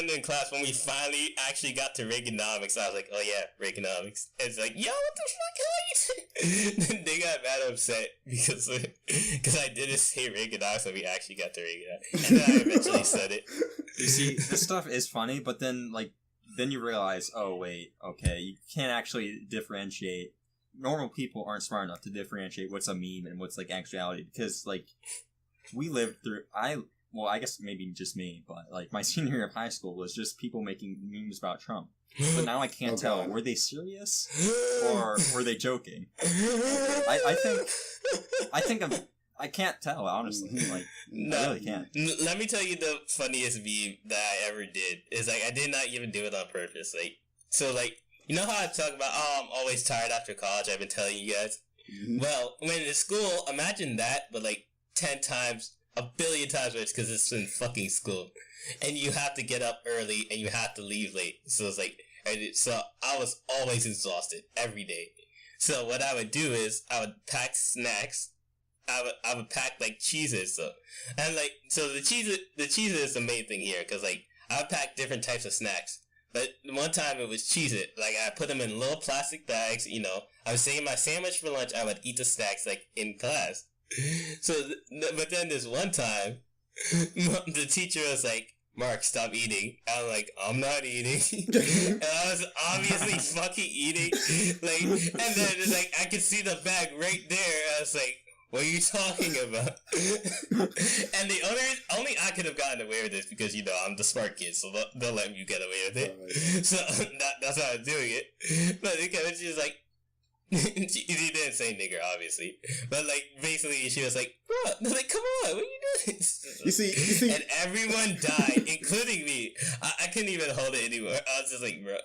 in class, when we finally actually got to Reaganomics, I was like, oh yeah, Reaganomics. And it's like, yo, what the fuck, how you say? They got mad upset because I didn't say Reaganomics when we actually got to Reaganomics. And then I eventually said it. You see, this stuff is funny, but then you realize, oh wait, okay, you can't actually differentiate. Normal people aren't smart enough to differentiate what's a meme and what's like actuality, because like we lived through. I guess maybe just me, but like my senior year of high school was just people making memes about Trump. But now I can't tell. God. Were they serious or were they joking? I think I can't tell, honestly. Like, I really can't. Let me tell you the funniest meme that I ever did. Is like, I did not even do it on purpose. Like, so like, you know how I talk about, I'm always tired after college? I've been telling you guys. Mm-hmm. Well, when in school, imagine that, but like 10 times, a billion times worse, because it's in fucking school. And you have to get up early, and you have to leave late. So it's like, so I was always exhausted, every day. So what I would do is, I would pack snacks. I would pack like cheeses, so the cheeses is the main thing here, because like I would pack different types of snacks. But one time it was Cheez-It. Like I put them in little plastic bags. You know, I was saving my sandwich for lunch. I would eat the snacks like in class. So, but then this one time, the teacher was like, "Mark, stop eating." I was like, "I'm not eating," and I was obviously fucking eating. Like, and then it's like I could see the bag right there. I was like, "What are you talking about?" And the only I could have gotten away with this because, you know, I'm the smart kid, so they'll let you get away with it. So that's how I'm doing it. But because she was like, she didn't say nigger, obviously, but like basically she was like, "Bro," they're like, "Come on, what are you doing?" You see, and everyone died, including me. I couldn't even hold it anymore. I was just like, bro.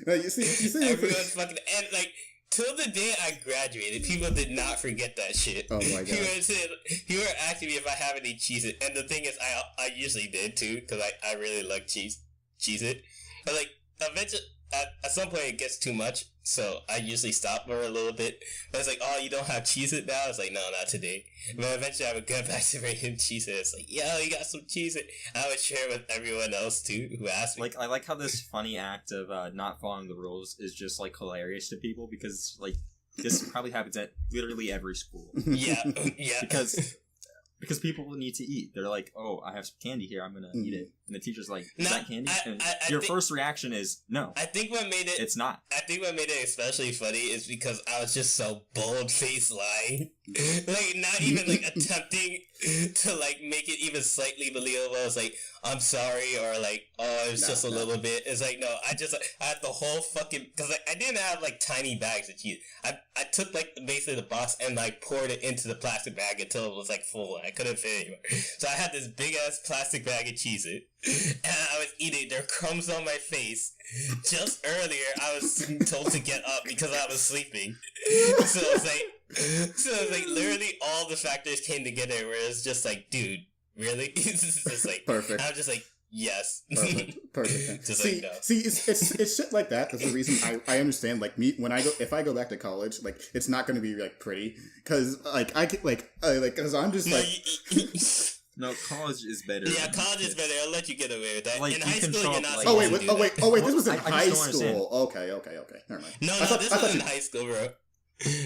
No, you see, everyone's fucking, and like, till the day I graduated, people did not forget that shit. Oh my god. He were asking me if I have any Cheez-It, and the thing is, I usually did too, because I really like Cheez-It. But like, eventually, at some point it gets too much, so I usually stop for a little bit. But it's like, "Oh, you don't have Cheez-It now?" It's like, "No, not today." But eventually I would go back to making Cheez-It. It's like, "Yo, you got some Cheez-It." I would share with everyone else too who asked me. Like, I like how this funny act of not following the rules is just like hilarious to people, because like this probably happens at literally every school. Yeah. Because people need to eat. They're like, "Oh, I have some candy here. I'm gonna eat it." And the teacher's like, "Is that candy?" And your first reaction is, "No." I think what made it... It's not. I think what made it especially funny is because I was just so bold-faced lying. Like, not even, like, attempting to, like, make it even slightly believable. It's like, "I'm sorry," or like, "Oh, it's just a little bit." It's like, no, I had the whole fucking... Because, like, I didn't have, like, tiny bags of cheese. I took, like, basically the box and, like, poured it into the plastic bag until it was, like, full. I couldn't fit anymore. So I had this big-ass plastic bag of Cheez-It, and I was eating. There were crumbs on my face. Just earlier, I was told to get up because I was sleeping. So it's like literally all the factors came together where it's just like, dude, really? It's just like, perfect. I'm just like, yes. Perfect. Just see, like, no. see, it's shit like that. That's the reason I understand. Like me, if I go back to college, like it's not going to be like pretty, because like because I'm just like. No, college is better. Yeah, college is better. I'll let you get away with that. Like, in high school, you're not. Like, oh wait. This was in I high just don't school. Okay. Never mind. No, this was in high school, bro.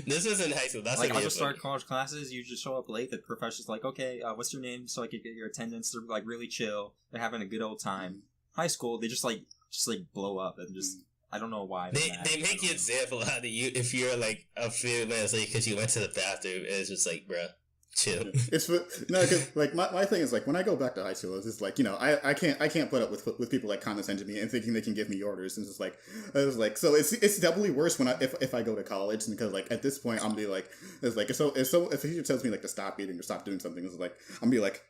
This was in high school. That's like, I'll just start college classes. You just show up late. The professor's like, "Okay, what's your name?" So I can get your attendance. They're like really chill. They're having a good old time. High school, they just blow up and just. I don't know why. They make an example out of you if you're like a few minutes late because you went to the bathroom. And it's just like, bruh. Chill. It's because like my thing is like when I go back to high school, it's just like, you know, I can't put up with people like condescending me and thinking they can give me orders, and it's like I was like, so it's doubly worse when if I go to college, because like at this point I'm be like, it's like if a teacher tells me like to stop eating or stop doing something, it's like I'm be like,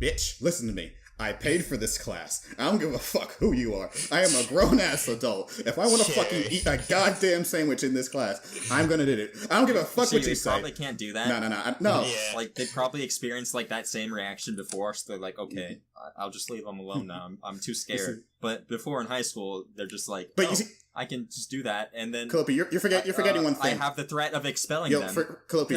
"Bitch, listen to me. I paid for this class. I don't give a fuck who you are. I am a grown-ass adult. If I want to fucking eat a goddamn sandwich in this class, I'm gonna do it. I don't give a fuck what you say." They probably can't do that. No. Yeah. Like, they probably experienced, like, that same reaction before, so they're like, "Okay, I'll just leave them alone now. I'm too scared." But before in high school, they're just like, "But you see, I can just do that," and then... Calliope, you're forgetting one thing. I have the threat of expelling them. Calliope,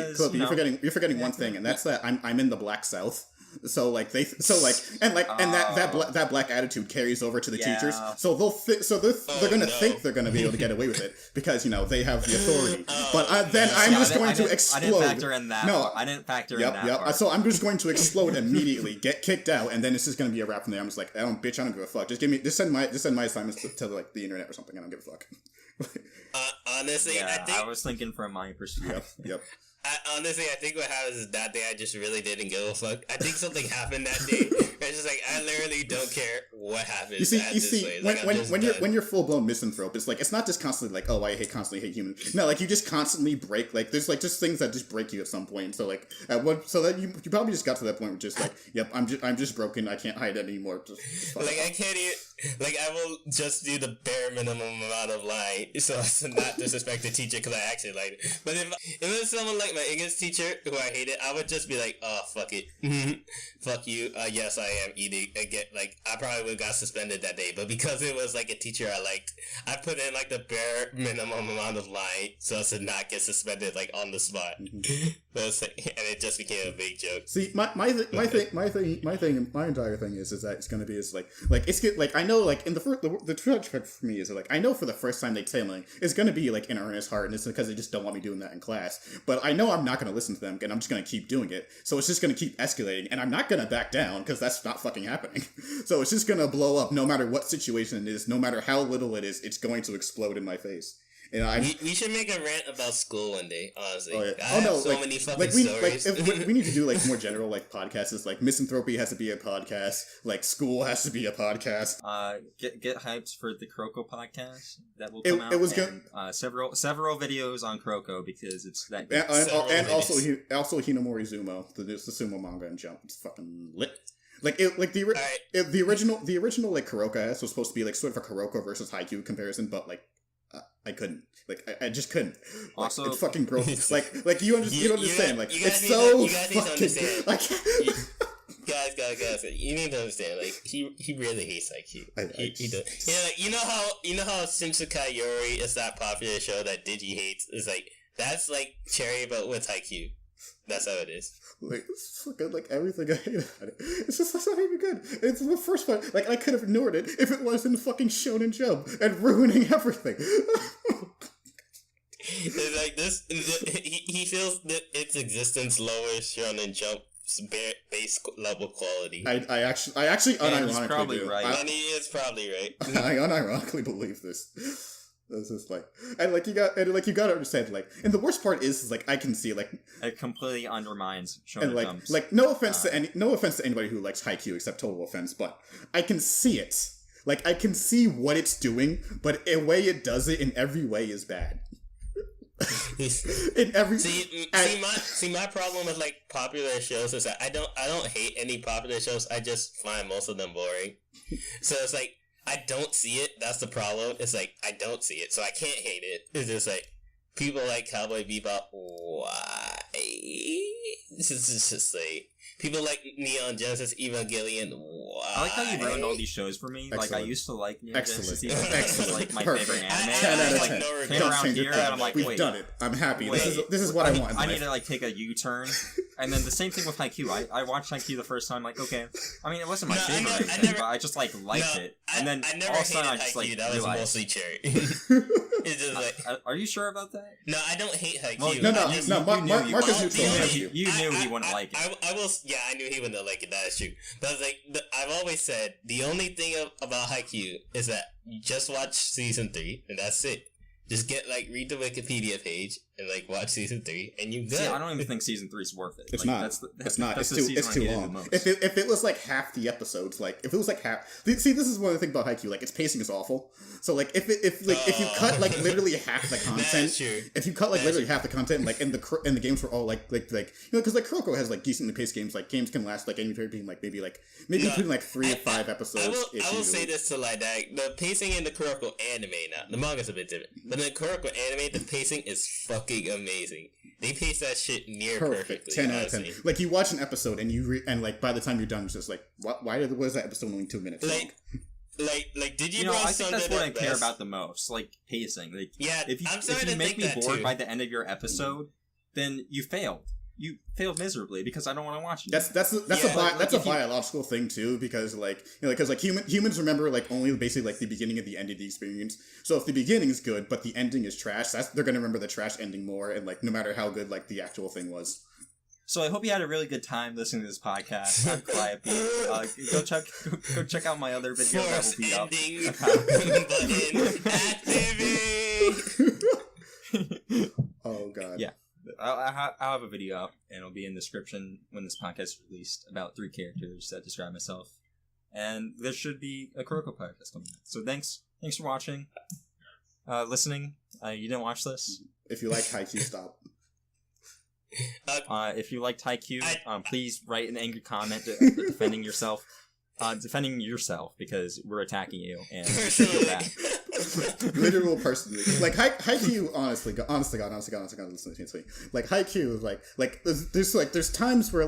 you're forgetting one thing, and that's that I'm in the Black South. So like that black attitude carries over to the teachers. So they're gonna think they're gonna be able to get away with it because, you know, they have the authority. But I'm just going to explode. I didn't factor in that. No, I didn't factor in that. Part. So I'm just going to explode immediately, get kicked out, and then it's just gonna be a wrap from there. I'm just like, I don't give a fuck. Just send my assignments to like the internet or something. I don't give a fuck. Honestly, I was thinking from my perspective. Yep. Honestly, I think what happens is that day I just really didn't give a fuck. I think something happened that day. It's just like I literally don't care what happens. You see, when you're full blown misanthrope, it's like it's not just constantly like, oh, I constantly hate humans. No, like you just constantly break. Like there's like just things that just break you at some point. So like so that you probably just got to that point where just like, yep, I'm just broken. I can't hide it anymore. Just like I can't even, like I will just do the bare minimum amount of lying so as to not disrespect the teacher because I actually like it. But if it was someone like my English teacher who I hated, I would just be like, oh, fuck it. Fuck you. Yes, I am eating again. Like, I probably would have got suspended that day. But because it was like a teacher I liked, I put in like the bare minimum amount of lying so as to not get suspended like on the spot. And it just became a big joke. See, my entire thing is that it's gonna be it's good. Like I know, like in the true aspect for me is like I know for the first time they tell me it's gonna be like in earnest heart, and it's because they just don't want me doing that in class. But I know I'm not gonna listen to them, and I'm just gonna keep doing it. So it's just gonna keep escalating, and I'm not gonna back down because that's not fucking happening. So it's just gonna blow up, no matter what situation it is, no matter how little it is. It's going to explode in my face. And we should make a rant about school one day, honestly. Oh, yeah. I have so many fucking stories. We need to do like more general like podcasts. It's like misanthropy has to be a podcast. Like school has to be a podcast. Get hyped for the Croco podcast that will come out. It was good. Several videos on Croco because it's that good. And also Hinomori Zumo, the sumo manga and Jump. It's fucking lit. The original like Kuroka was supposed to be like sort of a Kuroko versus Haikyuu comparison, but like I couldn't. Like I just couldn't. Like, also, it's fucking gross. like you understand. Like it's so fucking. Guys, you need to understand. Like he really hates Haikyuu. He does. Yeah, like, you know how Shinsekai Yori is that popular show that Digi hates. It's like that's like Cherry but with Haikyuu. That's how it is. Like it's fucking like everything I hate about it. It's just not even good. It's the first part. Like I could have ignored it if it wasn't fucking Shonen Jump and ruining everything. It's like this. He feels that its existence lowers Shonen Jump's base level quality. I actually unironically probably do. right. And he is probably right. I unironically believe this. This is like, and you gotta understand, like, and the worst part is like I can see like it completely undermines Shonen Jump's. Like no offense to anybody who likes Haikyuu, except total offense, but I can see it. Like I can see what it's doing, but the way it does it in every way is bad. In every see my problem with like popular shows is that I don't hate any popular shows. I just find most of them boring. So it's like I don't see it. That's the problem. It's like I don't see it, so I can't hate it. It's just like people like Cowboy Bebop. Why? This is just like people like Neon Genesis Evangelion. Why? I like how you ruined all these shows for me. Excellent. Like I used to like Neon Genesis Excellent. This is like my Perfect. favorite anime. 10 out of Like, 10. came Don't around change here it. and I'm like, We've wait, done it. I'm happy. Wait. This is what I want. I need to like take a U-turn. And then the same thing with Haikyuu. I watched Haikyuu the first time, like, okay. I mean, it wasn't my favorite, but I just like liked it. And then I never all of a sudden, hated I just Haikyuu. like That was realized. mostly Cherry. It's just like Are you sure about that? no, I don't hate Haikyuu. Well, Marcus neutral. You knew he wouldn't like it. I will. Yeah, I knew he wouldn't like it. That is true. But I was like, I've always said the only thing about Haikyuu is that you just watch season 3 and that's it. Just read the Wikipedia page and watch season 3 and you good. See, I don't even think season 3 is worth it. It's not. It's not. It's too long. If it was like half the episodes, like if it was like half. See, this is one of the things about Haikyuu. Like its pacing is awful. So like if you cut like literally half the content, if you cut like literally half the content, like and the games were all like because like Kuroko has like decently paced games. Like games can last like anywhere between like maybe between like 3 to 5 episodes. I will say this to that the pacing in the Kuroko anime now the manga's a bit different, but in the Kuroko anime the pacing is fucking amazing. They pace that shit near perfectly. 10 out of 10. Like you watch an episode and like by the time you're done, it's just like why was that episode only 2 minutes long? Like did you? I think that's what I care about the most. Like pacing. Like yeah, if you make me bored by the end of your episode, then you failed. You failed miserably because I don't want to watch it. That's a biological thing too, because humans remember like only basically like the beginning and the end of the experience. So if the beginning is good but the ending is trash, they're gonna remember the trash ending more, and like no matter how good like the actual thing was. So I hope you had a really good time listening to this podcast. I'm Calliope. Go check out my other video that will be up. Button activate. Oh god. Yeah. I'll have a video up, and it'll be in the description when this podcast is released, about 3 characters that describe myself. And there should be a Kuroko podcast coming out. So thanks for watching, listening. You didn't watch this? If you like Haikyuu, stop. If you liked Haikyuu, please write an angry comment defending yourself. Defending yourself, because we're attacking you, and you should feel bad. Literal personally. Like, Haikyuu, honestly, listen to me. Like, Haikyuu,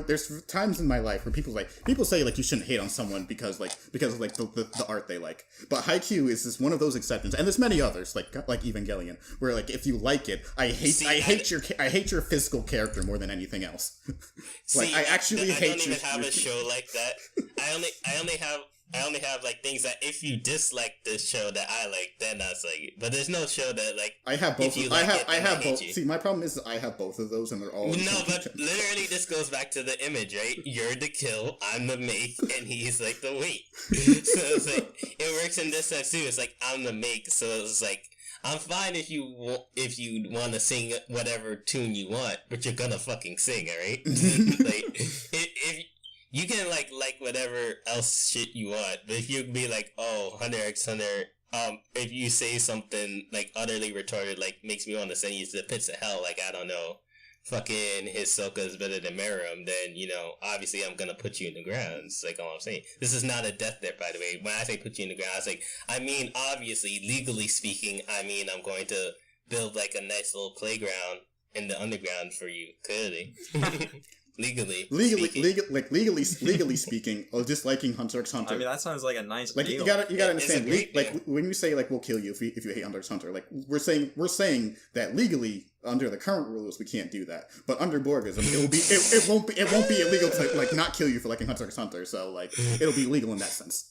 there's times in my life where people say, like, you shouldn't hate on someone because of the art they like. But Haikyuu is just one of those exceptions, and there's many others, like Evangelion, where, like, if you like it, I hate your physical character more than anything else. Like, I actually hate you. I don't even have a show like that. I only have like things that if you dislike this show that I like, then that's like. But there's no show that like I have both. I have both. You. See, my problem is I have both of those, and they're all. No, but literally, this goes back to the image, right? You're the kill, I'm the make, and he's like the wait. So it's like it works in this sense too. It's like I'm the make, so it's like I'm fine if you want to sing whatever tune you want, but you're gonna fucking sing, alright? Like if you can like whatever else shit you want, but if you be like, oh, Hunter x Hunter, if you say something like utterly retarded, like makes me want to send you to the pits of hell, like I don't know, fucking Hisoka is better than Meruem, then obviously I'm gonna put you in the ground. It's like all I'm saying. This is not a death threat, by the way. When I say put you in the ground, it's like I mean obviously, legally speaking, I mean I'm going to build like a nice little playground in the underground for you. Clearly. Legally speaking, or disliking Hunter x Hunter. I mean, that sounds like a nice like deal. you gotta understand. Like when you say like we'll kill you if you hate Hunter x Hunter, like we're saying that legally under the current rules we can't do that, but under borgism it won't be illegal to like not kill you for liking Hunter x Hunter. So like it'll be legal in that sense.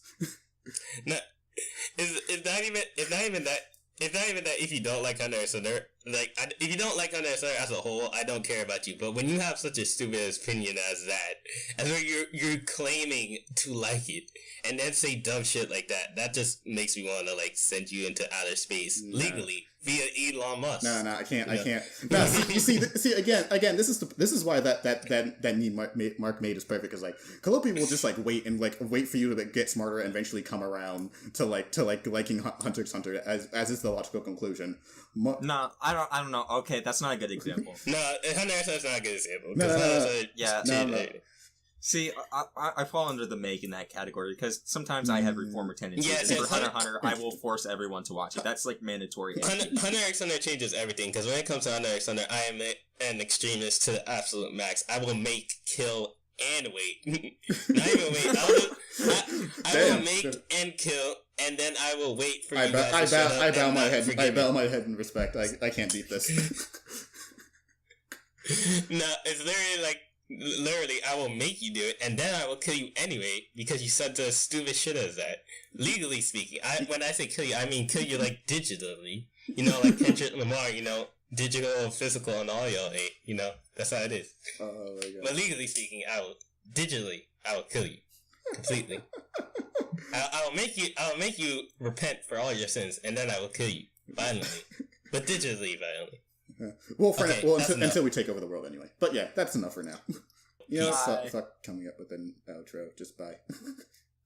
No, it's not even that. It's not even that if you don't like Hunter x Hunter, like, if you don't like Hunter x Hunter as a whole, I don't care about you. But when you have such a stupid opinion as that, as where you're claiming to like it, and then say dumb shit like that, that just makes me want to, like, send you into outer space legally via Elon Musk. No, I can't. No, see, again, this is why that meme Mark made is perfect, because like Calliope will just like wait for you to get smarter and eventually come around to liking Hunter x Hunter as is the logical conclusion. No, I don't know. Okay, that's not a good example. No, Hunter x Hunter is not a good example. No. See, I fall under the make in that category because sometimes I have reformer tendencies. Yeah, and for Hunter x Hunter, I will force everyone to watch it. That's like mandatory. Hunter x Hunter changes everything, because when it comes to Hunter x Hunter, I am an extremist to the absolute max. I will make, kill, and wait. Not even wait. I will make and kill, and then I will wait for you guys to shut up. I bow my head in respect. I can't beat this. No, it's literally, I will make you do it, and then I will kill you anyway, because you said the stupid shit as that. Legally speaking, when I say kill you, I mean kill you, like, digitally. Like Kendrick Lamar, digital, physical, and all y'all hate, that's how it is. Oh my God. But legally speaking, I will kill you. Completely. I'll make you repent for all your sins, and then I will kill you, violently. But digitally, violently. Until we take over the world anyway. But yeah, that's enough for now. Fuck coming up with an outro. Just bye.